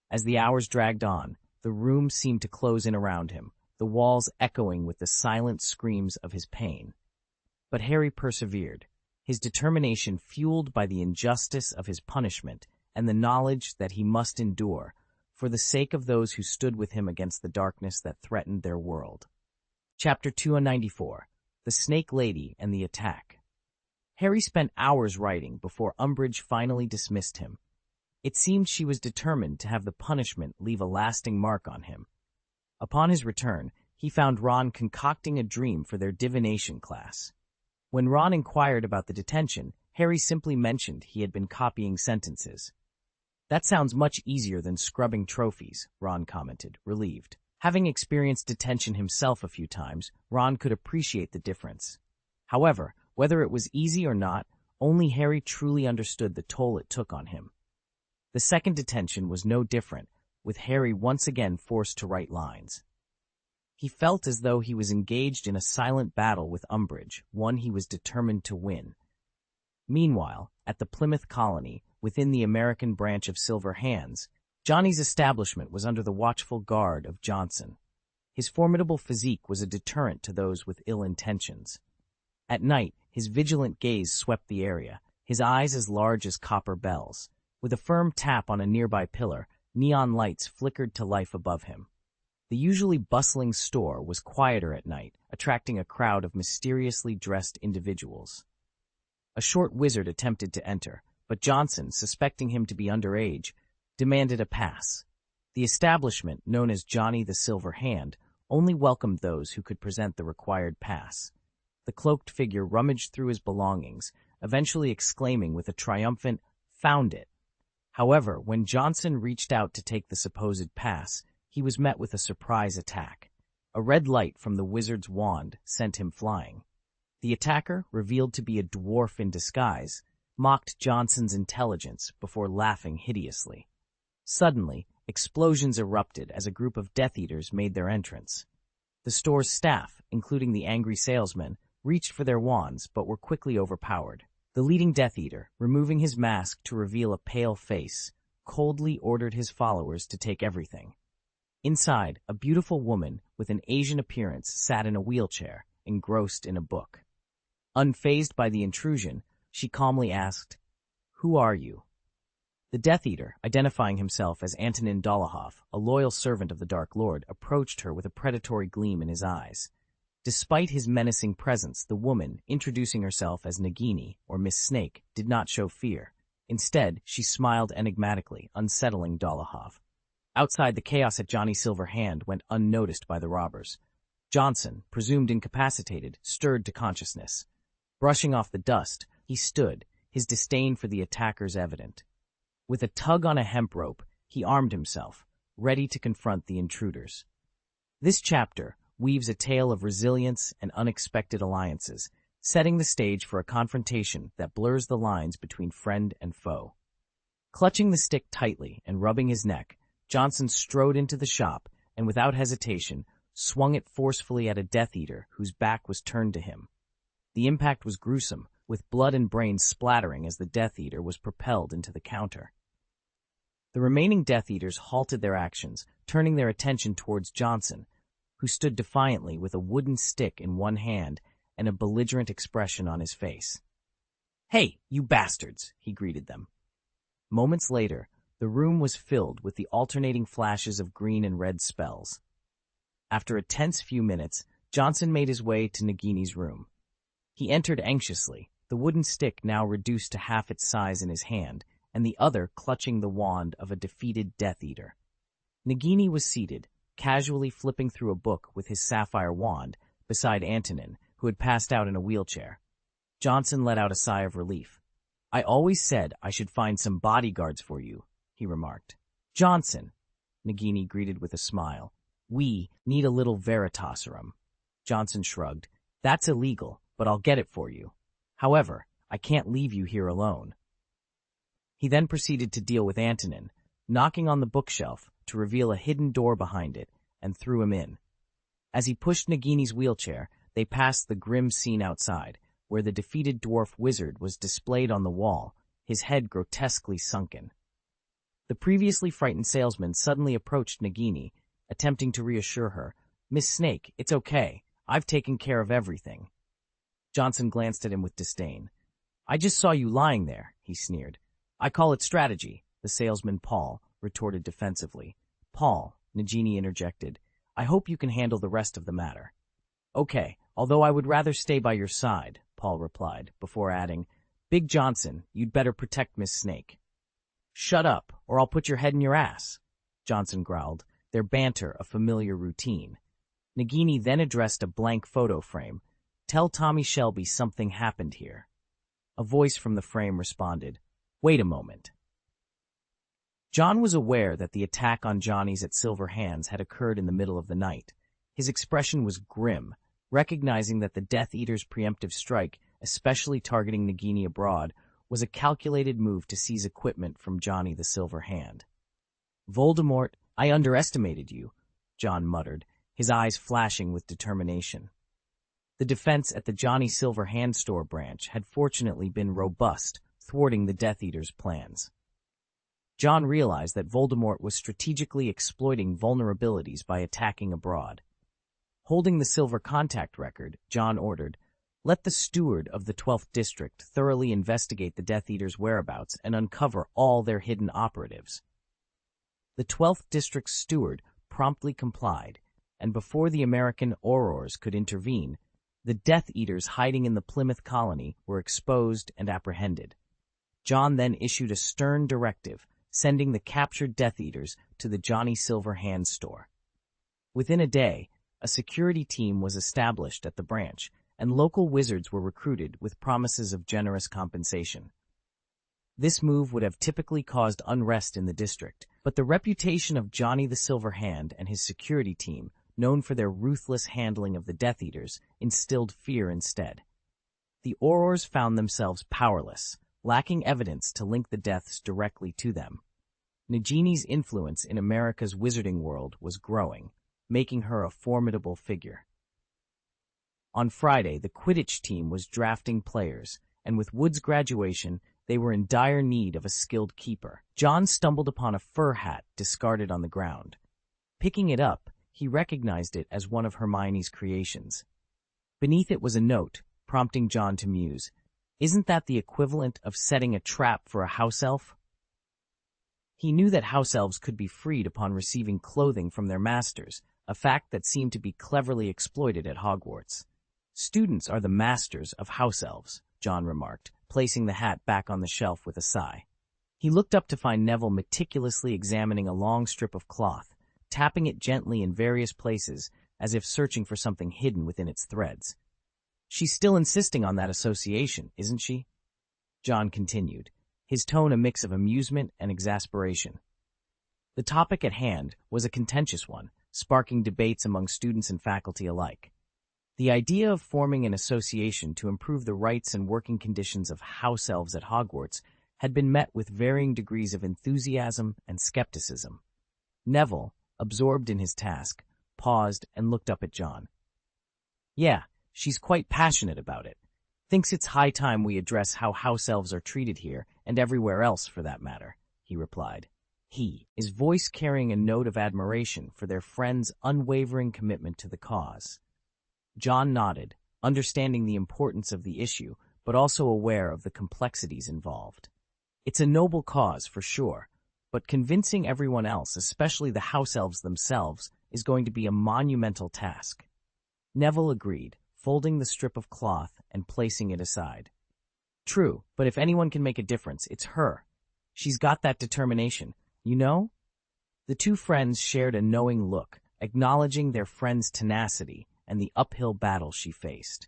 As the hours dragged on, the room seemed to close in around him, the walls echoing with the silent screams of his pain. But Harry persevered, his determination fueled by the injustice of his punishment and the knowledge that he must endure for the sake of those who stood with him against the darkness that threatened their world. Chapter 294: The Snake Lady and the Attack. Harry spent hours writing before Umbridge finally dismissed him. It seemed she was determined to have the punishment leave a lasting mark on him. Upon his return, he found Ron concocting a dream for their divination class. When Ron inquired about the detention, Harry simply mentioned he had been copying sentences. "That sounds much easier than scrubbing trophies," Ron commented, relieved. Having experienced detention himself a few times, Ron could appreciate the difference. However, whether it was easy or not, only Harry truly understood the toll it took on him. The second detention was no different, with Harry once again forced to write lines. He felt as though he was engaged in a silent battle with Umbridge, one he was determined to win. Meanwhile, at the Plymouth colony, within the American branch of Silver Hands, Johnny's establishment was under the watchful guard of Johnson. His formidable physique was a deterrent to those with ill intentions. At night, his vigilant gaze swept the area, his eyes as large as copper bells. With a firm tap on a nearby pillar, neon lights flickered to life above him. The usually bustling store was quieter at night, attracting a crowd of mysteriously dressed individuals. A short wizard attempted to enter, but Johnson, suspecting him to be underage, demanded a pass. The establishment, known as Johnny the Silver Hand, only welcomed those who could present the required pass. The cloaked figure rummaged through his belongings, eventually exclaiming with a triumphant, "Found it." However, when Johnson reached out to take the supposed pass, he was met with a surprise attack. A red light from the wizard's wand sent him flying. The attacker, revealed to be a dwarf in disguise, mocked Johnson's intelligence before laughing hideously. Suddenly, explosions erupted as a group of Death Eaters made their entrance. The store's staff, including the angry salesman, reached for their wands but were quickly overpowered. The leading Death Eater, removing his mask to reveal a pale face, coldly ordered his followers to take everything. Inside, a beautiful woman with an Asian appearance sat in a wheelchair, engrossed in a book. Unfazed by the intrusion, she calmly asked, "Who are you?" The Death Eater, identifying himself as Antonin Dolohov, a loyal servant of the Dark Lord, approached her with a predatory gleam in his eyes. Despite his menacing presence, the woman, introducing herself as Nagini, or Miss Snake, did not show fear. Instead, she smiled enigmatically, unsettling Dolohov. Outside, the chaos at Johnny Silverhand went unnoticed by the robbers. Johnson, presumed incapacitated, stirred to consciousness. Brushing off the dust, he stood, his disdain for the attackers evident. With a tug on a hemp rope, he armed himself, ready to confront the intruders. This chapter weaves a tale of resilience and unexpected alliances, setting the stage for a confrontation that blurs the lines between friend and foe. Clutching the stick tightly and rubbing his neck, Johnson strode into the shop and, without hesitation, swung it forcefully at a Death Eater whose back was turned to him. The impact was gruesome, with blood and brains splattering as the Death Eater was propelled into the counter. The remaining Death Eaters halted their actions, turning their attention towards Johnson, who stood defiantly with a wooden stick in one hand and a belligerent expression on his face. "Hey, you bastards," he greeted them. Moments later, the room was filled with the alternating flashes of green and red spells. After a tense few minutes, Johnson made his way to Nagini's room. He entered anxiously, the wooden stick now reduced to half its size in his hand, and the other clutching the wand of a defeated Death Eater. Nagini was seated, casually flipping through a book with his sapphire wand, beside Antonin, who had passed out in a wheelchair. Johnson let out a sigh of relief. "I always said I should find some bodyguards for you," he remarked. "Johnson," Nagini greeted with a smile, "we need a little veritaserum." Johnson shrugged. "That's illegal, but I'll get it for you. However, I can't leave you here alone." He then proceeded to deal with Antonin, knocking on the bookshelf to reveal a hidden door behind it, and threw him in. As he pushed Nagini's wheelchair, they passed the grim scene outside, where the defeated dwarf wizard was displayed on the wall, his head grotesquely sunken. The previously frightened salesman suddenly approached Nagini, attempting to reassure her, "Miss Snake, it's okay. I've taken care of everything." Johnson glanced at him with disdain. "I just saw you lying there," he sneered. "I call it strategy," the salesman Paul retorted defensively. "Paul," Nagini interjected, "I hope you can handle the rest of the matter." "Okay, although I would rather stay by your side," Paul replied, before adding, "Big Johnson, you'd better protect Miss Snake." "Shut up, or I'll put your head in your ass," Johnson growled, their banter a familiar routine. Nagini then addressed a blank photo frame. "Tell Tommy Shelby something happened here." A voice from the frame responded, "Wait a moment." John was aware that the attack on Johnny's at Silverhands had occurred in the middle of the night. His expression was grim, recognizing that the Death Eater's preemptive strike, especially targeting Nagini abroad, was a calculated move to seize equipment from Johnny the Silver Hand. "Voldemort, I underestimated you," John muttered, his eyes flashing with determination. The defense at the Johnny Silver Hand store branch had fortunately been robust, thwarting the Death Eater's plans. John realized that Voldemort was strategically exploiting vulnerabilities by attacking abroad. Holding the silver contact record, John ordered, "Let the steward of the 12th District thoroughly investigate the Death Eater's whereabouts and uncover all their hidden operatives." The 12th District's steward promptly complied, and before the American Aurors could intervene, the Death Eaters hiding in the Plymouth colony were exposed and apprehended. John then issued a stern directive, sending the captured Death Eaters to the Johnny Silver Hand store. Within a day, a security team was established at the branch, and local wizards were recruited with promises of generous compensation. This move would have typically caused unrest in the district, but the reputation of Johnny the Silver Hand and his security team, known for their ruthless handling of the Death Eaters, instilled fear instead. The Aurors found themselves powerless, lacking evidence to link the deaths directly to them. Nagini's influence in America's wizarding world was growing, making her a formidable figure. On Friday, the Quidditch team was drafting players, and with Wood's graduation, they were in dire need of a skilled keeper. John stumbled upon a fur hat discarded on the ground. Picking it up, he recognized it as one of Hermione's creations. Beneath it was a note, prompting John to muse. Isn't that the equivalent of setting a trap for a house elf? He knew that house elves could be freed upon receiving clothing from their masters, a fact that seemed to be cleverly exploited at Hogwarts. Students are the masters of house elves, John remarked, placing the hat back on the shelf with a sigh. He looked up to find Neville meticulously examining a long strip of cloth, tapping it gently in various places as if searching for something hidden within its threads. She's still insisting on that association, isn't she? John continued, his tone a mix of amusement and exasperation. The topic at hand was a contentious one, sparking debates among students and faculty alike. The idea of forming an association to improve the rights and working conditions of house elves at Hogwarts had been met with varying degrees of enthusiasm and skepticism. Neville, absorbed in his task, paused and looked up at John. Yeah, she's quite passionate about it. Thinks it's high time we address how house elves are treated here and everywhere else for that matter, he replied. His voice carrying a note of admiration for their friend's unwavering commitment to the cause. John nodded, understanding the importance of the issue, but also aware of the complexities involved. It's a noble cause, for sure, but convincing everyone else, especially the house elves themselves, is going to be a monumental task. Neville agreed, folding the strip of cloth and placing it aside. True, but if anyone can make a difference, it's her. She's got that determination, you know? The two friends shared a knowing look, acknowledging their friend's tenacity and the uphill battle she faced.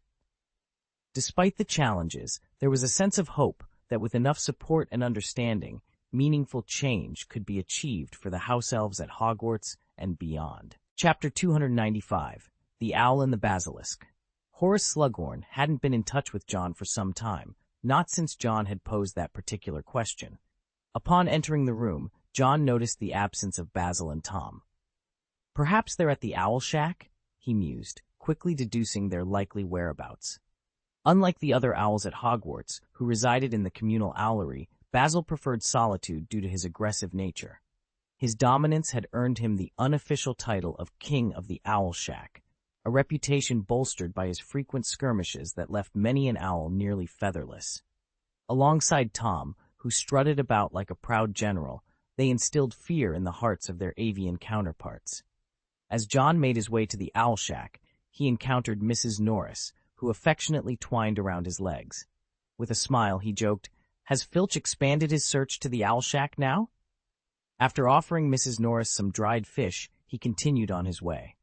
Despite the challenges, there was a sense of hope that with enough support and understanding, meaningful change could be achieved for the house elves at Hogwarts and beyond. Chapter 295, The Owl and the Basilisk. Horace Slughorn hadn't been in touch with John for some time, not since John had posed that particular question. Upon entering the room, John noticed the absence of Basil and Tom. Perhaps they're at the Owl Shack, he mused, quickly deducing their likely whereabouts. Unlike the other owls at Hogwarts, who resided in the communal owlery, Basil preferred solitude due to his aggressive nature. His dominance had earned him the unofficial title of King of the Owl Shack, a reputation bolstered by his frequent skirmishes that left many an owl nearly featherless. Alongside Tom, who strutted about like a proud general, they instilled fear in the hearts of their avian counterparts. As John made his way to the Owl Shack, he encountered Mrs. Norris, who affectionately twined around his legs. With a smile, he joked, "Has Filch expanded his search to the Owl Shack now?" After offering Mrs. Norris some dried fish, he continued on his way.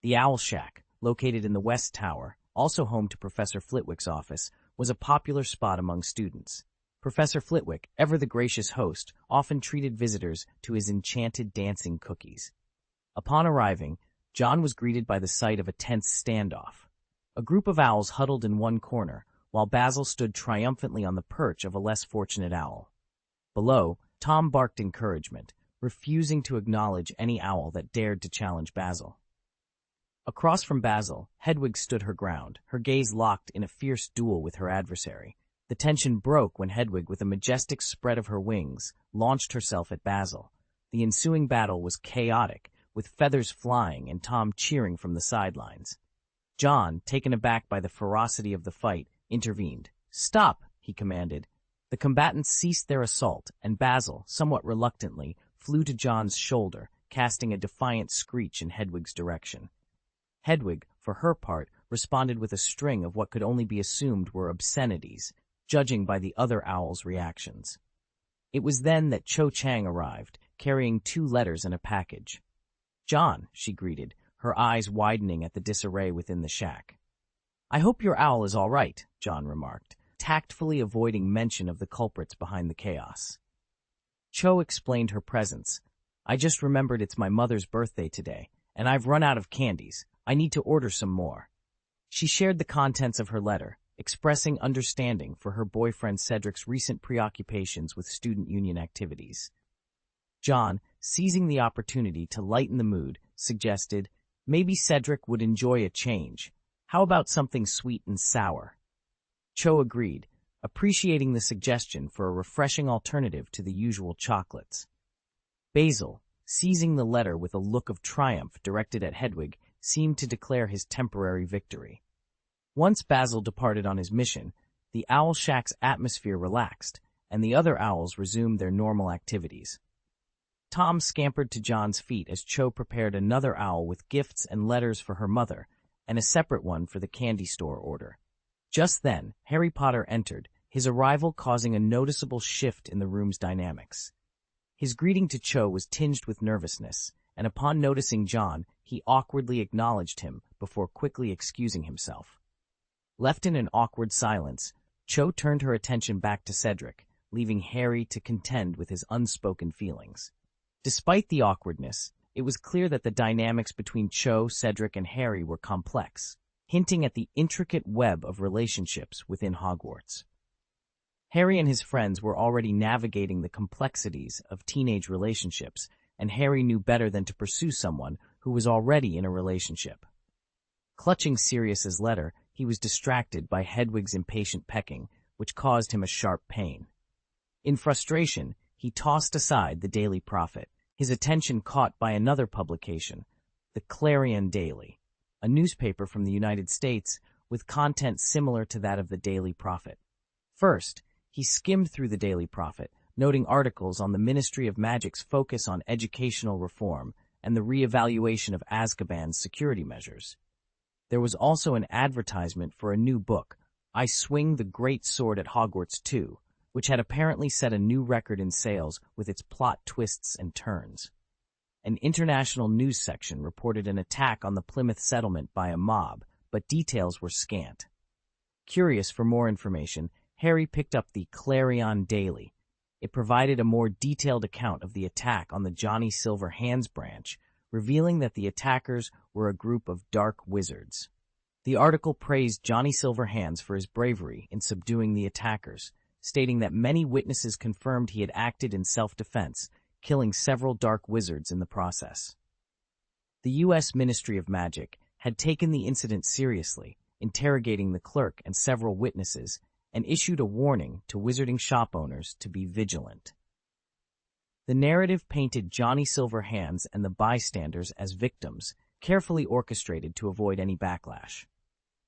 The Owl Shack, located in the West Tower, also home to Professor Flitwick's office, was a popular spot among students. Professor Flitwick, ever the gracious host, often treated visitors to his enchanted dancing cookies. Upon arriving, John was greeted by the sight of a tense standoff. A group of owls huddled in one corner, while Basil stood triumphantly on the perch of a less fortunate owl. Below, Tom barked encouragement, refusing to acknowledge any owl that dared to challenge Basil. Across from Basil, Hedwig stood her ground, her gaze locked in a fierce duel with her adversary. The tension broke when Hedwig, with a majestic spread of her wings, launched herself at Basil. The ensuing battle was chaotic, with feathers flying and Tom cheering from the sidelines. John, taken aback by the ferocity of the fight, intervened. "Stop," he commanded. The combatants ceased their assault, and Basil, somewhat reluctantly, flew to John's shoulder, casting a defiant screech in Hedwig's direction. Hedwig, for her part, responded with a string of what could only be assumed were obscenities, judging by the other owl's reactions. It was then that Cho Chang arrived, carrying 2 letters and a package. "John," she greeted, her eyes widening at the disarray within the shack. "I hope your owl is all right," John remarked, tactfully avoiding mention of the culprits behind the chaos. Cho explained her presence. "I just remembered it's my mother's birthday today, and I've run out of candies. I need to order some more." She shared the contents of her letter, expressing understanding for her boyfriend Cedric's recent preoccupations with student union activities. John, seizing the opportunity to lighten the mood, suggested, "Maybe Cedric would enjoy a change. How about something sweet and sour?" Cho agreed, appreciating the suggestion for a refreshing alternative to the usual chocolates. Basil, seizing the letter with a look of triumph directed at Hedwig, seemed to declare his temporary victory. Once Basil departed on his mission, the owl shack's atmosphere relaxed, and the other owls resumed their normal activities. Tom scampered to John's feet as Cho prepared another owl with gifts and letters for her mother, and a separate one for the candy store order. Just then, Harry Potter entered, his arrival causing a noticeable shift in the room's dynamics. His greeting to Cho was tinged with nervousness, and upon noticing John, he awkwardly acknowledged him before quickly excusing himself. Left in an awkward silence, Cho turned her attention back to Cedric, leaving Harry to contend with his unspoken feelings. Despite the awkwardness, it was clear that the dynamics between Cho, Cedric, and Harry were complex, hinting at the intricate web of relationships within Hogwarts. Harry and his friends were already navigating the complexities of teenage relationships, and Harry knew better than to pursue someone who was already in a relationship. Clutching Sirius's letter, he was distracted by Hedwig's impatient pecking, which caused him a sharp pain. In frustration, he tossed aside the Daily Prophet, his attention caught by another publication, the Clarion Daily, a newspaper from the United States with content similar to that of the Daily Prophet. First, he skimmed through the Daily Prophet, noting articles on the Ministry of Magic's focus on educational reform and the re-evaluation of Azkaban's security measures. There was also an advertisement for a new book, I Swing the Greatsword at Hogwarts 2, which had apparently set a new record in sales with its plot twists and turns. An international news section reported an attack on the Plymouth settlement by a mob, but details were scant. Curious for more information, Harry picked up the Clarion Daily. It provided a more detailed account of the attack on the Johnny Silver Hands branch, revealing that the attackers were a group of dark wizards. The article praised Johnny Silver Hands for his bravery in subduing the attackers, stating that many witnesses confirmed he had acted in self-defense, killing several dark wizards in the process. The U.S. Ministry of Magic had taken the incident seriously, interrogating the clerk and several witnesses, and issued a warning to wizarding shop owners to be vigilant. The narrative painted Johnny Silver Hands and the bystanders as victims, carefully orchestrated to avoid any backlash.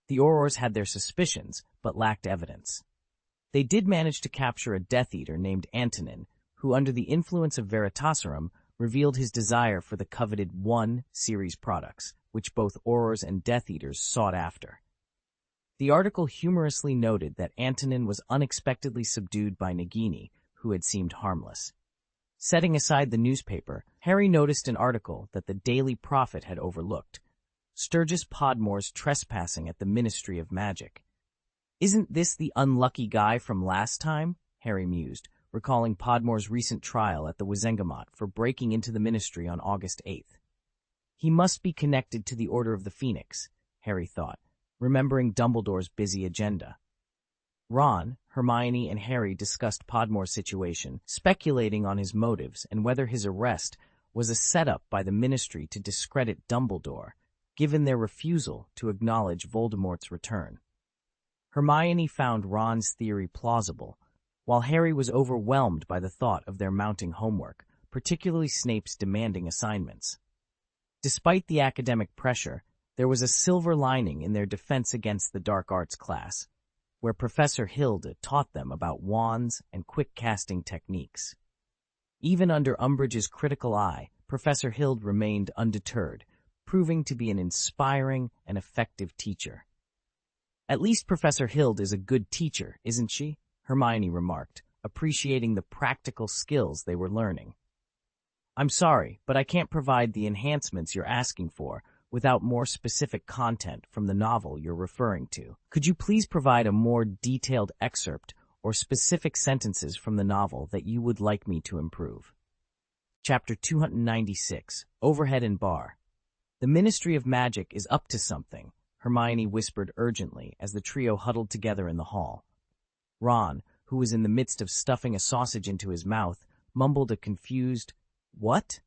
The Aurors had their suspicions, but lacked evidence. They did manage to capture a Death Eater named Antonin, who under the influence of Veritaserum revealed his desire for the coveted 1 series products, which both Aurors and Death Eaters sought after. The article humorously noted that Antonin was unexpectedly subdued by Nagini, who had seemed harmless. Setting aside the newspaper, Harry noticed an article that the Daily Prophet had overlooked, Sturgis Podmore's trespassing at the Ministry of Magic. Isn't this the unlucky guy from last time? Harry mused, recalling Podmore's recent trial at the Wizengamot for breaking into the ministry on August 8th. He must be connected to the Order of the Phoenix, Harry thought, remembering Dumbledore's busy agenda. Ron, Hermione, and Harry discussed Podmore's situation, speculating on his motives and whether his arrest was a setup by the Ministry to discredit Dumbledore, given their refusal to acknowledge Voldemort's return. Hermione found Ron's theory plausible, while Harry was overwhelmed by the thought of their mounting homework, particularly Snape's demanding assignments. Despite the academic pressure, there was a silver lining in their defense against the dark arts class, where Professor Hilda taught them about wands and quick-casting techniques. Even under Umbridge's critical eye, Professor Hild remained undeterred, proving to be an inspiring and effective teacher. At least Professor Hild is a good teacher, isn't she? Hermione remarked, appreciating the practical skills they were learning. I'm sorry, but I can't provide the enhancements you're asking for without more specific content from the novel you're referring to. Could you please provide a more detailed excerpt or specific sentences from the novel that you would like me to improve? Chapter 296, Overhead and Bar. The Ministry of Magic is up to something, Hermione whispered urgently as the trio huddled together in the hall. Ron, who was in the midst of stuffing a sausage into his mouth, mumbled a confused, "What?"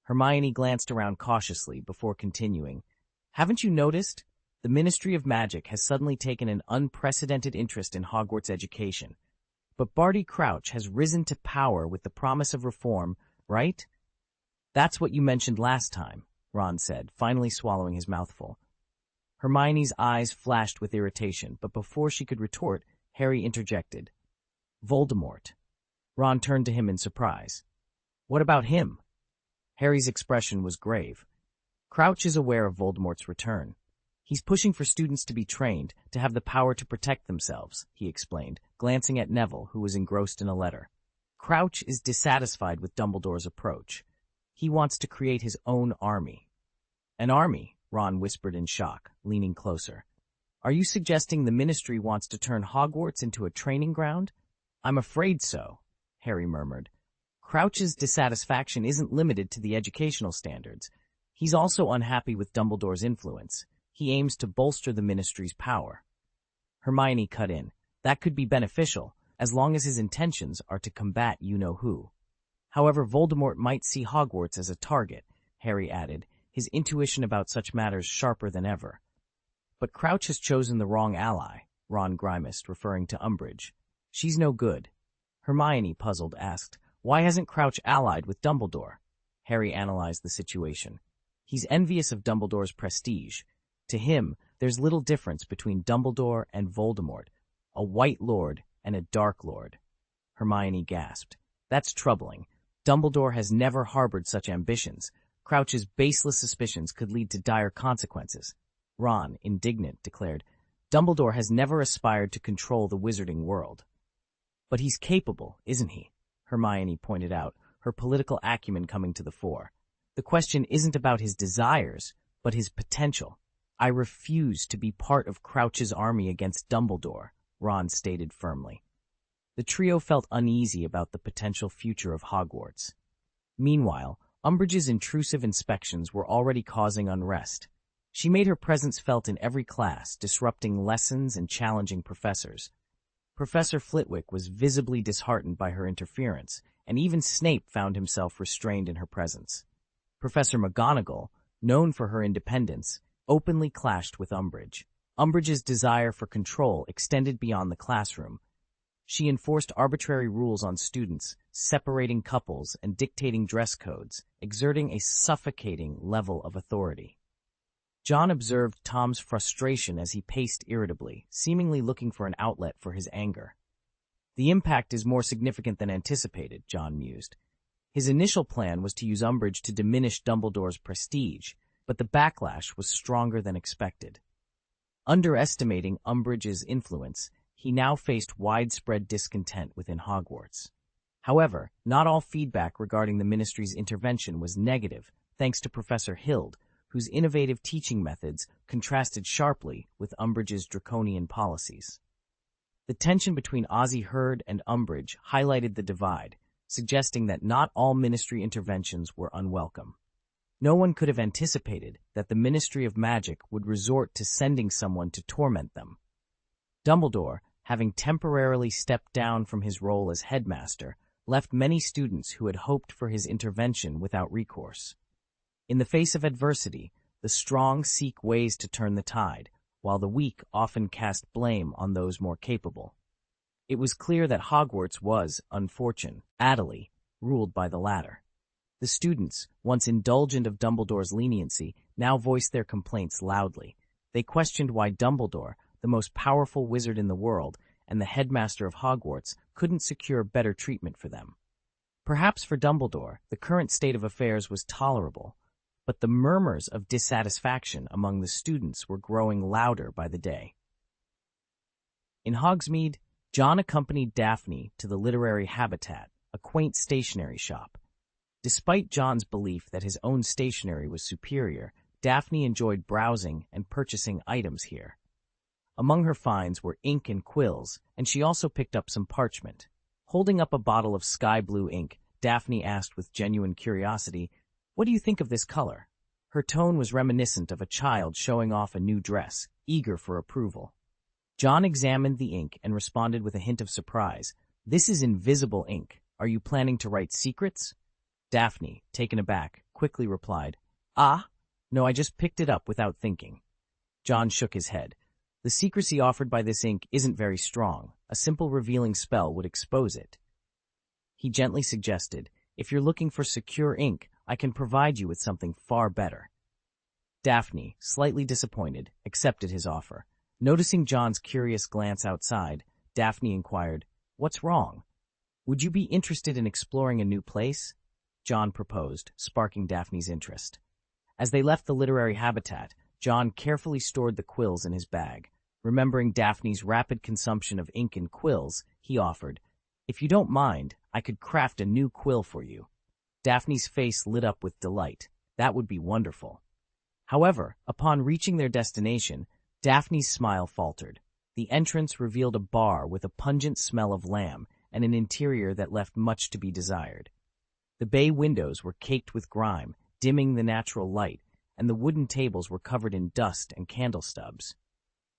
Hermione glanced around cautiously before continuing. Haven't you noticed? The Ministry of Magic has suddenly taken an unprecedented interest in Hogwarts education. But Barty Crouch has risen to power with the promise of reform, right? That's what you mentioned last time, Ron said, finally swallowing his mouthful. Hermione's eyes flashed with irritation, but before she could retort, Harry interjected. Voldemort. Ron turned to him in surprise. What about him? Harry's expression was grave. Crouch is aware of Voldemort's return. He's pushing for students to be trained, to have the power to protect themselves, he explained, glancing at Neville, who was engrossed in a letter. Crouch is dissatisfied with Dumbledore's approach. He wants to create his own army. An army? Ron whispered in shock, leaning closer. Are you suggesting the Ministry wants to turn Hogwarts into a training ground? I'm afraid so, Harry murmured. Crouch's dissatisfaction isn't limited to the educational standards. He's also unhappy with Dumbledore's influence. He aims to bolster the Ministry's power. Hermione cut in. That could be beneficial, as long as his intentions are to combat you-know-who. However, Voldemort might see Hogwarts as a target, Harry added, his intuition about such matters sharper than ever. But Crouch has chosen the wrong ally, Ron grimaced, referring to Umbridge. She's no good. Hermione, puzzled, asked, why hasn't Crouch allied with Dumbledore? Harry analyzed the situation. He's envious of Dumbledore's prestige. To him, there's little difference between Dumbledore and Voldemort, a White Lord and a Dark Lord. Hermione gasped. That's troubling. Dumbledore has never harbored such ambitions. Crouch's baseless suspicions could lead to dire consequences. Ron, indignant, declared, Dumbledore has never aspired to control the wizarding world. But he's capable, isn't he? Hermione pointed out, her political acumen coming to the fore. The question isn't about his desires, but his potential. I refuse to be part of Crouch's army against Dumbledore, Ron stated firmly. The trio felt uneasy about the potential future of Hogwarts. Meanwhile, Umbridge's intrusive inspections were already causing unrest. She made her presence felt in every class, disrupting lessons and challenging professors. Professor Flitwick was visibly disheartened by her interference, and even Snape found himself restrained in her presence. Professor McGonagall, known for her independence, openly clashed with Umbridge. Umbridge's desire for control extended beyond the classroom. She enforced arbitrary rules on students, separating couples and dictating dress codes, exerting a suffocating level of authority. John observed Tom's frustration as he paced irritably, seemingly looking for an outlet for his anger. The impact is more significant than anticipated, John mused. His initial plan was to use Umbridge to diminish Dumbledore's prestige, but the backlash was stronger than expected. Underestimating Umbridge's influence, he now faced widespread discontent within Hogwarts. However, not all feedback regarding the Ministry's intervention was negative, thanks to Professor Hild, whose innovative teaching methods contrasted sharply with Umbridge's draconian policies. The tension between Ozzy Hurd and Umbridge highlighted the divide, suggesting that not all Ministry interventions were unwelcome. No one could have anticipated that the Ministry of Magic would resort to sending someone to torment them. Dumbledore, having temporarily stepped down from his role as headmaster, left many students who had hoped for his intervention without recourse. In the face of adversity, the strong seek ways to turn the tide, while the weak often cast blame on those more capable. It was clear that Hogwarts was, unfortunately, ruled by the latter. The students, once indulgent of Dumbledore's leniency, now voiced their complaints loudly. They questioned why Dumbledore, the most powerful wizard in the world, and the headmaster of Hogwarts couldn't secure better treatment for them. Perhaps for Dumbledore, the current state of affairs was tolerable, but the murmurs of dissatisfaction among the students were growing louder by the day. In Hogsmeade, John accompanied Daphne to the Literary Habitat, a quaint stationery shop. Despite John's belief that his own stationery was superior, Daphne enjoyed browsing and purchasing items here. Among her finds were ink and quills, and she also picked up some parchment. Holding up a bottle of sky blue ink, Daphne asked with genuine curiosity, "What do you think of this color?" Her tone was reminiscent of a child showing off a new dress, eager for approval. John examined the ink and responded with a hint of surprise. "This is invisible ink. Are you planning to write secrets?" Daphne, taken aback, quickly replied, "Ah, no, I just picked it up without thinking." John shook his head. "The secrecy offered by this ink isn't very strong. A simple revealing spell would expose it." He gently suggested, "If you're looking for secure ink, I can provide you with something far better." Daphne, slightly disappointed, accepted his offer. Noticing John's curious glance outside, Daphne inquired, "What's wrong? Would you be interested in exploring a new place?" John proposed, sparking Daphne's interest. As they left the literary habitat, John carefully stored the quills in his bag. Remembering Daphne's rapid consumption of ink and quills, he offered, "If you don't mind, I could craft a new quill for you." Daphne's face lit up with delight. That would be wonderful. However, upon reaching their destination, Daphne's smile faltered. The entrance revealed a bar with a pungent smell of lamb and an interior that left much to be desired. The bay windows were caked with grime, dimming the natural light, and the wooden tables were covered in dust and candle stubs.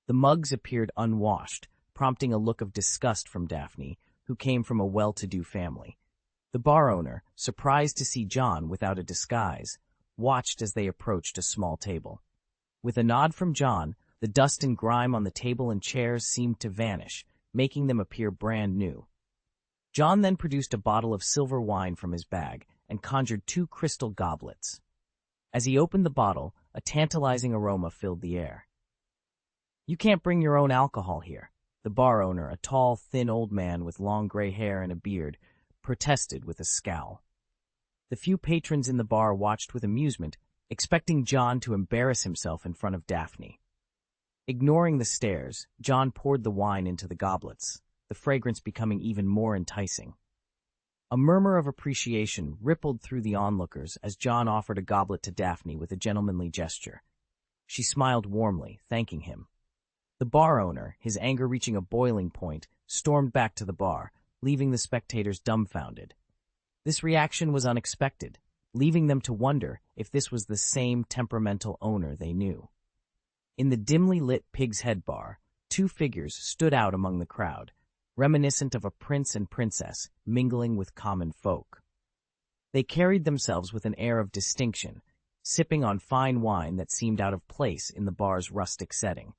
The mugs appeared unwashed, prompting a look of disgust from Daphne, who came from a well-to-do family. The bar owner, surprised to see John without a disguise, watched as they approached a small table. With a nod from John, the dust and grime on the table and chairs seemed to vanish, making them appear brand new. John then produced a bottle of silver wine from his bag and conjured 2 crystal goblets. As he opened the bottle, a tantalizing aroma filled the air. "You can't bring your own alcohol here," the bar owner, a tall, thin old man with long gray hair and a beard, protested with a scowl. The few patrons in the bar watched with amusement, expecting John to embarrass himself in front of Daphne. Ignoring the stares, John poured the wine into the goblets, the fragrance becoming even more enticing. A murmur of appreciation rippled through the onlookers as John offered a goblet to Daphne with a gentlemanly gesture. She smiled warmly, thanking him. The bar owner, his anger reaching a boiling point, stormed back to the bar, leaving the spectators dumbfounded. This reaction was unexpected, leaving them to wonder if this was the same temperamental owner they knew. In the dimly lit Pig's Head bar, 2 figures stood out among the crowd, reminiscent of a prince and princess mingling with common folk. They carried themselves with an air of distinction, sipping on fine wine that seemed out of place in the bar's rustic setting.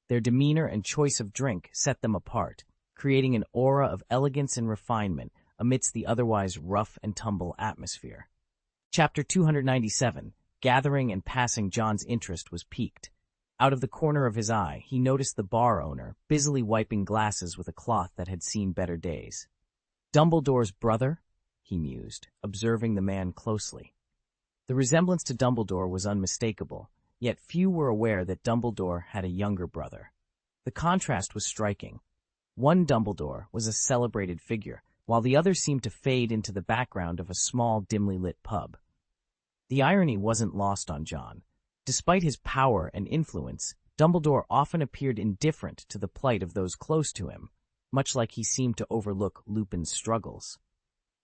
Their demeanor and choice of drink set them apart, creating an aura of elegance and refinement amidst the otherwise rough-and-tumble atmosphere. Chapter 297, gathering and passing John's interest was piqued. Out of the corner of his eye, he noticed the bar owner busily wiping glasses with a cloth that had seen better days. "Dumbledore's brother?" he mused, observing the man closely. The resemblance to Dumbledore was unmistakable, yet few were aware that Dumbledore had a younger brother. The contrast was striking. One Dumbledore was a celebrated figure, while the other seemed to fade into the background of a small, dimly lit pub. The irony wasn't lost on John. Despite his power and influence, Dumbledore often appeared indifferent to the plight of those close to him, much like he seemed to overlook Lupin's struggles.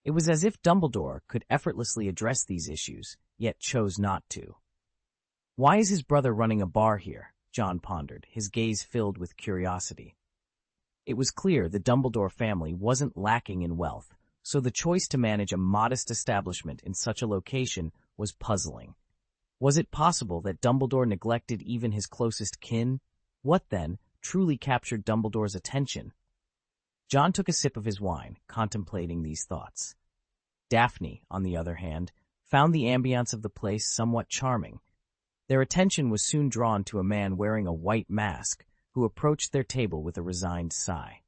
It was as if Dumbledore could effortlessly address these issues, yet chose not to. "Why is his brother running a bar here?" John pondered, his gaze filled with curiosity. It was clear the Dumbledore family wasn't lacking in wealth, so the choice to manage a modest establishment in such a location was puzzling. Was it possible that Dumbledore neglected even his closest kin? What, then, truly captured Dumbledore's attention? John took a sip of his wine, contemplating these thoughts. Daphne, on the other hand, found the ambience of the place somewhat charming. Their attention was soon drawn to a man wearing a white mask, who approached their table with a resigned sigh.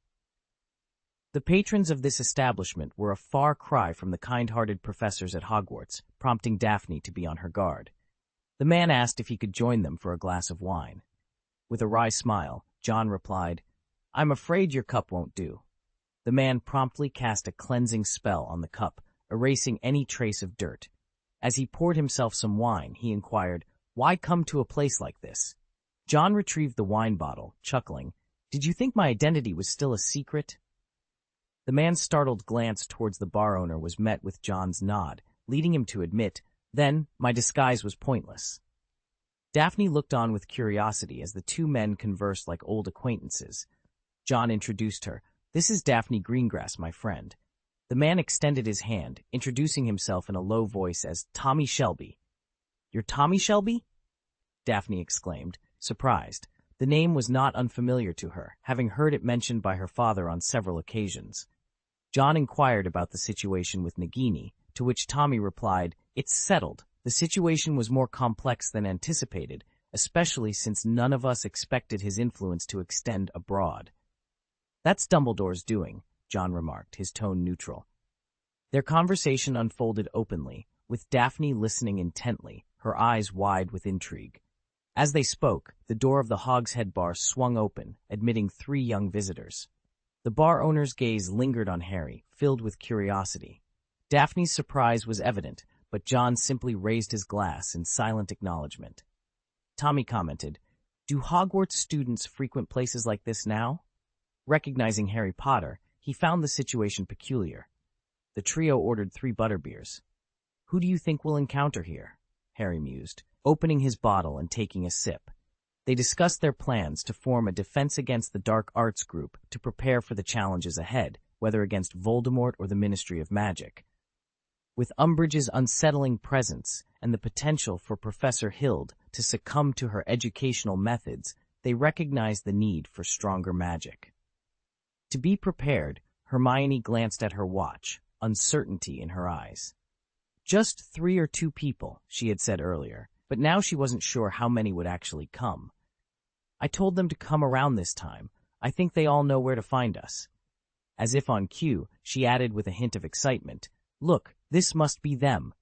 The patrons of this establishment were a far cry from the kind-hearted professors at Hogwarts, prompting Daphne to be on her guard. The man asked if he could join them for a glass of wine. With a wry smile, John replied, "I'm afraid your cup won't do." The man promptly cast a cleansing spell on the cup, erasing any trace of dirt. As he poured himself some wine, he inquired, "Why come to a place like this?" John retrieved the wine bottle, chuckling, "Did you think my identity was still a secret?" The man's startled glance towards the bar owner was met with John's nod, leading him to admit, "Then, my disguise was pointless." Daphne looked on with curiosity as the 2 men conversed like old acquaintances. John introduced her. "This is Daphne Greengrass, my friend." The man extended his hand, introducing himself in a low voice as Tommy Shelby. "You're Tommy Shelby?" Daphne exclaimed, surprised. The name was not unfamiliar to her, having heard it mentioned by her father on several occasions. John inquired about the situation with Nagini, to which Tommy replied, It's settled. The situation was more complex than anticipated, especially since none of us expected his influence to extend abroad. That's Dumbledore's doing, John remarked, his tone neutral. Their conversation unfolded openly, with Daphne listening intently, her eyes wide with intrigue. As they spoke, the door of the Hogshead bar swung open, admitting 3 young visitors. The bar owner's gaze lingered on Harry, filled with curiosity. Daphne's surprise was evident, but John simply raised his glass in silent acknowledgement. Tommy commented, "Do Hogwarts students frequent places like this now?" Recognizing Harry Potter, he found the situation peculiar. The trio ordered 3 butterbeers. "Who do you think we'll encounter here?" Harry mused, opening his bottle and taking a sip. They discussed their plans to form a Defense Against the Dark Arts group to prepare for the challenges ahead, whether against Voldemort or the Ministry of Magic. With Umbridge's unsettling presence and the potential for Professor Hild to succumb to her educational methods, they recognized the need for stronger magic. To be prepared, Hermione glanced at her watch, uncertainty in her eyes. Just 3 or 2 people, she had said earlier, but now she wasn't sure how many would actually come. "I told them to come around this time. I think they all know where to find us." As if on cue, she added with a hint of excitement, "Look, this must be them."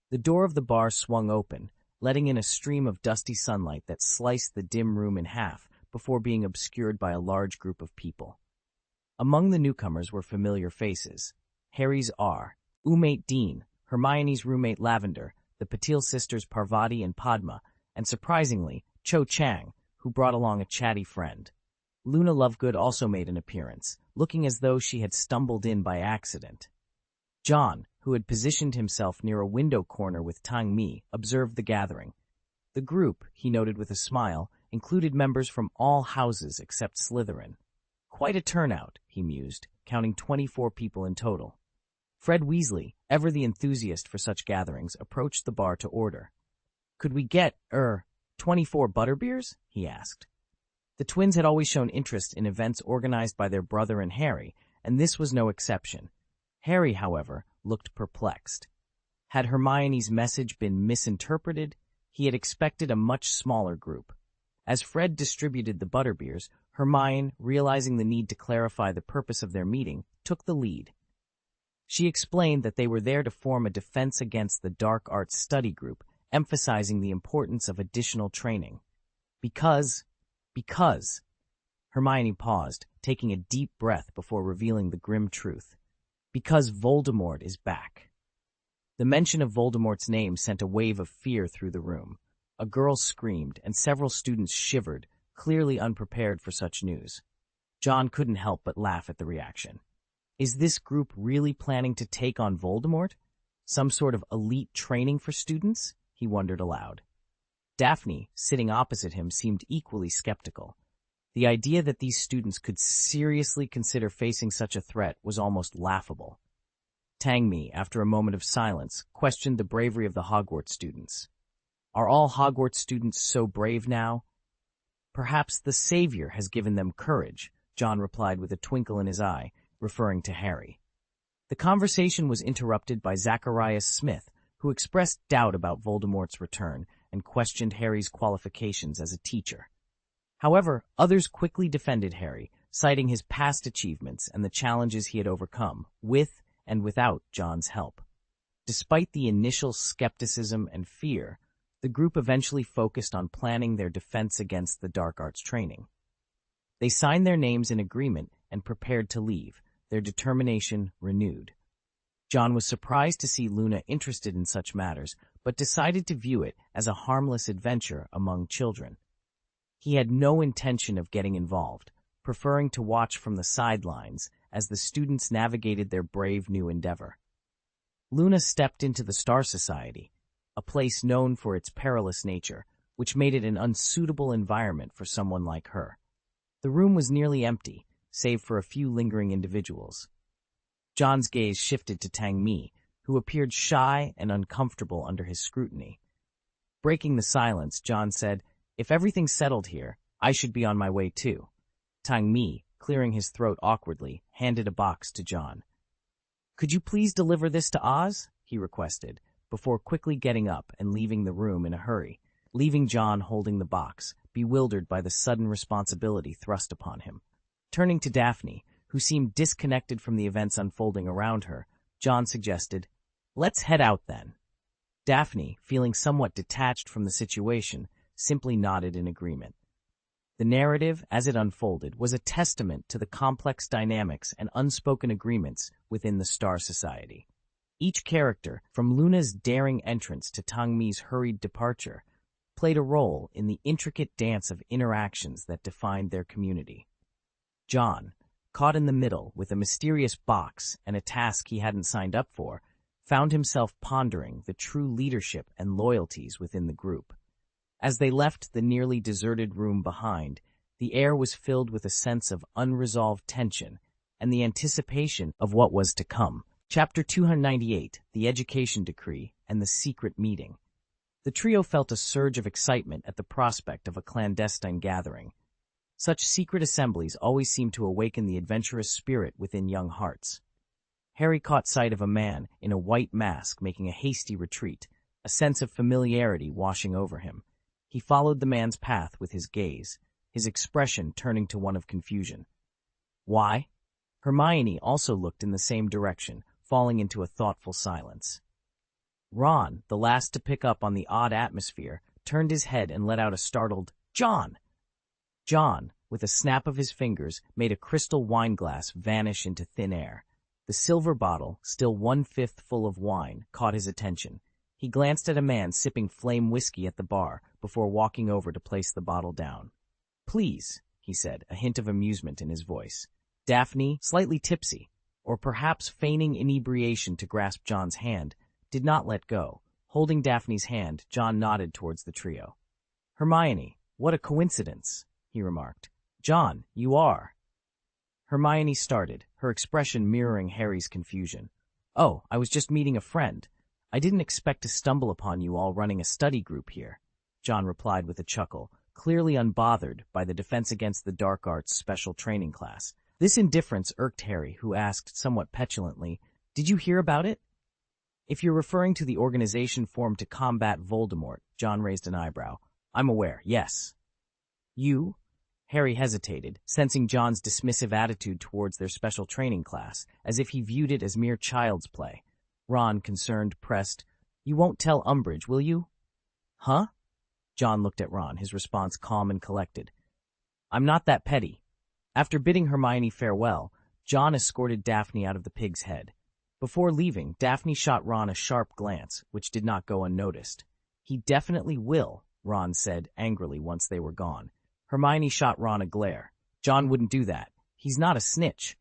The door of the bar swung open, letting in a stream of dusty sunlight that sliced the dim room in half before being obscured by a large group of people. Among the newcomers were familiar faces. Harry's roommate Dean, Hermione's roommate Lavender, the Patil sisters Parvati and Padma, and surprisingly, Cho Chang, who brought along a chatty friend. Luna Lovegood also made an appearance, looking as though she had stumbled in by accident. John, who had positioned himself near a window corner with Tang Mi, observed the gathering. The group, he noted with a smile, included members from all houses except Slytherin. Quite a turnout, he mused, counting 24 people in total. Fred Weasley, ever the enthusiast for such gatherings, approached the bar to order. "Could we get, 24 butterbeers?" he asked. The twins had always shown interest in events organized by their brother and Harry, and this was no exception. Harry, however, looked perplexed. Had Hermione's message been misinterpreted? He had expected a much smaller group. As Fred distributed the butterbeers, Hermione, realizing the need to clarify the purpose of their meeting, took the lead. She explained that they were there to form a Defense Against the Dark Arts study group, emphasizing the importance of additional training. Because... Hermione paused, taking a deep breath before revealing the grim truth. Because Voldemort is back. The mention of Voldemort's name sent a wave of fear through the room. A girl screamed, and several students shivered, clearly unprepared for such news. John couldn't help but laugh at the reaction. Is this group really planning to take on Voldemort? Some sort of elite training for students? He wondered aloud. Daphne, sitting opposite him, seemed equally skeptical. The idea that these students could seriously consider facing such a threat was almost laughable. Tang Mi, after a moment of silence, questioned the bravery of the Hogwarts students. Are all Hogwarts students so brave now? Perhaps the Savior has given them courage, John replied with a twinkle in his eye, referring to Harry. The conversation was interrupted by Zacharias Smith, who expressed doubt about Voldemort's return and questioned Harry's qualifications as a teacher. However, others quickly defended Harry, citing his past achievements and the challenges he had overcome, with and without John's help. Despite the initial skepticism and fear, the group eventually focused on planning their Defense Against the Dark Arts training. They signed their names in agreement and prepared to leave, their determination renewed. John was surprised to see Luna interested in such matters, but decided to view it as a harmless adventure among children. He had no intention of getting involved, preferring to watch from the sidelines as the students navigated their brave new endeavor. Luna stepped into the Star Society, a place known for its perilous nature, which made it an unsuitable environment for someone like her. The room was nearly empty, save for a few lingering individuals. John's gaze shifted to Tang Mi, who appeared shy and uncomfortable under his scrutiny. Breaking the silence, John said, "If everything's settled here, I should be on my way too." Tang Mi, clearing his throat awkwardly, handed a box to John. "Could you please deliver this to Oz?" he requested, before quickly getting up and leaving the room in a hurry, leaving John holding the box, bewildered by the sudden responsibility thrust upon him. Turning to Daphne, who seemed disconnected from the events unfolding around her, John suggested, "Let's head out then." Daphne, feeling somewhat detached from the situation, simply nodded in agreement. The narrative, as it unfolded, was a testament to the complex dynamics and unspoken agreements within the Star Society. Each character, from Luna's daring entrance to Tangmi's hurried departure, played a role in the intricate dance of interactions that defined their community. John, caught in the middle with a mysterious box and a task he hadn't signed up for, found himself pondering the true leadership and loyalties within the group. As they left the nearly deserted room behind, the air was filled with a sense of unresolved tension and the anticipation of what was to come. Chapter 298, The Education Decree and the Secret Meeting. The trio felt a surge of excitement at the prospect of a clandestine gathering. Such secret assemblies always seem to awaken the adventurous spirit within young hearts. Harry caught sight of a man in a white mask making a hasty retreat, a sense of familiarity washing over him. He followed the man's path with his gaze, his expression turning to one of confusion. Why? Hermione also looked in the same direction, falling into a thoughtful silence. Ron, the last to pick up on the odd atmosphere, turned his head and let out a startled, "John!" John, with a snap of his fingers, made a crystal wine glass vanish into thin air. The silver bottle, still 1/5 full of wine, caught his attention. He glanced at a man sipping flame whiskey at the bar before walking over to place the bottle down. "Please," he said, a hint of amusement in his voice. Daphne, slightly tipsy, or perhaps feigning inebriation to grasp John's hand, did not let go. Holding Daphne's hand, John nodded towards the trio. "Hermione, what a coincidence," he remarked. "John, you are." Hermione started, her expression mirroring Harry's confusion. "Oh, I was just meeting a friend. I didn't expect to stumble upon you all running a study group here," John replied with a chuckle, clearly unbothered by the Defense Against the Dark Arts special training class. This indifference irked Harry, who asked, somewhat petulantly, "Did you hear about it?" "If you're referring to the organization formed to combat Voldemort," John raised an eyebrow. "I'm aware, yes." "You?" Harry hesitated, sensing John's dismissive attitude towards their special training class, as if he viewed it as mere child's play. Ron, concerned, pressed, "You won't tell Umbridge, will you?" "Huh?" John looked at Ron, his response calm and collected. "I'm not that petty." After bidding Hermione farewell, John escorted Daphne out of the Pig's Head. Before leaving, Daphne shot Ron a sharp glance, which did not go unnoticed. "He definitely will," Ron said angrily once they were gone. Hermione shot Ron a glare. "John wouldn't do that. He's not a snitch."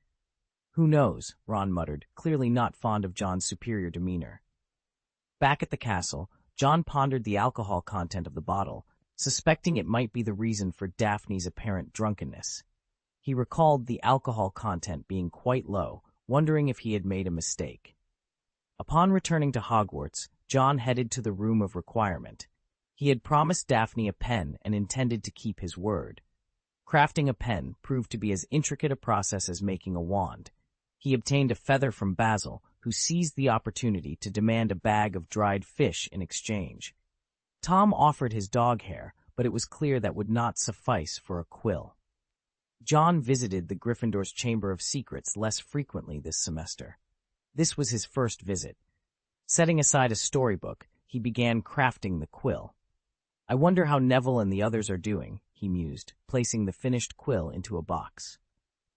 "Who knows?" Ron muttered, clearly not fond of John's superior demeanor. Back at the castle, John pondered the alcohol content of the bottle, suspecting it might be the reason for Daphne's apparent drunkenness. He recalled the alcohol content being quite low, wondering if he had made a mistake. Upon returning to Hogwarts, John headed to the Room of Requirement. He had promised Daphne a pen and intended to keep his word. Crafting a pen proved to be as intricate a process as making a wand. He obtained a feather from Basil, who seized the opportunity to demand a bag of dried fish in exchange. Tom offered his dog hair, but it was clear that would not suffice for a quill. John visited the Gryffindor's Chamber of Secrets less frequently this semester. This was his first visit. Setting aside a storybook, he began crafting the quill. "I wonder how Neville and the others are doing," he mused, placing the finished quill into a box.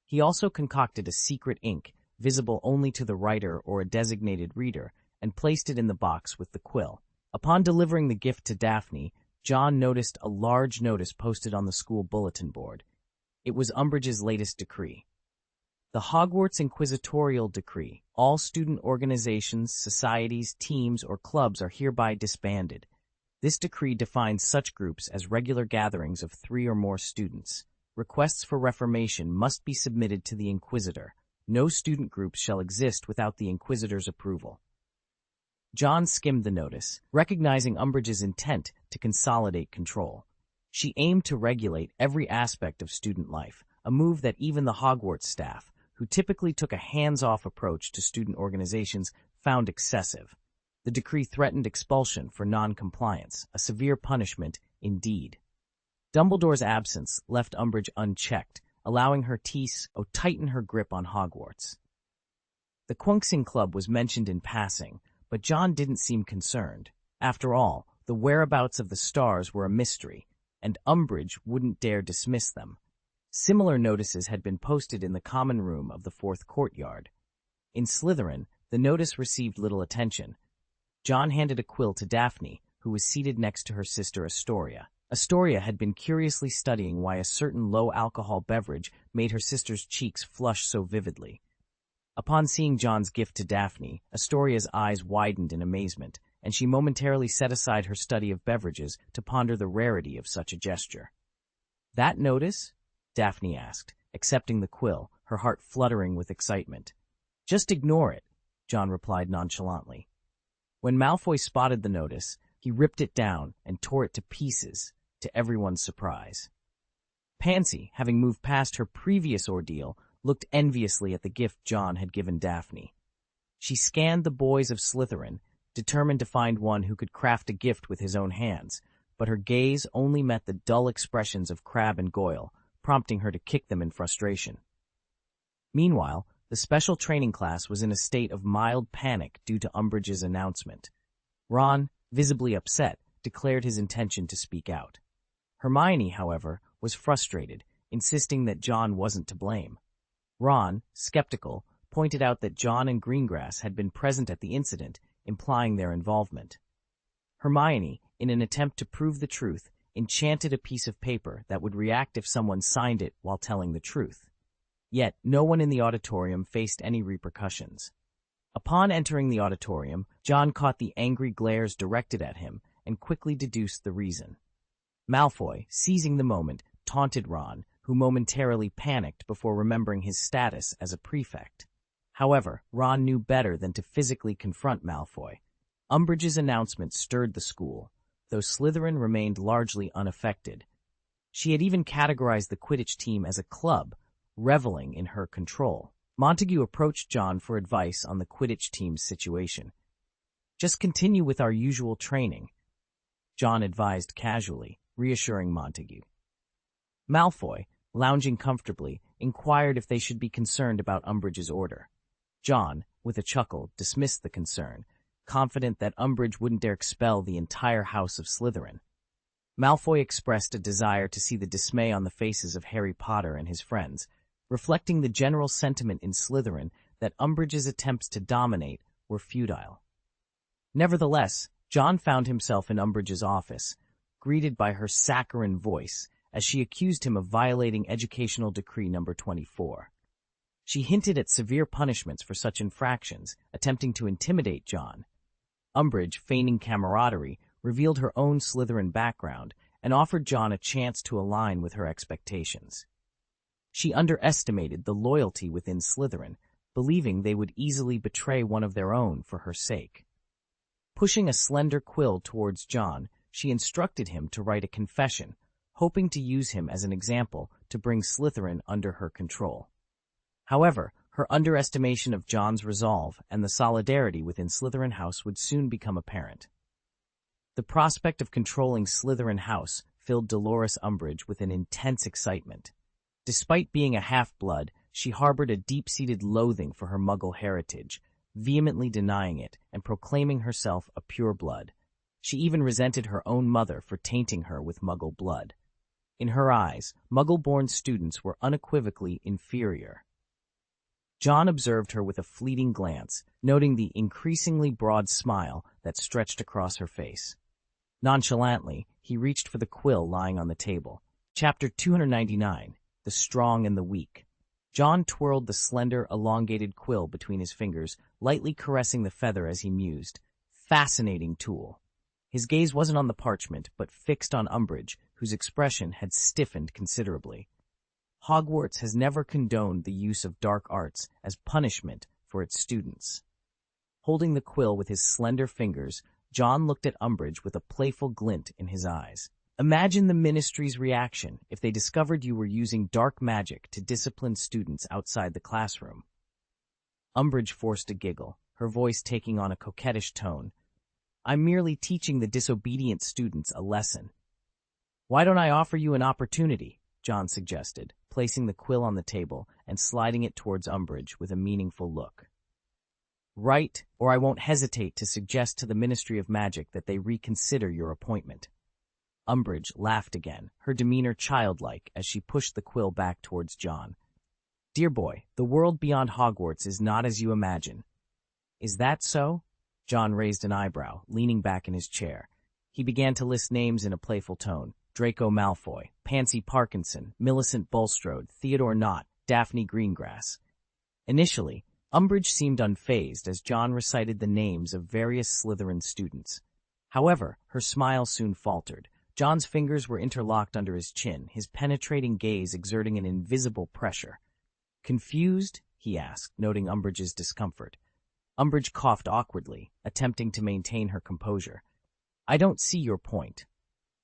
He also concocted a secret ink, visible only to the writer or a designated reader, and placed it in the box with the quill. Upon delivering the gift to Daphne, John noticed a large notice posted on the school bulletin board. It was Umbridge's latest decree. The Hogwarts Inquisitorial Decree. All student organizations, societies, teams, or clubs are hereby disbanded. This decree defines such groups as regular gatherings of 3 or more students. Requests for reformation must be submitted to the Inquisitor. No student groups shall exist without the Inquisitor's approval. John skimmed the notice, recognizing Umbridge's intent to consolidate control. She aimed to regulate every aspect of student life, a move that even the Hogwarts staff, who typically took a hands-off approach to student organizations, found excessive. The decree threatened expulsion for non-compliance, a severe punishment indeed. Dumbledore's absence left Umbridge unchecked, allowing her to tighten her grip on Hogwarts. The Quunxing Club was mentioned in passing, but John didn't seem concerned. After all, the whereabouts of the stars were a mystery, and Umbridge wouldn't dare dismiss them. Similar notices had been posted in the common room of the fourth courtyard. In Slytherin, the notice received little attention. John handed a quill to Daphne, who was seated next to her sister Astoria. Astoria had been curiously studying why a certain low-alcohol beverage made her sister's cheeks flush so vividly. Upon seeing John's gift to Daphne, Astoria's eyes widened in amazement, and she momentarily set aside her study of beverages to ponder the rarity of such a gesture. "That notice?" Daphne asked, accepting the quill, her heart fluttering with excitement. "Just ignore it," John replied nonchalantly. When Malfoy spotted the notice, he ripped it down and tore it to pieces, to everyone's surprise. Pansy, having moved past her previous ordeal, looked enviously at the gift John had given Daphne. She scanned the boys of Slytherin, determined to find one who could craft a gift with his own hands, but her gaze only met the dull expressions of Crabbe and Goyle, prompting her to kick them in frustration. Meanwhile, the special training class was in a state of mild panic due to Umbridge's announcement. Ron, visibly upset, declared his intention to speak out. Hermione, however, was frustrated, insisting that John wasn't to blame. Ron, skeptical, pointed out that John and Greengrass had been present at the incident, implying their involvement. Hermione, in an attempt to prove the truth, enchanted a piece of paper that would react if someone signed it while telling the truth. Yet, no one in the auditorium faced any repercussions. Upon entering the auditorium, John caught the angry glares directed at him and quickly deduced the reason. Malfoy, seizing the moment, taunted Ron, who momentarily panicked before remembering his status as a prefect. However, Ron knew better than to physically confront Malfoy. Umbridge's announcement stirred the school, though Slytherin remained largely unaffected. She had even categorized the Quidditch team as a club, reveling in her control. Montague approached John for advice on the Quidditch team's situation. "Just continue with our usual training," John advised casually, reassuring Montague. Malfoy, lounging comfortably, inquired if they should be concerned about Umbridge's order. John, with a chuckle, dismissed the concern, confident that Umbridge wouldn't dare expel the entire house of Slytherin. Malfoy expressed a desire to see the dismay on the faces of Harry Potter and his friends, reflecting the general sentiment in Slytherin that Umbridge's attempts to dominate were futile. Nevertheless, John found himself in Umbridge's office, greeted by her saccharine voice as she accused him of violating Educational Decree No. 24. She hinted at severe punishments for such infractions, attempting to intimidate John. Umbridge, feigning camaraderie, revealed her own Slytherin background and offered John a chance to align with her expectations. She underestimated the loyalty within Slytherin, believing they would easily betray one of their own for her sake. Pushing a slender quill towards John, she instructed him to write a confession, hoping to use him as an example to bring Slytherin under her control. However, her underestimation of John's resolve and the solidarity within Slytherin House would soon become apparent. The prospect of controlling Slytherin House filled Dolores Umbridge with an intense excitement. Despite being a half-blood, she harbored a deep-seated loathing for her Muggle heritage, vehemently denying it and proclaiming herself a pure-blood. She even resented her own mother for tainting her with Muggle blood. In her eyes, Muggle-born students were unequivocally inferior. John observed her with a fleeting glance, noting the increasingly broad smile that stretched across her face. Nonchalantly, he reached for the quill lying on the table. Chapter 299, The Strong and the Weak. John twirled the slender, elongated quill between his fingers, lightly caressing the feather as he mused. Fascinating tool. His gaze wasn't on the parchment, but fixed on Umbridge, whose expression had stiffened considerably. Hogwarts has never condoned the use of dark arts as punishment for its students. Holding the quill with his slender fingers, John looked at Umbridge with a playful glint in his eyes. Imagine the Ministry's reaction if they discovered you were using dark magic to discipline students outside the classroom. Umbridge forced a giggle, her voice taking on a coquettish tone. I'm merely teaching the disobedient students a lesson. Why don't I offer you an opportunity? John suggested, placing the quill on the table and sliding it towards Umbridge with a meaningful look. Right, or I won't hesitate to suggest to the Ministry of Magic that they reconsider your appointment. Umbridge laughed again, her demeanor childlike as she pushed the quill back towards John. Dear boy, the world beyond Hogwarts is not as you imagine. Is that so? John raised an eyebrow, leaning back in his chair. He began to list names in a playful tone. Draco Malfoy, Pansy Parkinson, Millicent Bulstrode, Theodore Nott, Daphne Greengrass. Initially, Umbridge seemed unfazed as John recited the names of various Slytherin students. However, her smile soon faltered. John's fingers were interlocked under his chin, his penetrating gaze exerting an invisible pressure. Confused? He asked, noting Umbridge's discomfort. Umbridge coughed awkwardly, attempting to maintain her composure. I don't see your point.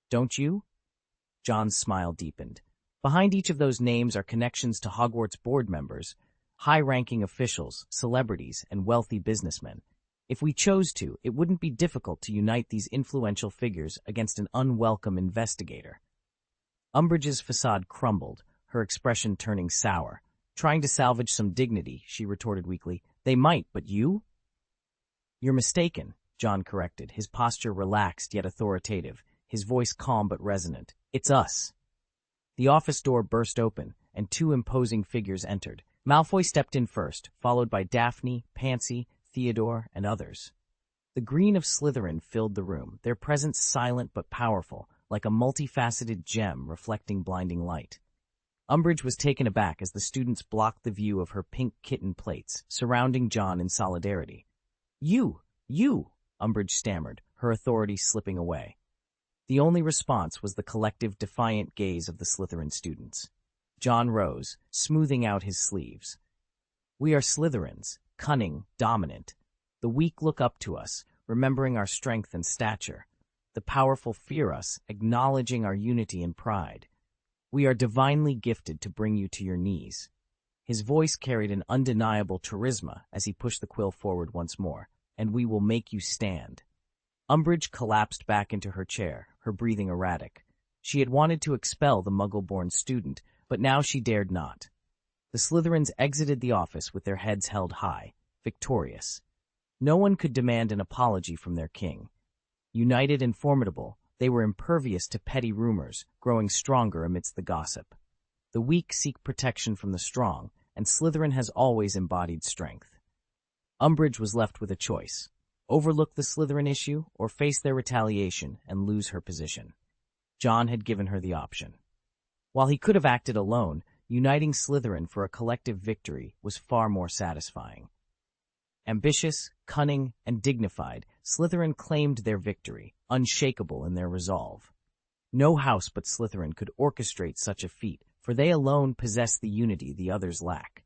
Don't you? John's smile deepened. Behind each of those names are connections to Hogwarts board members, high-ranking officials, celebrities, and wealthy businessmen. If we chose to, it wouldn't be difficult to unite these influential figures against an unwelcome investigator. Umbridge's facade crumbled, her expression turning sour. Trying to salvage some dignity, she retorted weakly. They might, but you? You're mistaken, John corrected, his posture relaxed yet authoritative, his voice calm but resonant. It's us. The office door burst open, and two imposing figures entered. Malfoy stepped in first, followed by Daphne, Pansy, Theodore, and others. The green of Slytherin filled the room, their presence silent but powerful, like a multifaceted gem reflecting blinding light. Umbridge was taken aback as the students blocked the view of her pink kitten plates, surrounding John in solidarity. You! Umbridge stammered, her authority slipping away. The only response was the collective defiant gaze of the Slytherin students. John rose, smoothing out his sleeves. We are Slytherins, cunning, dominant. The weak look up to us, remembering our strength and stature. The powerful fear us, acknowledging our unity and pride. We are divinely gifted to bring you to your knees. His voice carried an undeniable charisma as he pushed the quill forward once more. And we will make you stand. Umbridge collapsed back into her chair, her breathing erratic. She had wanted to expel the Muggle-born student, but now she dared not. The Slytherins exited the office with their heads held high, victorious. No one could demand an apology from their king. United and formidable, they were impervious to petty rumors, growing stronger amidst the gossip. The weak seek protection from the strong, and Slytherin has always embodied strength. Umbridge was left with a choice: overlook the Slytherin issue or face their retaliation and lose her position. John had given her the option. While he could have acted alone, uniting Slytherin for a collective victory was far more satisfying. Ambitious, cunning, and dignified, Slytherin claimed their victory, unshakable in their resolve. No house but Slytherin could orchestrate such a feat, for they alone possess the unity the others lack.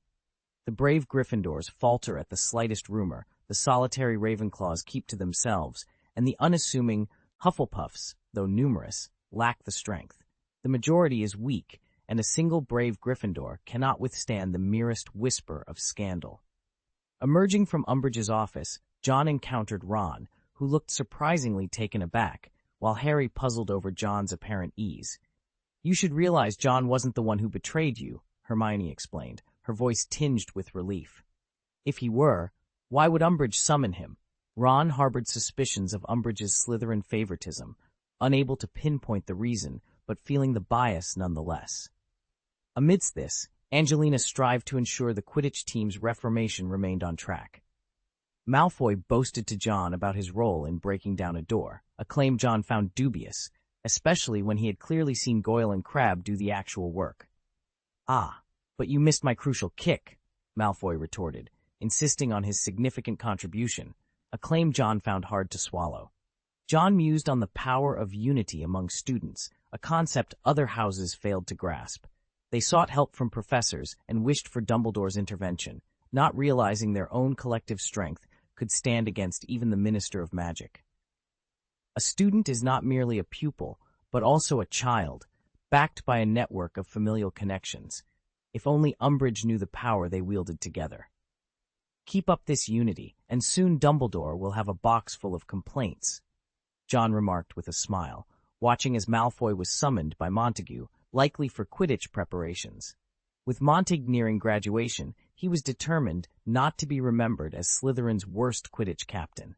The brave Gryffindors falter at the slightest rumor, the solitary Ravenclaws keep to themselves, and the unassuming Hufflepuffs, though numerous, lack the strength. The majority is weak, and a single brave Gryffindor cannot withstand the merest whisper of scandal. Emerging from Umbridge's office, John encountered Ron, who looked surprisingly taken aback, while Harry puzzled over John's apparent ease. You should realize John wasn't the one who betrayed you, Hermione explained, her voice tinged with relief. If he were, why would Umbridge summon him? Ron harbored suspicions of Umbridge's Slytherin favoritism, unable to pinpoint the reason, but feeling the bias nonetheless. Amidst this, Angelina strived to ensure the Quidditch team's reformation remained on track. Malfoy boasted to John about his role in breaking down a door, a claim John found dubious, especially when he had clearly seen Goyle and Crabbe do the actual work. Ah, but you missed my crucial kick, Malfoy retorted, insisting on his significant contribution, a claim John found hard to swallow. John mused on the power of unity among students, a concept other houses failed to grasp. They sought help from professors and wished for Dumbledore's intervention, not realizing their own collective strength could stand against even the Minister of Magic. A student is not merely a pupil, but also a child, backed by a network of familial connections. If only Umbridge knew the power they wielded together. Keep up this unity, and soon Dumbledore will have a box full of complaints, John remarked with a smile, watching as Malfoy was summoned by Montague, likely for Quidditch preparations. With Montague nearing graduation, he was determined not to be remembered as Slytherin's worst Quidditch captain.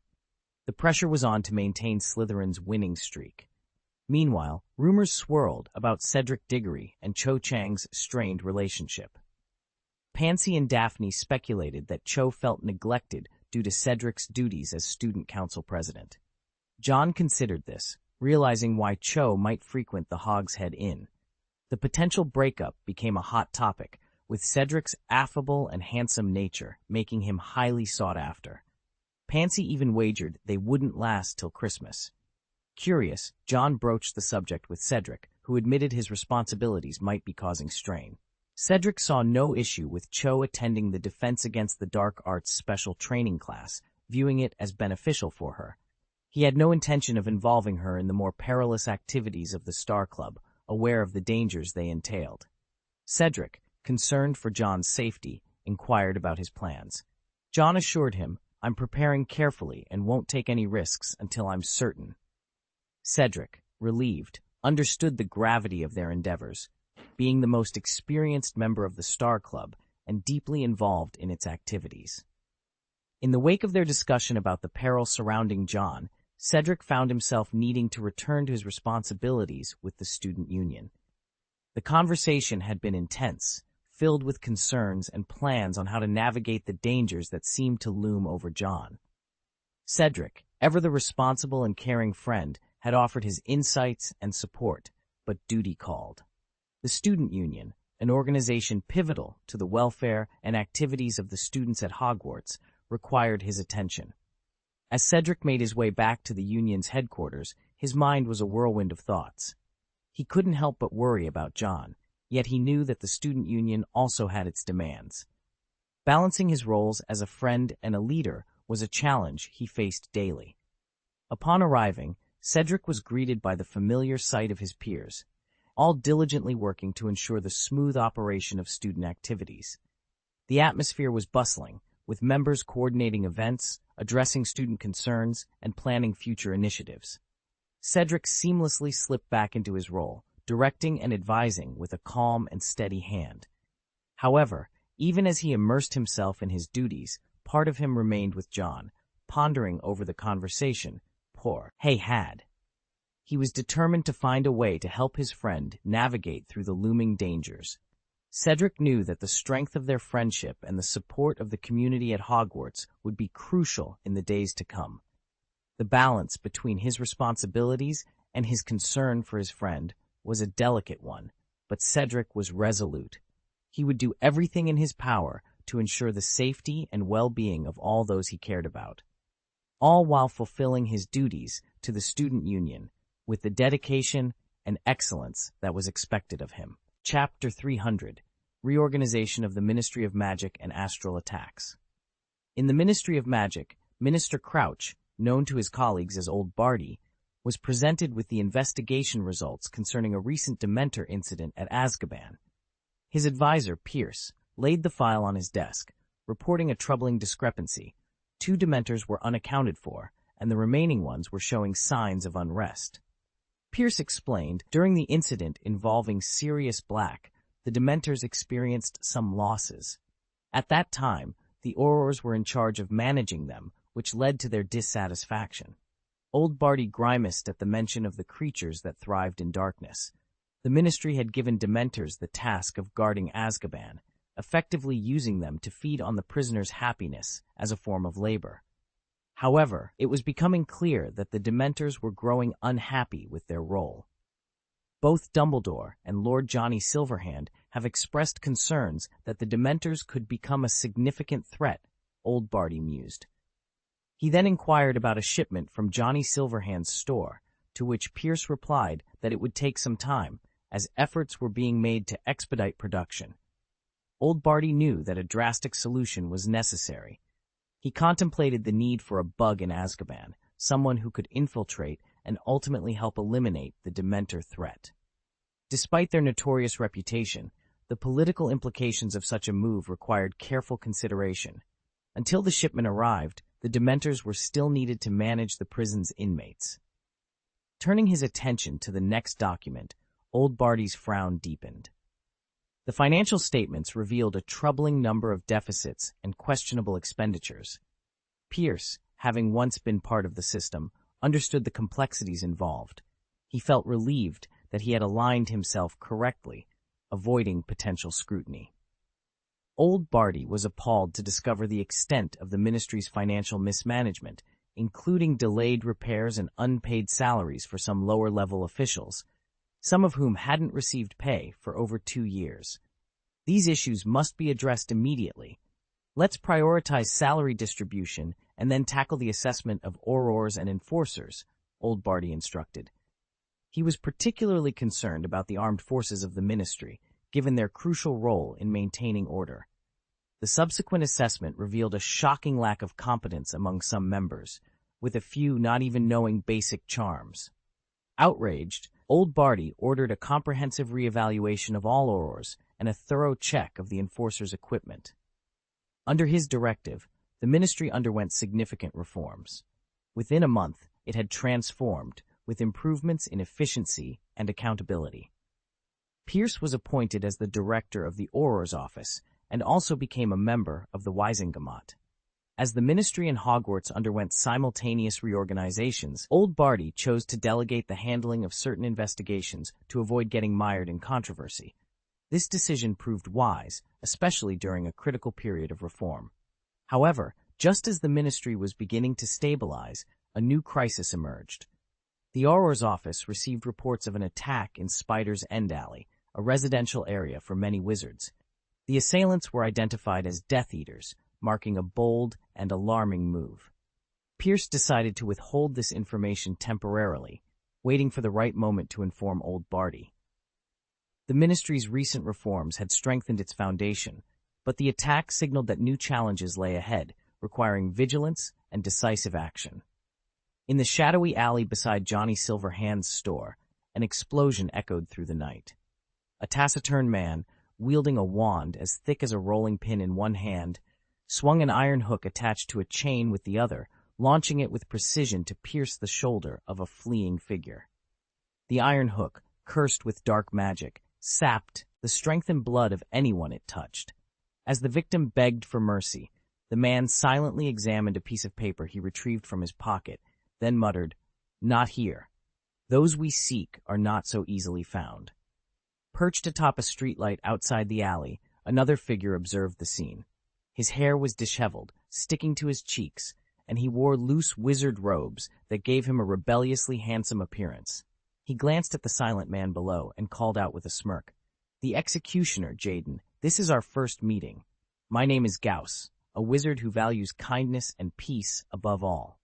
The pressure was on to maintain Slytherin's winning streak. Meanwhile, rumors swirled about Cedric Diggory and Cho Chang's strained relationship. Pansy and Daphne speculated that Cho felt neglected due to Cedric's duties as student council president. John considered this, realizing why Cho might frequent the Hogshead Inn. The potential breakup became a hot topic, with Cedric's affable and handsome nature making him highly sought after. Pansy even wagered they wouldn't last till Christmas. Curious, John broached the subject with Cedric, who admitted his responsibilities might be causing strain. Cedric saw no issue with Cho attending the Defense Against the Dark Arts special training class, viewing it as beneficial for her. He had no intention of involving her in the more perilous activities of the Star Club, aware of the dangers they entailed. Cedric, concerned for John's safety, inquired about his plans. John assured him, "I'm preparing carefully and won't take any risks until I'm certain." Cedric, relieved, understood the gravity of their endeavors, being the most experienced member of the Star Club and deeply involved in its activities. In the wake of their discussion about the peril surrounding John, Cedric found himself needing to return to his responsibilities with the student union. The conversation had been intense, filled with concerns and plans on how to navigate the dangers that seemed to loom over John. Cedric, ever the responsible and caring friend, had offered his insights and support, but duty called. The student union, an organization pivotal to the welfare and activities of the students at Hogwarts, required his attention. As Cedric made his way back to the union's headquarters, his mind was a whirlwind of thoughts. He couldn't help but worry about John, yet he knew that the student union also had its demands. Balancing his roles as a friend and a leader was a challenge he faced daily. Upon arriving, Cedric was greeted by the familiar sight of his peers, all diligently working to ensure the smooth operation of student activities. The atmosphere was bustling, with members coordinating events, addressing student concerns, and planning future initiatives. Cedric seamlessly slipped back into his role, directing and advising with a calm and steady hand. However, even as he immersed himself in his duties, part of him remained with John, pondering over the conversation he had. He was determined to find a way to help his friend navigate through the looming dangers. Cedric knew that the strength of their friendship and the support of the community at Hogwarts would be crucial in the days to come. The balance between his responsibilities and his concern for his friend was a delicate one, but Cedric was resolute. He would do everything in his power to ensure the safety and well-being of all those he cared about, all while fulfilling his duties to the student union with the dedication and excellence that was expected of him. Chapter 300, Reorganization of the Ministry of Magic and Astral Attacks. In the Ministry of Magic, Minister Crouch, known to his colleagues as Old Barty, was presented with the investigation results concerning a recent Dementor incident at Azkaban. His advisor, Pierce, laid the file on his desk, reporting a troubling discrepancy. 2 Dementors were unaccounted for, and the remaining ones were showing signs of unrest. Pierce explained, during the incident involving Sirius Black, the Dementors experienced some losses. At that time, the Aurors were in charge of managing them, which led to their dissatisfaction. Old Barty grimaced at the mention of the creatures that thrived in darkness. The Ministry had given Dementors the task of guarding Azkaban, effectively using them to feed on the prisoners' happiness as a form of labor. However, it was becoming clear that the Dementors were growing unhappy with their role. Both Dumbledore and Lord Johnny Silverhand have expressed concerns that the Dementors could become a significant threat, Old Barty mused. He then inquired about a shipment from Johnny Silverhand's store, to which Pierce replied that it would take some time, as efforts were being made to expedite production. Old Barty knew that a drastic solution was necessary. He contemplated the need for a bug in Azkaban, someone who could infiltrate and ultimately help eliminate the Dementor threat. Despite their notorious reputation, the political implications of such a move required careful consideration. Until the shipment arrived, the Dementors were still needed to manage the prison's inmates. Turning his attention to the next document, Old Barty's frown deepened. The financial statements revealed a troubling number of deficits and questionable expenditures. Pierce, having once been part of the system, understood the complexities involved. He felt relieved that he had aligned himself correctly, avoiding potential scrutiny. Old Barty was appalled to discover the extent of the ministry's financial mismanagement, including delayed repairs and unpaid salaries for some lower-level officials, some of whom hadn't received pay for over 2 years. These issues must be addressed immediately. Let's prioritize salary distribution and then tackle the assessment of aurors and enforcers, Old Barty instructed. He was particularly concerned about the armed forces of the ministry, given their crucial role in maintaining order. The subsequent assessment revealed a shocking lack of competence among some members, with a few not even knowing basic charms. Outraged, Old Barty ordered a comprehensive reevaluation of all aurors and a thorough check of the enforcers' equipment. Under his directive, the ministry underwent significant reforms. Within a month, it had transformed, with improvements in efficiency and accountability. Pierce was appointed as the director of the Auror's office and also became a member of the Wisingamot. As the ministry and Hogwarts underwent simultaneous reorganizations, Old Barty chose to delegate the handling of certain investigations to avoid getting mired in controversy. This decision proved wise, especially during a critical period of reform. However, just as the ministry was beginning to stabilize, a new crisis emerged. The Auror's office received reports of an attack in Spider's End Alley, a residential area for many wizards. The assailants were identified as Death Eaters, marking a bold and alarming move. Pierce decided to withhold this information temporarily, waiting for the right moment to inform Old Barty. The ministry's recent reforms had strengthened its foundation, but the attack signaled that new challenges lay ahead, requiring vigilance and decisive action. In the shadowy alley beside Johnny Silverhand's store, an explosion echoed through the night. A taciturn man, wielding a wand as thick as a rolling pin in one hand, swung an iron hook attached to a chain with the other, launching it with precision to pierce the shoulder of a fleeing figure. The iron hook, cursed with dark magic, sapped the strength and blood of anyone it touched. As the victim begged for mercy, the man silently examined a piece of paper he retrieved from his pocket, then muttered, "Not here. Those we seek are not so easily found." Perched atop a streetlight outside the alley, another figure observed the scene. His hair was disheveled, sticking to his cheeks, and he wore loose wizard robes that gave him a rebelliously handsome appearance. He glanced at the silent man below and called out with a smirk, "The executioner, Jaden. This is our first meeting. My name is Gauss, a wizard who values kindness and peace above all."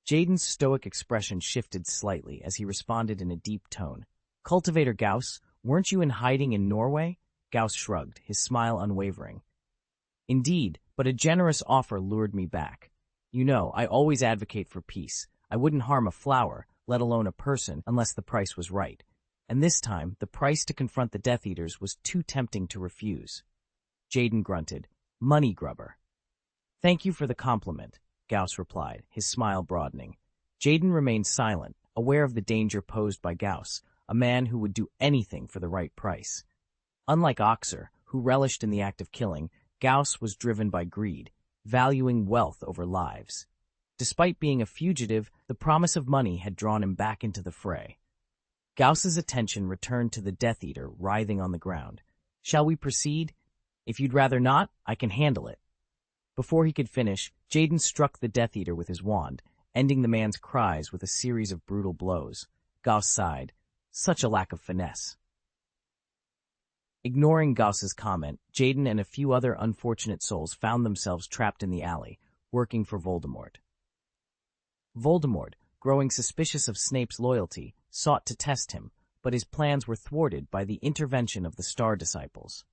Jaden's stoic expression shifted slightly as he responded in a deep tone. "Cultivator Gauss, weren't you in hiding in Norway?" Gauss shrugged, his smile unwavering. "Indeed, but a generous offer lured me back. You know, I always advocate for peace. I wouldn't harm a flower, let alone a person, unless the price was right. And this time, the price to confront the Death Eaters was too tempting to refuse." Jaden grunted, "Money grubber." "Thank you for the compliment," Gauss replied, his smile broadening. Jaden remained silent, aware of the danger posed by Gauss, a man who would do anything for the right price. Unlike Oxer, who relished in the act of killing, Gauss was driven by greed, valuing wealth over lives. Despite being a fugitive, the promise of money had drawn him back into the fray. Gauss's attention returned to the Death Eater writhing on the ground. "Shall we proceed? If you'd rather not, I can handle it." Before he could finish, Jaden struck the Death Eater with his wand, ending the man's cries with a series of brutal blows. Gauss sighed. Such a lack of finesse. Ignoring Gauss's comment, Jaden and a few other unfortunate souls found themselves trapped in the alley, working for Voldemort. Voldemort, growing suspicious of Snape's loyalty, sought to test him, but his plans were thwarted by the intervention of the Star Disciples.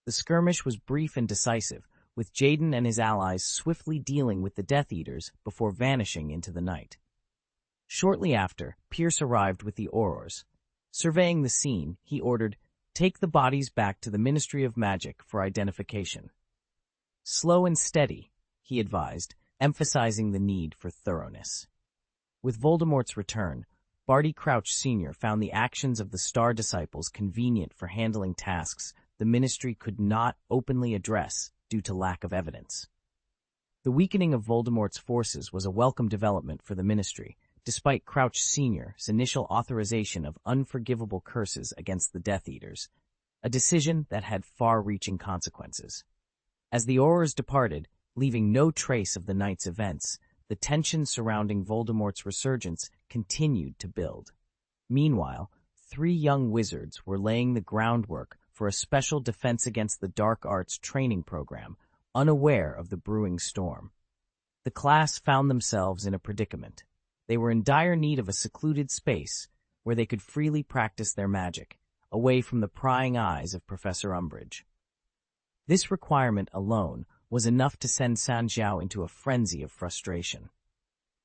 The skirmish was brief and decisive, with Jaden and his allies swiftly dealing with the Death Eaters before vanishing into the night. Shortly after, Pierce arrived with the Aurors. Surveying the scene, he ordered, "Take the bodies back to the Ministry of Magic for identification." Slow and steady, he advised, emphasizing the need for thoroughness. With Voldemort's return, Barty Crouch Sr. found the actions of the Star Disciples convenient for handling tasks the Ministry could not openly address due to lack of evidence. The weakening of Voldemort's forces was a welcome development for the Ministry, despite Crouch Sr.'s initial authorization of unforgivable curses against the Death Eaters, a decision that had far-reaching consequences. As the Aurors departed, leaving no trace of the night's events, the tension surrounding Voldemort's resurgence continued to build. Meanwhile, 3 young wizards were laying the groundwork for a special Defense Against the Dark Arts training program, unaware of the brewing storm. The class found themselves in a predicament. They were in dire need of a secluded space where they could freely practice their magic, away from the prying eyes of Professor Umbridge. This requirement alone was enough to send Sanjiao into a frenzy of frustration.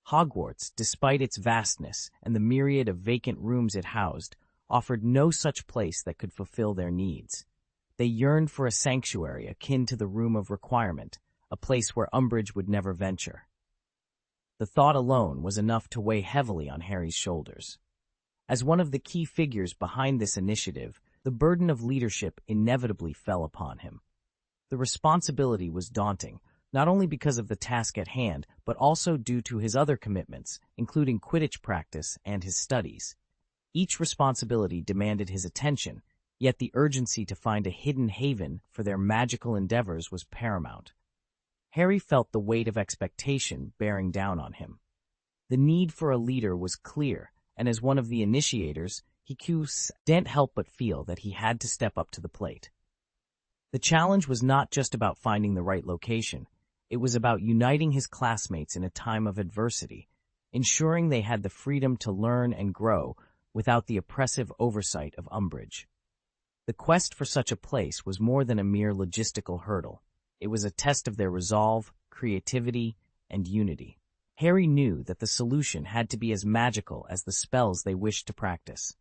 Hogwarts, despite its vastness and the myriad of vacant rooms it housed, offered no such place that could fulfill their needs. They yearned for a sanctuary akin to the Room of Requirement, a place where Umbridge would never venture. The thought alone was enough to weigh heavily on Harry's shoulders. As one of the key figures behind this initiative, the burden of leadership inevitably fell upon him. The responsibility was daunting, not only because of the task at hand, but also due to his other commitments, including Quidditch practice and his studies. Each responsibility demanded his attention, yet the urgency to find a hidden haven for their magical endeavors was paramount. Harry felt the weight of expectation bearing down on him. The need for a leader was clear, and as one of the initiators, he couldn't help but feel that he had to step up to the plate. The challenge was not just about finding the right location. It was about uniting his classmates in a time of adversity, ensuring they had the freedom to learn and grow without the oppressive oversight of Umbridge. The quest for such a place was more than a mere logistical hurdle. It was a test of their resolve, creativity, and unity. Harry knew that the solution had to be as magical as the spells they wished to practice.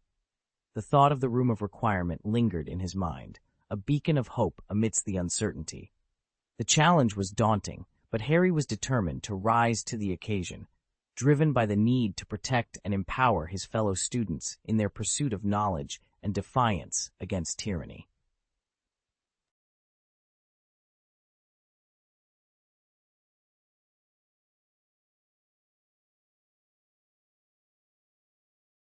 The thought of the Room of Requirement lingered in his mind, a beacon of hope amidst the uncertainty. The challenge was daunting, but Harry was determined to rise to the occasion, driven by the need to protect and empower his fellow students in their pursuit of knowledge and defiance against tyranny.